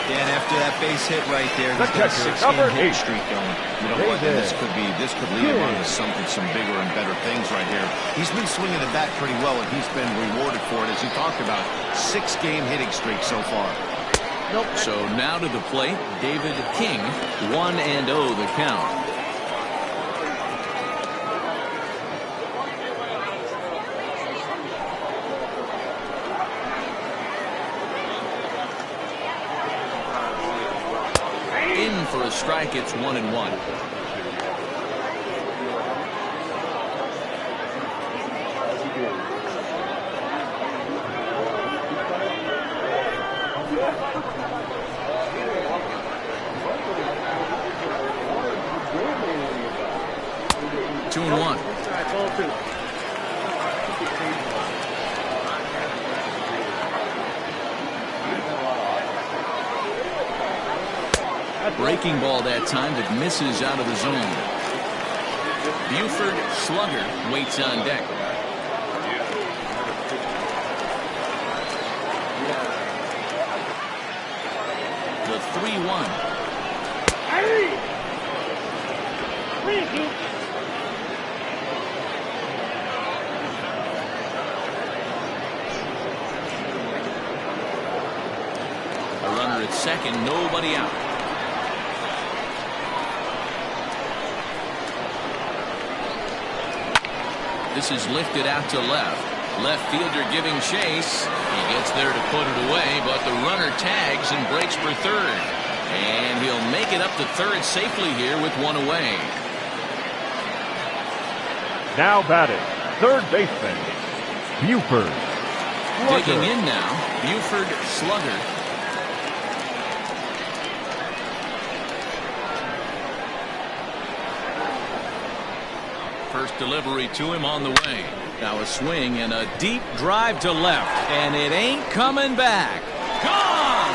Dan, after that base hit right there, he's got a 6-game hit streak going. You know what? And this could lead him on to some bigger and better things right here. He's been swinging the bat pretty well, and he's been rewarded for it, as you talked about. 6-game hitting streak so far. So now to the plate, David King, 1-0 the count. In for a strike, it's 1-1. Two and one. Ball two. Breaking ball that time that misses out of the zone. Buford slugger waits on deck. The 3-1. A runner at second, nobody out. This is lifted out to left. Left fielder giving chase. He gets there to put it away, but the runner tags and breaks for third. And he'll make it up to third safely here with one away. Now batting, third baseman, Buford. Digging in now, Buford slugger. First delivery to him on the way. Now a swing and a deep drive to left, and it ain't coming back. Gone!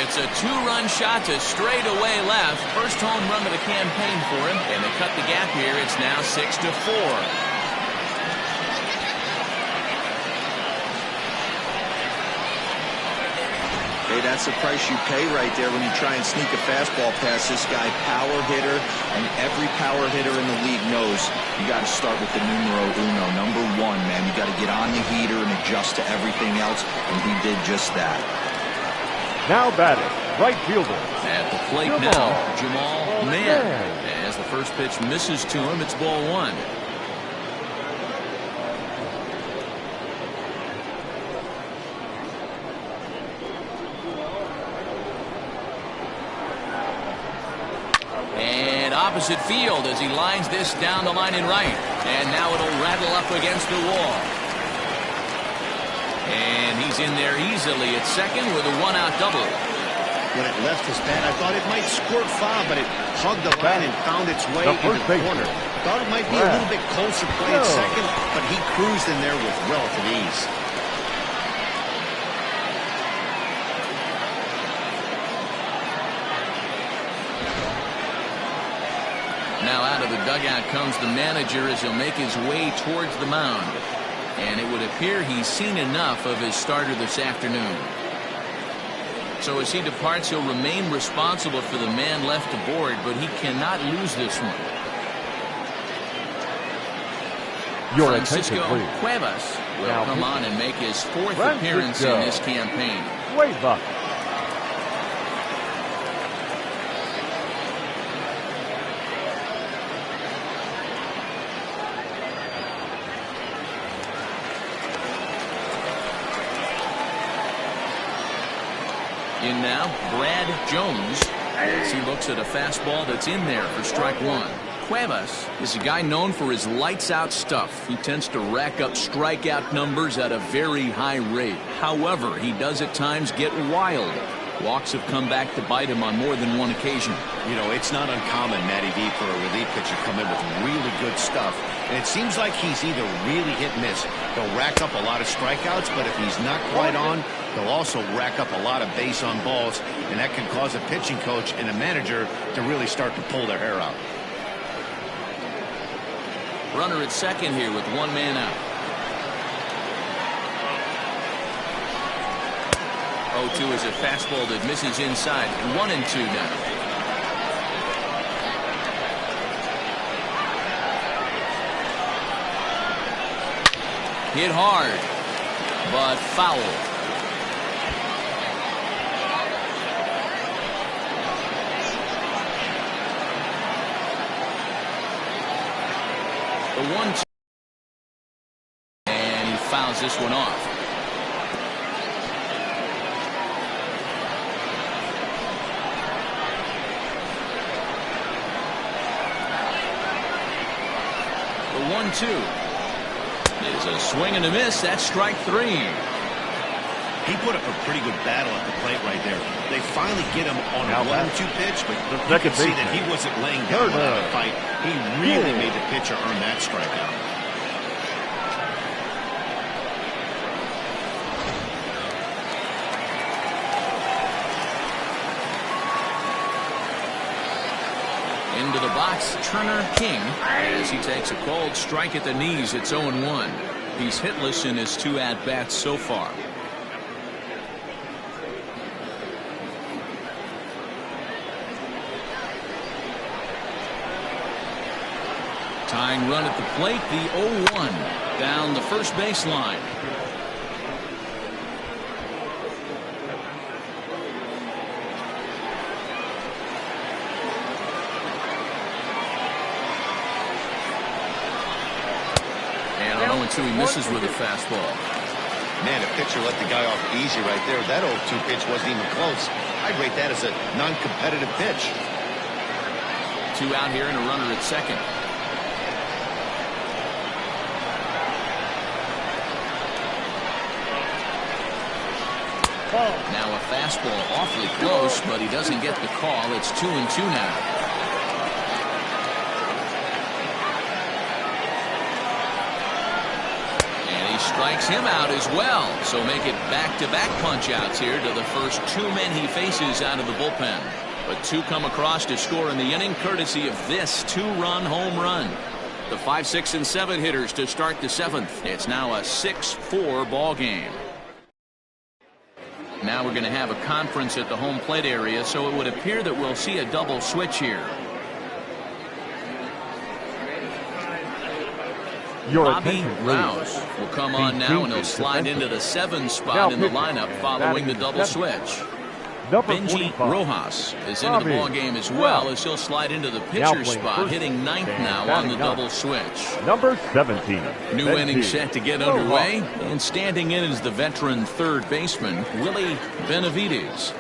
It's a 2-run shot to straightaway left. First home run of the campaign for him, and they cut the gap here. It's now 6-4. Hey, that's the price you pay right there when you try and sneak a fastball past this guy. Power hitter, and every power hitter in the league knows you got to start with the numero uno, number one, man. You got to get on the heater and adjust to everything else, and he did just that. Now batting, right fielder. At the plate now, Jamal Mann. As the first pitch misses to him, it's ball one. Opposite field as he lines this down the line in right, and now it'll rattle up against the wall, and he's in there easily at second with a one-out double. When it left his bat, I thought it might squirt foul, but it hugged the line and found its way into the corner. Thought it might be a little bit closer play at second, but he cruised in there with relative ease. Now out of the dugout comes the manager as he'll make his way towards the mound. And it would appear he's seen enough of his starter this afternoon. So as he departs, he'll remain responsible for the man left aboard, but he cannot lose this one. Your Francisco attention, please. Cuevas will Now come on and make his fourth Francisco. appearance in this campaign. Cuevas. In now, Brad Jones, as he looks at a fastball that's in there for strike one. Cuevas is a guy known for his lights-out stuff. He tends to rack up strikeout numbers at a very high rate. However, he does at times get wild. Walks have come back to bite him on more than one occasion. You know, it's not uncommon, Matty V, for a relief pitcher to come in with really good stuff. And it seems like he's either really hit and miss. He'll rack up a lot of strikeouts, but if he's not quite on, he'll also rack up a lot of base on balls, and that can cause a pitching coach and a manager to really start to pull their hair out. Runner at second here with one man out. 0-2 is a fastball that misses inside. 1-2 now. Hit hard, but foul. The 1-2, and he fouls this one off. The 1-2 is a swing and a miss. That's strike three. He put up a pretty good battle at the plate right there. They finally get him on a 1-2 pitch, but you can see that he wasn't laying down without a fight. He really made the pitcher earn that strikeout. Into the box, Turner King, as he takes a cold strike at the knees. It's 0-1. He's hitless in his two at-bats so far. Tying run at the plate, the 0-1 down the first baseline. And on 0-2, he misses with a fastball. Man, a pitcher let the guy off easy right there. That 0-2 pitch wasn't even close. I'd rate that as a non-competitive pitch. Two out here and a runner at second. Now a fastball awfully close, but he doesn't get the call. It's 2-2 now. And he strikes him out as well. So make it back-to-back punch-outs here to the first two men he faces out of the bullpen. But two come across to score in the inning courtesy of this two-run home run. The 5, 6, and 7 hitters to start the seventh. It's now a 6-4 ball game. Now we're going to have a conference at the home plate area, so it would appear that we'll see a double switch here. Your Bobby attention, Rouse please. will come on now, and he'll slide into the 7 spot in the lineup following the double switch. Number Benji 45. Rojas is into the ball game as well, as he'll slide into the pitcher spot, hitting 9th now on the double switch. Number 17. New Benji inning set to get Rojas. underway, and standing in is the veteran third baseman, Willie Benavides.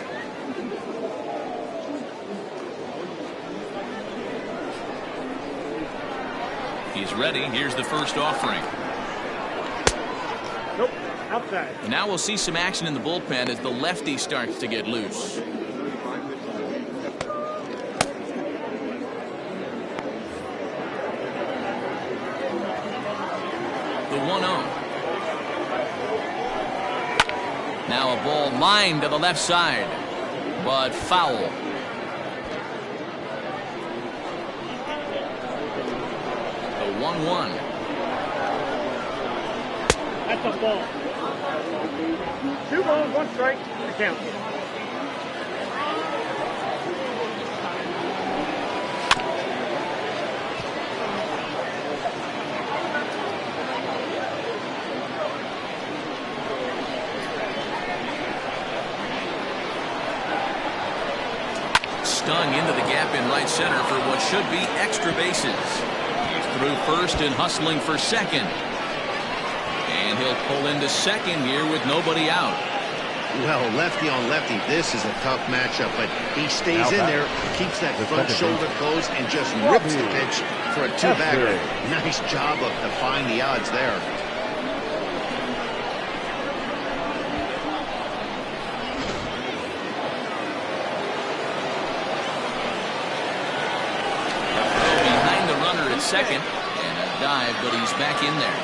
He's ready. Here's the first offering. Nope. Outside. Now we'll see some action in the bullpen as the lefty starts to get loose. The 1-0. Now a ball lined to the left side, but foul. The 1-1. That's a ball. 2 balls, 1 strike. The count. Stung into the gap in right center for what should be extra bases. He's through first and hustling for second. And he'll pull into second here with nobody out. Well, lefty on lefty, this is a tough matchup, but he stays in there, keeps that front shoulder closed, and just rips the pitch for a 2-bagger. Nice job of defying the odds there. Behind the runner at second, and a dive, but he's back in there.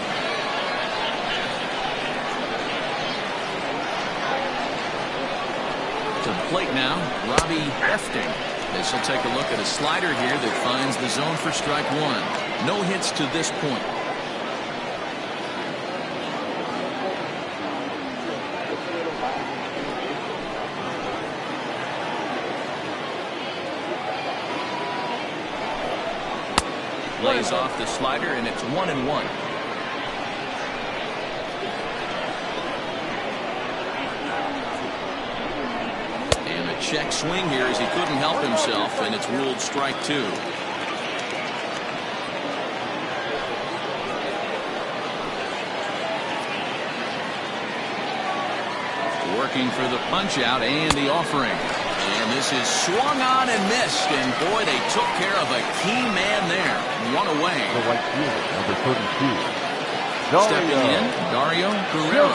To the plate now, Robbie Hefting. This will take a look at a slider here that finds the zone for strike 1. No hits to this point. Lays off the slider, and it's 1-1. Check swing here as he couldn't help himself, and it's ruled strike 2. Working for the punch out and the offering. And this is swung on and missed, and boy, they took care of a key man there. 1 away. The right fielder, number 32. Stepping in, Dario Guerrero.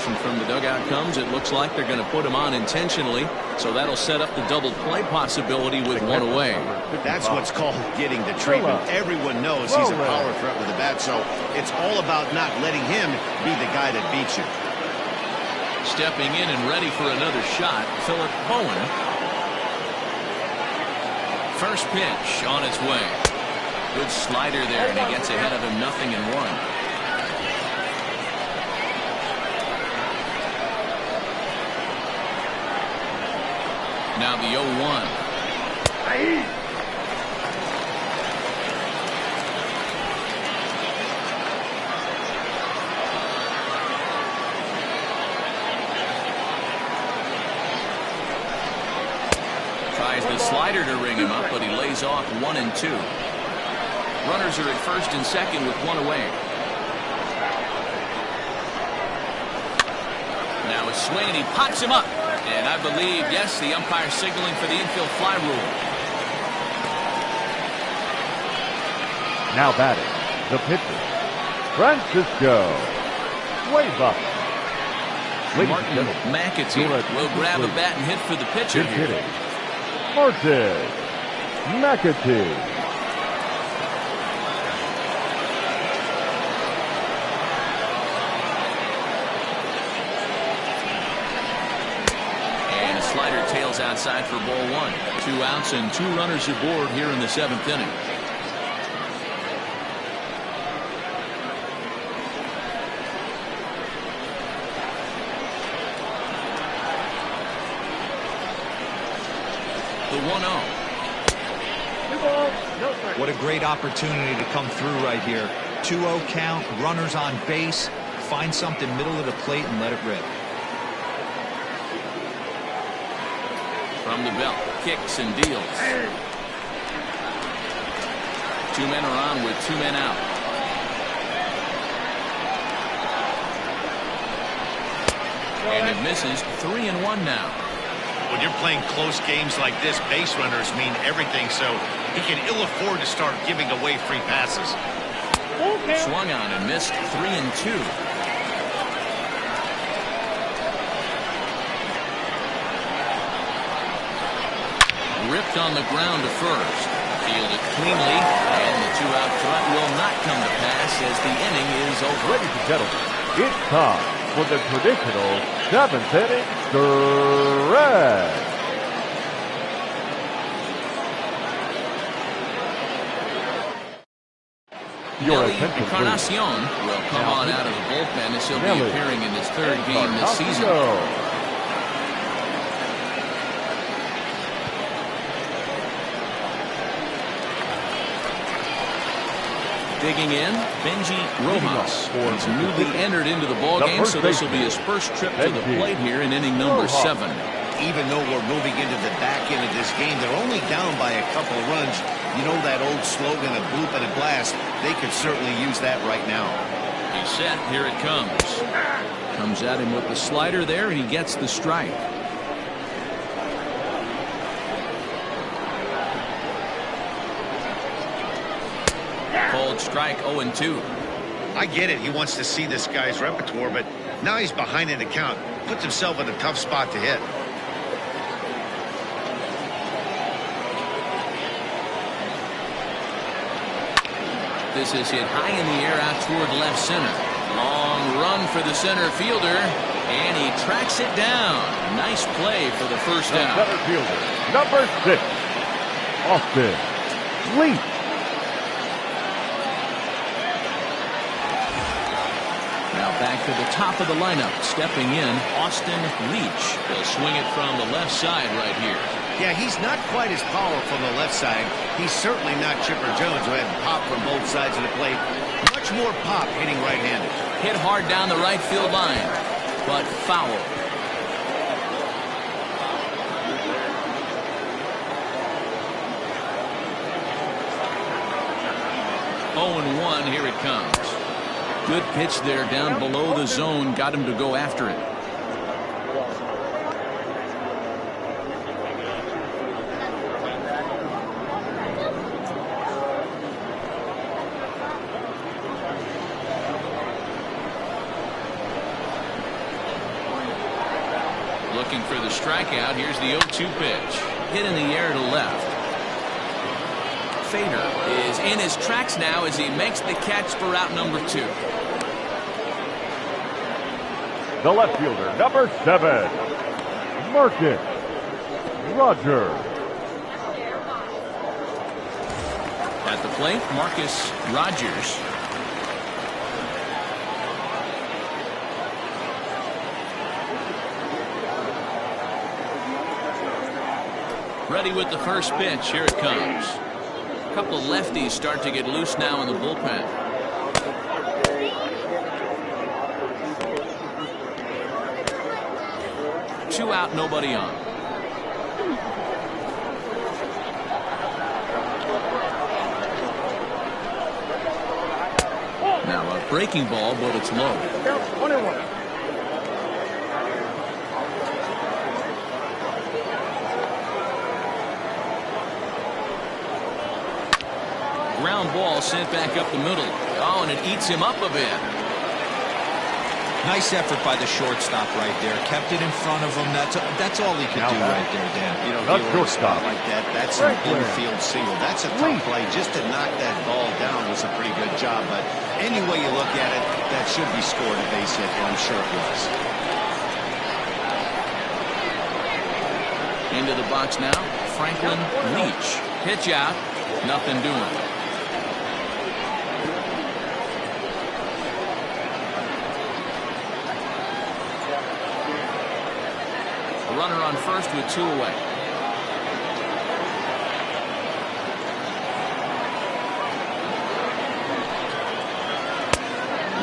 From the dugout comes, it looks like they're going to put him on intentionally, so that'll set up the double play possibility with 1 away. That's what's called getting the treatment. Everyone knows he's a power threat with the bat, so it's all about not letting him be the guy that beats you. Stepping in and ready for another shot, Philip Bowen. First pitch on its way. Good slider there, and he gets ahead of him 0-1. Now the 0-1. Tries the slider to ring him up, but he lays off 1-2. Runners are at first and second with 1 away. Now a swing, and he pops him up. And I believe, yes, the umpire signaling for the infield fly rule. Now batting, the pitcher, Francisco. Wave up. Martin McAtee will grab a bat and hit for the pitcher here. Martin McAtee. tails outside for ball one. 2 outs and 2 runners aboard here in the 7th inning. The 1-0. What a great opportunity to come through right here. 2-0 count, runners on base. Find something middle of the plate and let it rip. From the belt, kicks and deals. 2 men are on with 2 men out. And it misses. 3-1 now. When you're playing close games like this, base runners mean everything, so he can ill afford to start giving away free passes. Swung on and missed. 3-2. Ripped on the ground to first. Fielded cleanly, and the 2-out front will not come to pass as the inning is over. Ladies and gentlemen, it's time for the traditional 7th inning stretch. Your Nelly attention, please. Encarnacion will come on out of the bullpen as he'll be Nelly appearing in his 3rd game this season. Digging in, Benji Rojas. He's newly entered into the ballgame, so this will be his first trip to the plate here in inning number 7. Even though we're moving into the back end of this game, they're only down by a couple of runs. You know that old slogan, a bloop and a blast? They could certainly use that right now. He's set. Here it comes. Comes at him with the slider there, and he gets the strike. Cold strike, 0-2. I get it. He wants to see this guy's repertoire, but now he's behind in the count. Puts himself in a tough spot to hit. This is hit high in the air out toward left center. Long run for the center fielder, and he tracks it down. Nice play for the first out. Center fielder, number 6, Austin Leach. Now back to the top of the lineup. Stepping in, Austin Leach. He'll swing it from the left side right here. Yeah, he's not quite as powerful on the left side. He's certainly not Chipper Jones, who had pop from both sides of the plate. Much more pop hitting right-handed. Hit hard down the right field line, but foul. 0-1, here it comes. Good pitch there down below the zone. Got him to go after it. Looking for the strikeout. Here's the 0-2 pitch. Hit in the air to left. Fader is in his tracks now as he makes the catch for out number 2. The left fielder, number 7, Marcus Rogers. At the plate, Marcus Rogers. Ready with the first pitch. Here it comes. A couple of lefties start to get loose now in the bullpen. Two out, nobody on. Now a breaking ball, but it's low. 21. Ground ball sent back up the middle. Oh, and it eats him up a bit. Nice effort by the shortstop right there. Kept it in front of him. That's all he could do right there, Dan. You know, That's if you're a shortstop. spot like that, that's an infield single. That's a tough play. Just to knock that ball down was a pretty good job. But any way you look at it, that should be scored a base hit, and I'm sure it was. Into the box now, Franklin Leach. Pitch out, nothing doing. A runner on first with 2 away.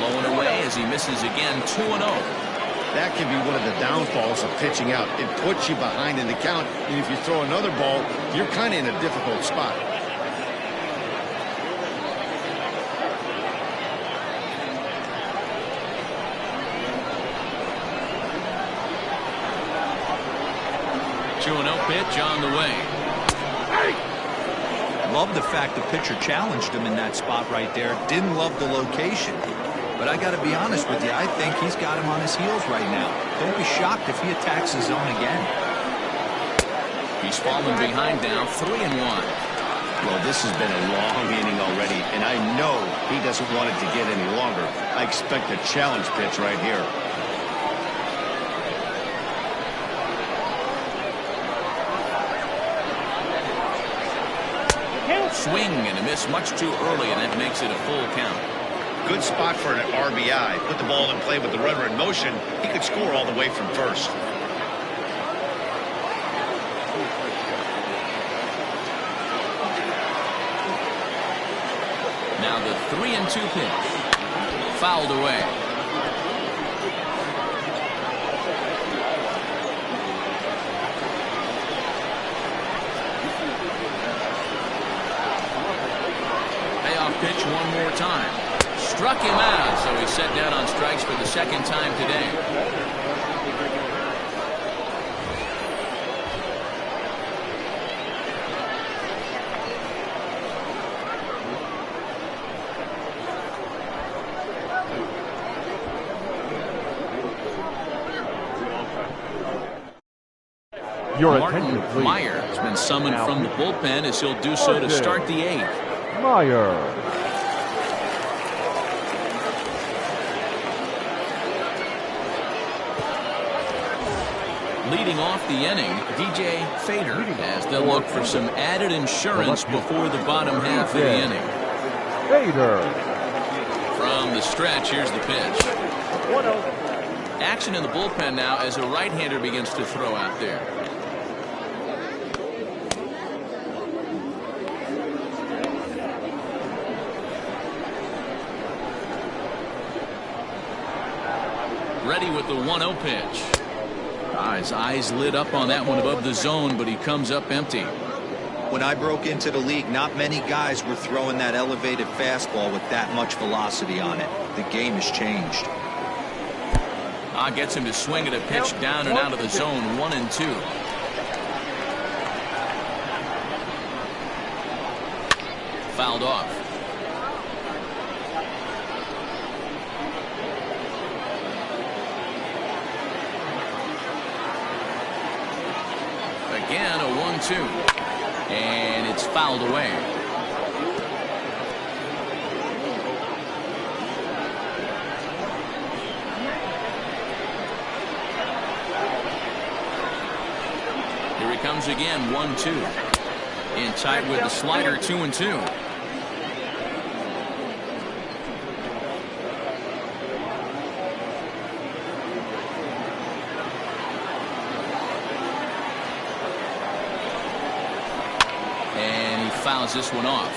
Low and away as he misses again, 2-0. That can be one of the downfalls of pitching out. It puts you behind in the count, and if you throw another ball, you're kind of in a difficult spot. Two 2-0 pitch on the way. Love the fact the pitcher challenged him in that spot right there. Didn't love the location. But I got to be honest with you, I think he's got him on his heels right now. Don't be shocked if he attacks his zone again. He's fallen behind now, 3-1. Well, this has been a long inning already, and I know he doesn't want it to get any longer. I expect a challenge pitch right here. Swing and a miss much too early, and that makes it a full count. Good spot for an RBI. Put the ball in play with the runner in motion. He could score all the way from first. Now the 3-2 pitch. Fouled away. Payoff pitch one more time. Struck him out, so he's set down on strikes for the second time today. Your Martin attention, please. Meyer has been summoned from the bullpen as he'll do so to start the 8th. Meyer. Leading off the inning, DJ Fader, as they'll look for some added insurance before the bottom half of the inning. Fader. From the stretch, here's the pitch. Action in the bullpen now as a right-hander begins to throw out there. Ready with the 1-0 pitch. His eyes lit up on that one above the zone, but he comes up empty. When I broke into the league, not many guys were throwing that elevated fastball with that much velocity on it. The game has changed. Gets him to swing at a pitch down and out of the zone, 1-2. Fouled off. Again, a 1-2. And it's fouled away. Here he comes again, 1-2. In tight with the slider, 2-2. Fouls this one off.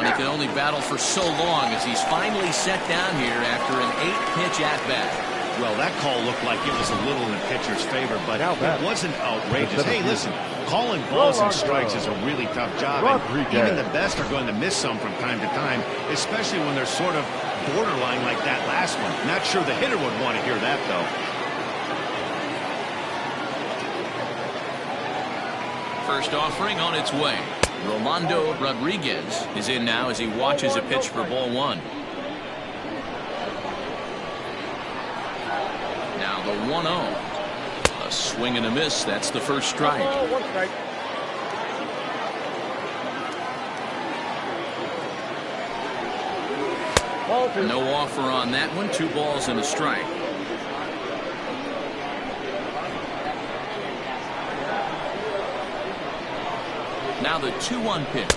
He can only battle for so long as he's finally set down here after an 8-pitch at-bat. Well, that call looked like it was a little in the pitcher's favor, but it wasn't outrageous. Hey, listen, calling balls and strikes is a really tough job, and even the best are going to miss some from time to time, especially when they're sort of borderline like that last one. Not sure the hitter would want to hear that, though. First offering on its way. Rolando Rodriguez is in now as he watches a pitch for ball 1. Now the 1-0. A swing and a miss. That's the first strike. ball, 2. No offer on that one. 2 balls and a strike. Now the 2-1 pitch.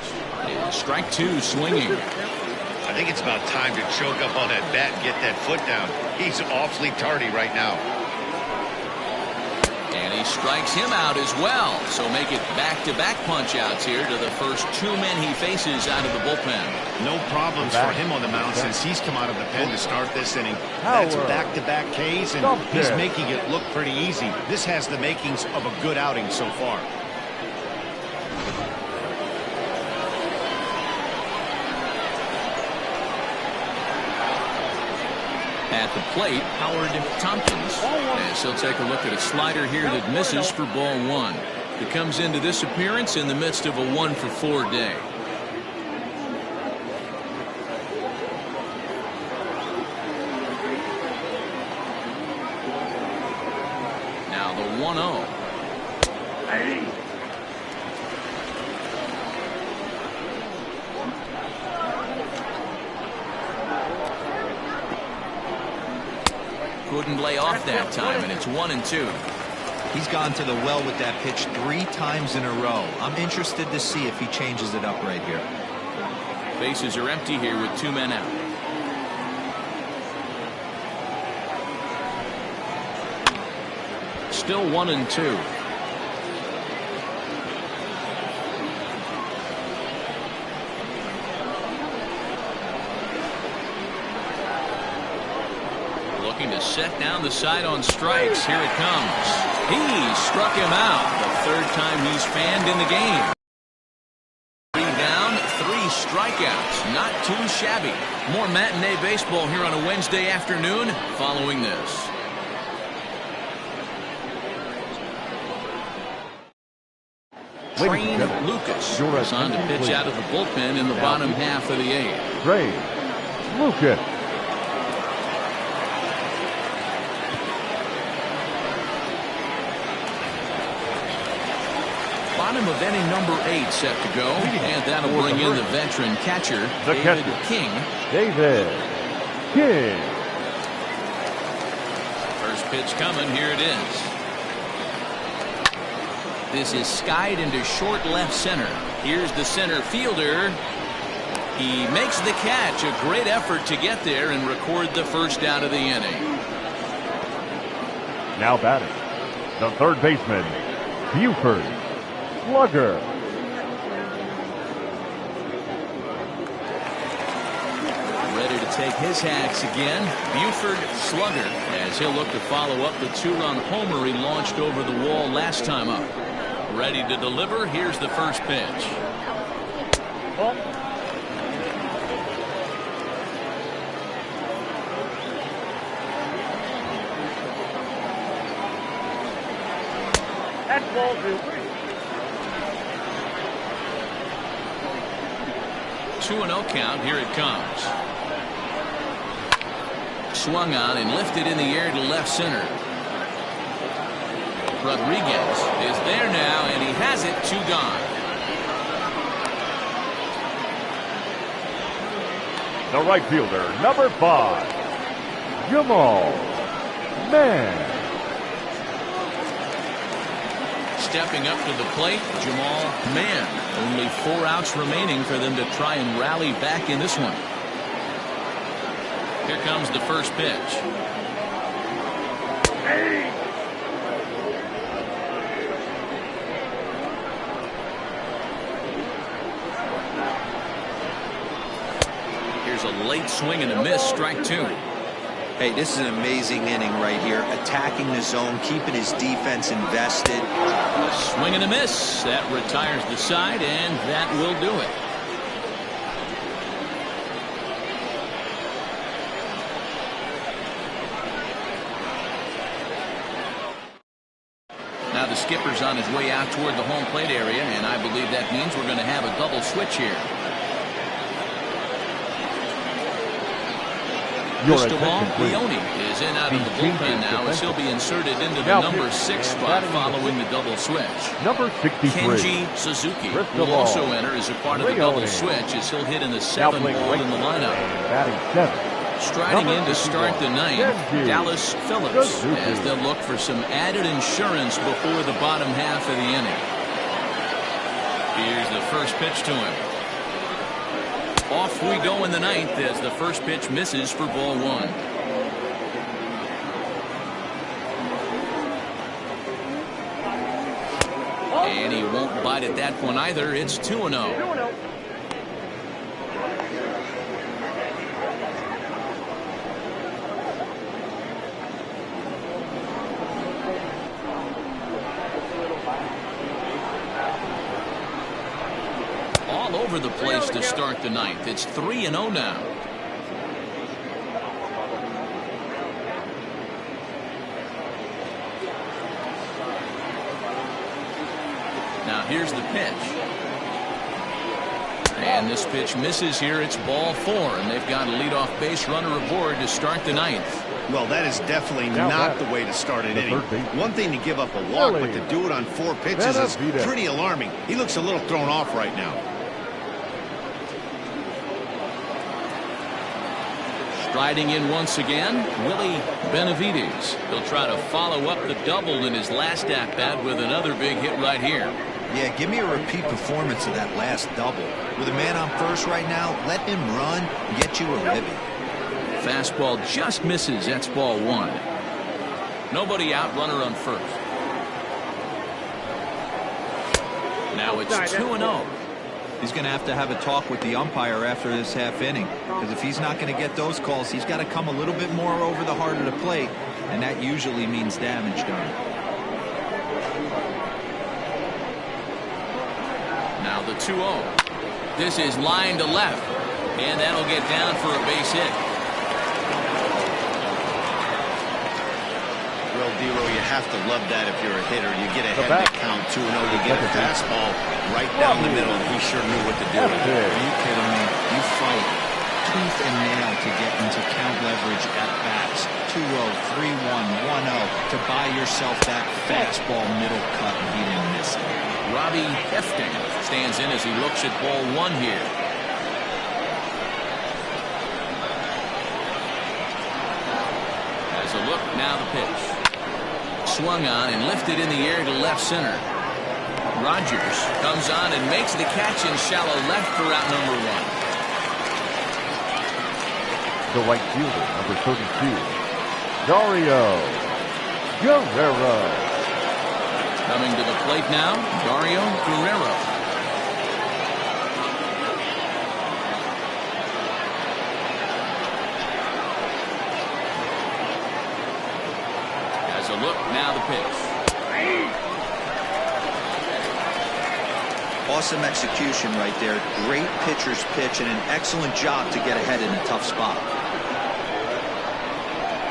And strike 2 swinging. I think it's about time to choke up on that bat and get that foot down. He's awfully tardy right now. And he strikes him out as well. So make it back-to-back punch-outs here to the first 2 men he faces out of the bullpen. No problems for him on the mound since he's come out of the pen to start this inning. That's back-to-back Ks, and he's making it look pretty easy. This has the makings of a good outing so far. At the plate, Howard Tompkins, as he'll take a look at a slider here that misses for ball 1. He comes into this appearance in the midst of a 1-for-4 day. Now the 1-0. Couldn't lay off that time, and it's 1-2. He's gone to the well with that pitch 3 times in a row. I'm interested to see if he changes it up right here. Bases are empty here with 2 men out. Still 1-2. Looking to set down the side on strikes. Here it comes. He struck him out. The 3rd time he's fanned in the game. 3 down, 3 strikeouts. Not too shabby. More matinee baseball here on a Wednesday afternoon following this. Train Lucas is on to pitch out of the bullpen in the bottom half of the 8th. Train Lucas. Bottom of inning number 8 set to go, and that'll bring in the veteran catcher, David King. David King. First pitch coming. Here it is. This is skied into short left center. Here's the center fielder. He makes the catch. A great effort to get there and record the first out of the inning. Now batting, the 3rd baseman, Buford Slugger. Ready to take his hacks again. Buford Slugger, as he'll look to follow up the 2-run homer he launched over the wall last time up. Ready to deliver. Here's the first pitch. That's ball 2. 2-0 count. Here it comes. Swung on and lifted in the air to left center. Rodriguez is there now, and he has it. 2 gone. The right fielder, number 5, Jamal Mann. Stepping up to the plate, Jamal Mann. Only 4 outs remaining for them to try and rally back in this one. Here comes the first pitch. Here's a late swing and a miss. Strike 2. Hey, this is an amazing inning right here. Attacking the zone, keeping his defense invested. A swing and a miss. That retires the side, and that will do it. Now the skipper's on his way out toward the home plate area, and I believe that means we're going to have a double switch here. Cristobal Leone is in out of the bullpen now, as he'll be inserted into the number 6 spot following the double switch. Number 63. Kenji Suzuki will also enter as a part of the double switch, as he'll hit in the 7th hole in the lineup. Batting 7. Striding in to start the ninth, Dallas Phillips, as they'll look for some added insurance before the bottom half of the inning. Here's the first pitch to him. Off we go in the ninth as the first pitch misses for ball one. And he won't bite at that one either. It's 2-0. All over the place to start the ninth. It's 3-0 now. Now here's the pitch. And this pitch misses here. It's ball four, and they've got a leadoff base runner aboard to start the ninth. Well, that is definitely not the way to start an inning. One thing to give up a walk, but to do it on 4 pitches is pretty alarming. He looks a little thrown off right now. Striding in once again, Willie Benavides. He'll try to follow up the double in his last at-bat with another big hit right here. Yeah, give me a repeat performance of that last double. With a man on first right now, let him run and get you a ribby. Fastball just misses. That's ball one. Nobody out, runner on first. Now it's 2-0. He's going to have a talk with the umpire after this half inning, because if he's not going to get those calls, he's got to come a little bit more over the heart of the plate, and that usually means damage done. Now the 2-0. This is line to left, and that'll get down for a base hit. Well, D-Row, you have to love that if you're a hitter. You get ahead of the count 2-0. You get a fastball right down the middle. He sure knew what to do. Are you kidding me? You fight tooth and nail to get into count leverage at bats. 2-0, 3-1, 1-0 to buy yourself that fastball middle cut, and he didn't miss it. Robbie Hefting stands in as he looks at ball one here. As a look, now the pitch. Swung on and lifted in the air to left center. Rogers comes on and makes the catch in shallow left for out number one. The right fielder, number 32, Dario Guerrero. Coming to the plate now, Dario Guerrero. As a look, now the pitch. Awesome execution right there. Great pitcher's pitch and an excellent job to get ahead in a tough spot.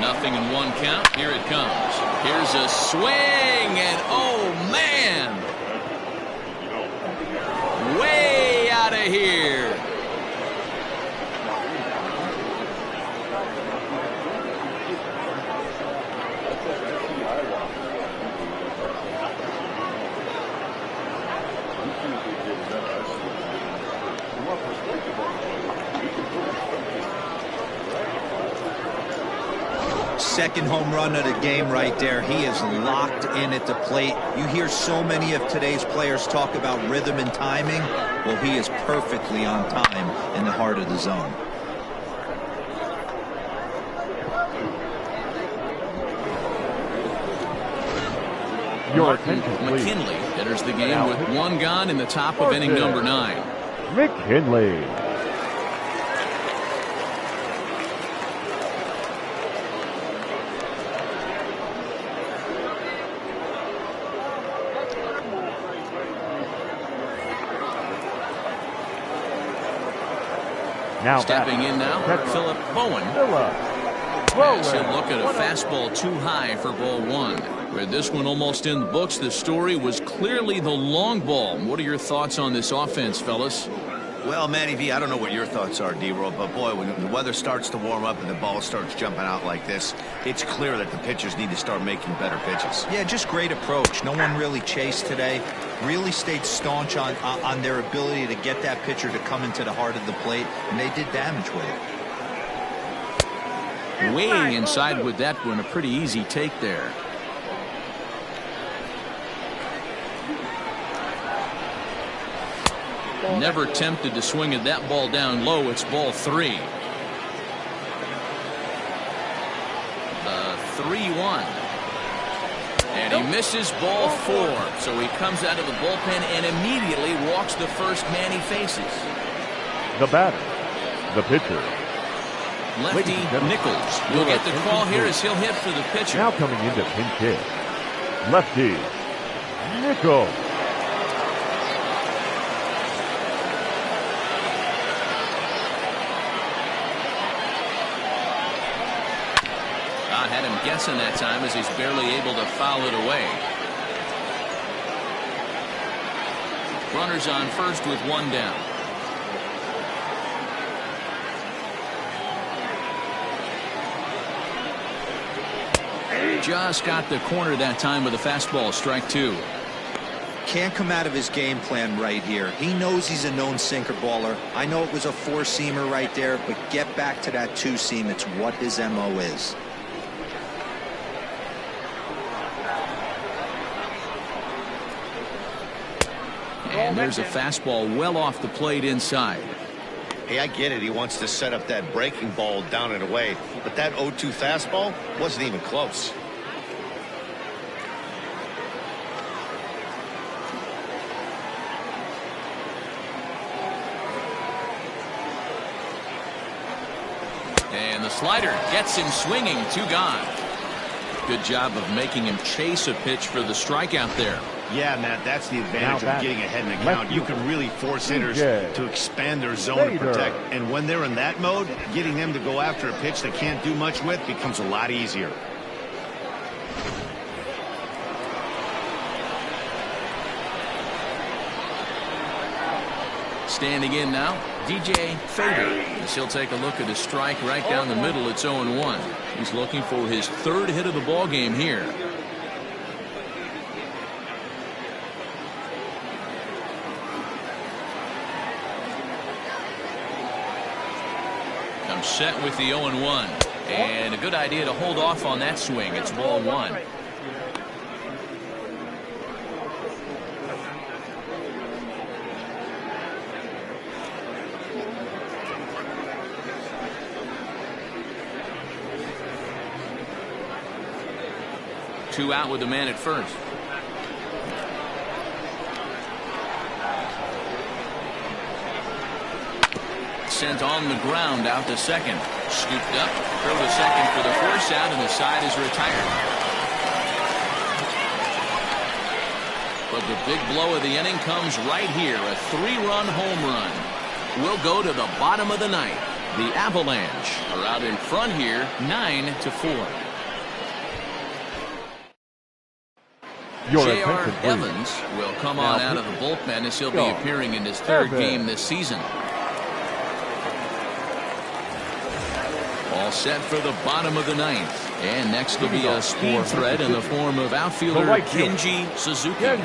Nothing in one count. Here it comes. Here's a swing, and oh man, way out of here. Second home run of the game right there. He is locked in at the plate. You hear so many of today's players talk about rhythm and timing. Well, he is perfectly on time in the heart of the zone. Your attention, please. McKinley enters the game with one gone in the top of inning number 9. McKinley. Now stepping in now, Philip Bowen. As he'll look at a fastball too high for ball one. With this one almost in the books, the story was clearly the long ball. What are your thoughts on this offense, fellas? Well, Manny V, I don't know what your thoughts are, D-Roll, but boy, when the weather starts to warm up and the ball starts jumping out like this, it's clear that the pitchers need to start making better pitches. Yeah, just great approach. No one really chased today. Really stayed staunch on their ability to get that pitcher to come into the heart of the plate, and they did damage with it. Way inside with that one. A pretty easy take there. Never tempted to swing at that ball down low. It's ball 3. 3-1. And he misses ball 4. So he comes out of the bullpen and immediately walks the first man he faces. The batter, the pitcher. Lefty Nichols will get the call here as he'll hit for the pitcher. Now coming into pinch hit, lefty Nichols. I had him guessing that time as he's barely able to foul it away. Runners on first with 1 down. Just got the corner that time with a fastball. Strike 2. Can't come out of his game plan right here. He knows he's a known sinker baller. I know it was a 4-seamer right there, but get back to that 2-seam. It's what his MO is. And there's a fastball well off the plate inside. Hey, I get it. He wants to set up that breaking ball down and away, but that 0-2 fastball wasn't even close. And the slider gets him swinging. 2 gone. Good job of making him chase a pitch for the strikeout there. Yeah, Matt, that's the advantage of getting ahead in the count. You can really force hitters to expand their zone and protect. And when they're in that mode, getting them to go after a pitch they can't do much with becomes a lot easier. Standing in now, DJ Fader. He'll take a look at his strike right down the middle. It's 0-1. He's looking for his 3rd hit of the ball game here. I'm set with the 0-1. And a good idea to hold off on that swing. It's ball 1. Two out with the man at first. Sent on the ground out to second. Scooped up, throw to second for the force out, and the side is retired. But the big blow of the inning comes right here. A 3-run home run. We'll go to the bottom of the 9th. The Avalanche are out in front here, 9-4. J.R. Evans will come on out of the bullpen as he'll be appearing in his 3rd game this season. All set for the bottom of the 9th. And next will be a speed threat in the form of outfielder Kenji Suzuki.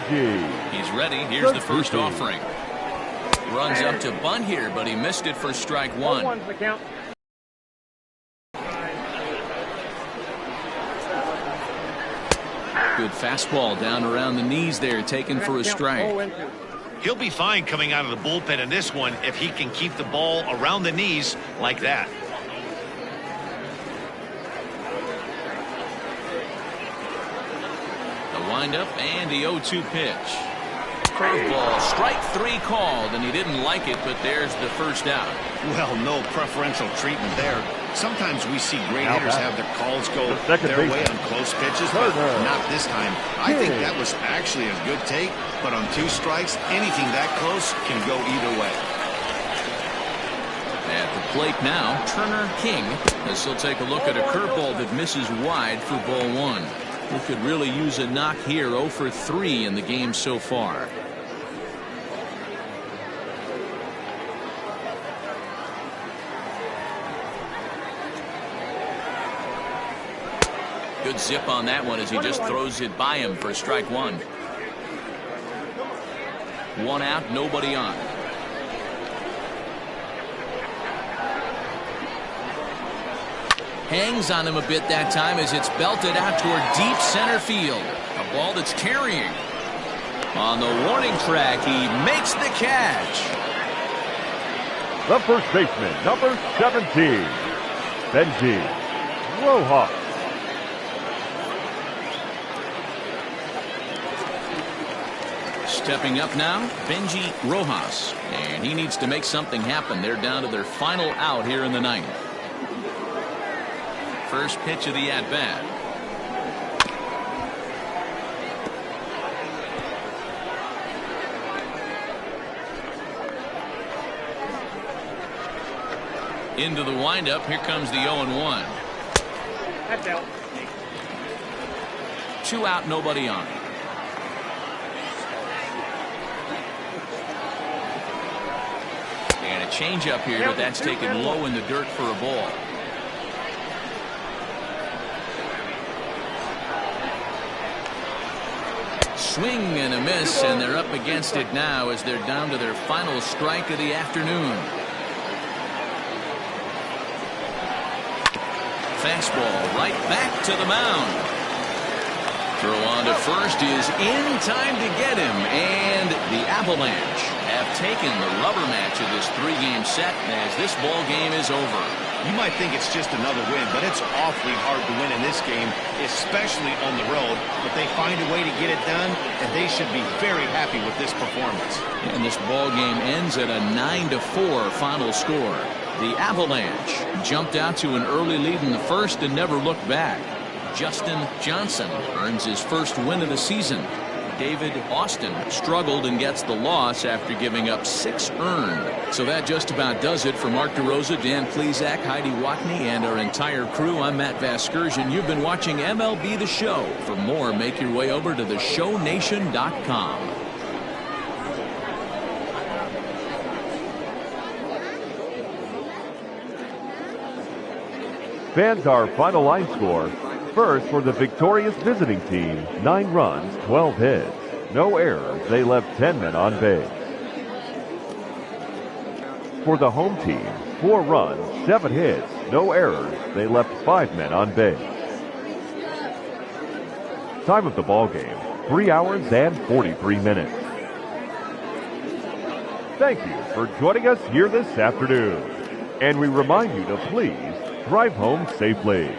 He's ready. Here's the first offering. Runs up to bunt here, but he missed it for strike 1. Good fastball down around the knees there, taken for a strike. He'll be fine coming out of the bullpen in this one if he can keep the ball around the knees like that. The windup and the 0-2 pitch. Curveball, strike 3 called, and he didn't like it, but there's the first out. Well, no preferential treatment there. Sometimes we see great hitters have their calls go their way on close pitches, but not this time. I think that was actually a good take, but on 2 strikes, anything that close can go either way. At the plate now, Turner King, as he'll take a look at a curveball that misses wide for ball 1. He could really use a knock here. 0 for 3 in the game so far. Good zip on that one as he just throws it by him for strike 1. 1 out, nobody on. Hangs on him a bit that time as it's belted out toward deep center field. A ball that's carrying. On the warning track, he makes the catch. The first baseman, number 17, Benji Rojas. Stepping up now, Benji Rojas. And he needs to make something happen. They're down to their final out here in the ninth. First pitch of the at-bat. Into the windup. Here comes the 0-1. That's out. 2 out, nobody on. And a changeup here, but that's taken low in the dirt for a ball. Swing and a miss, and they're up against it now as they're down to their final strike of the afternoon. Fastball right back to the mound. Throw on to first is in time to get him, and the Avalanche have taken the rubber match of this 3-game set as this ball game is over. You might think it's just another win, but it's awfully hard to win in this game, especially on the road. But they find a way to get it done, and they should be very happy with this performance. And this ball game ends at a 9-4 final score. The Avalanche jumped out to an early lead in the first and never looked back. Justin Johnson earns his first win of the season. David Austin struggled and gets the loss after giving up 6 earned. So that just about does it for Mark DeRosa, Dan Plesac, Heidi Watney, and our entire crew. I'm Matt Vasgersian. You've been watching MLB The Show. For more, make your way over to theshownation.com. Fans, our final line score. First, for the victorious visiting team, 9 runs, 12 hits. No errors. They left 10 men on base. For the home team, 4 runs, 7 hits. No errors. They left 5 men on base. Time of the ball game, 3 hours and 43 minutes. Thank you for joining us here this afternoon. And we remind you to please drive home safely.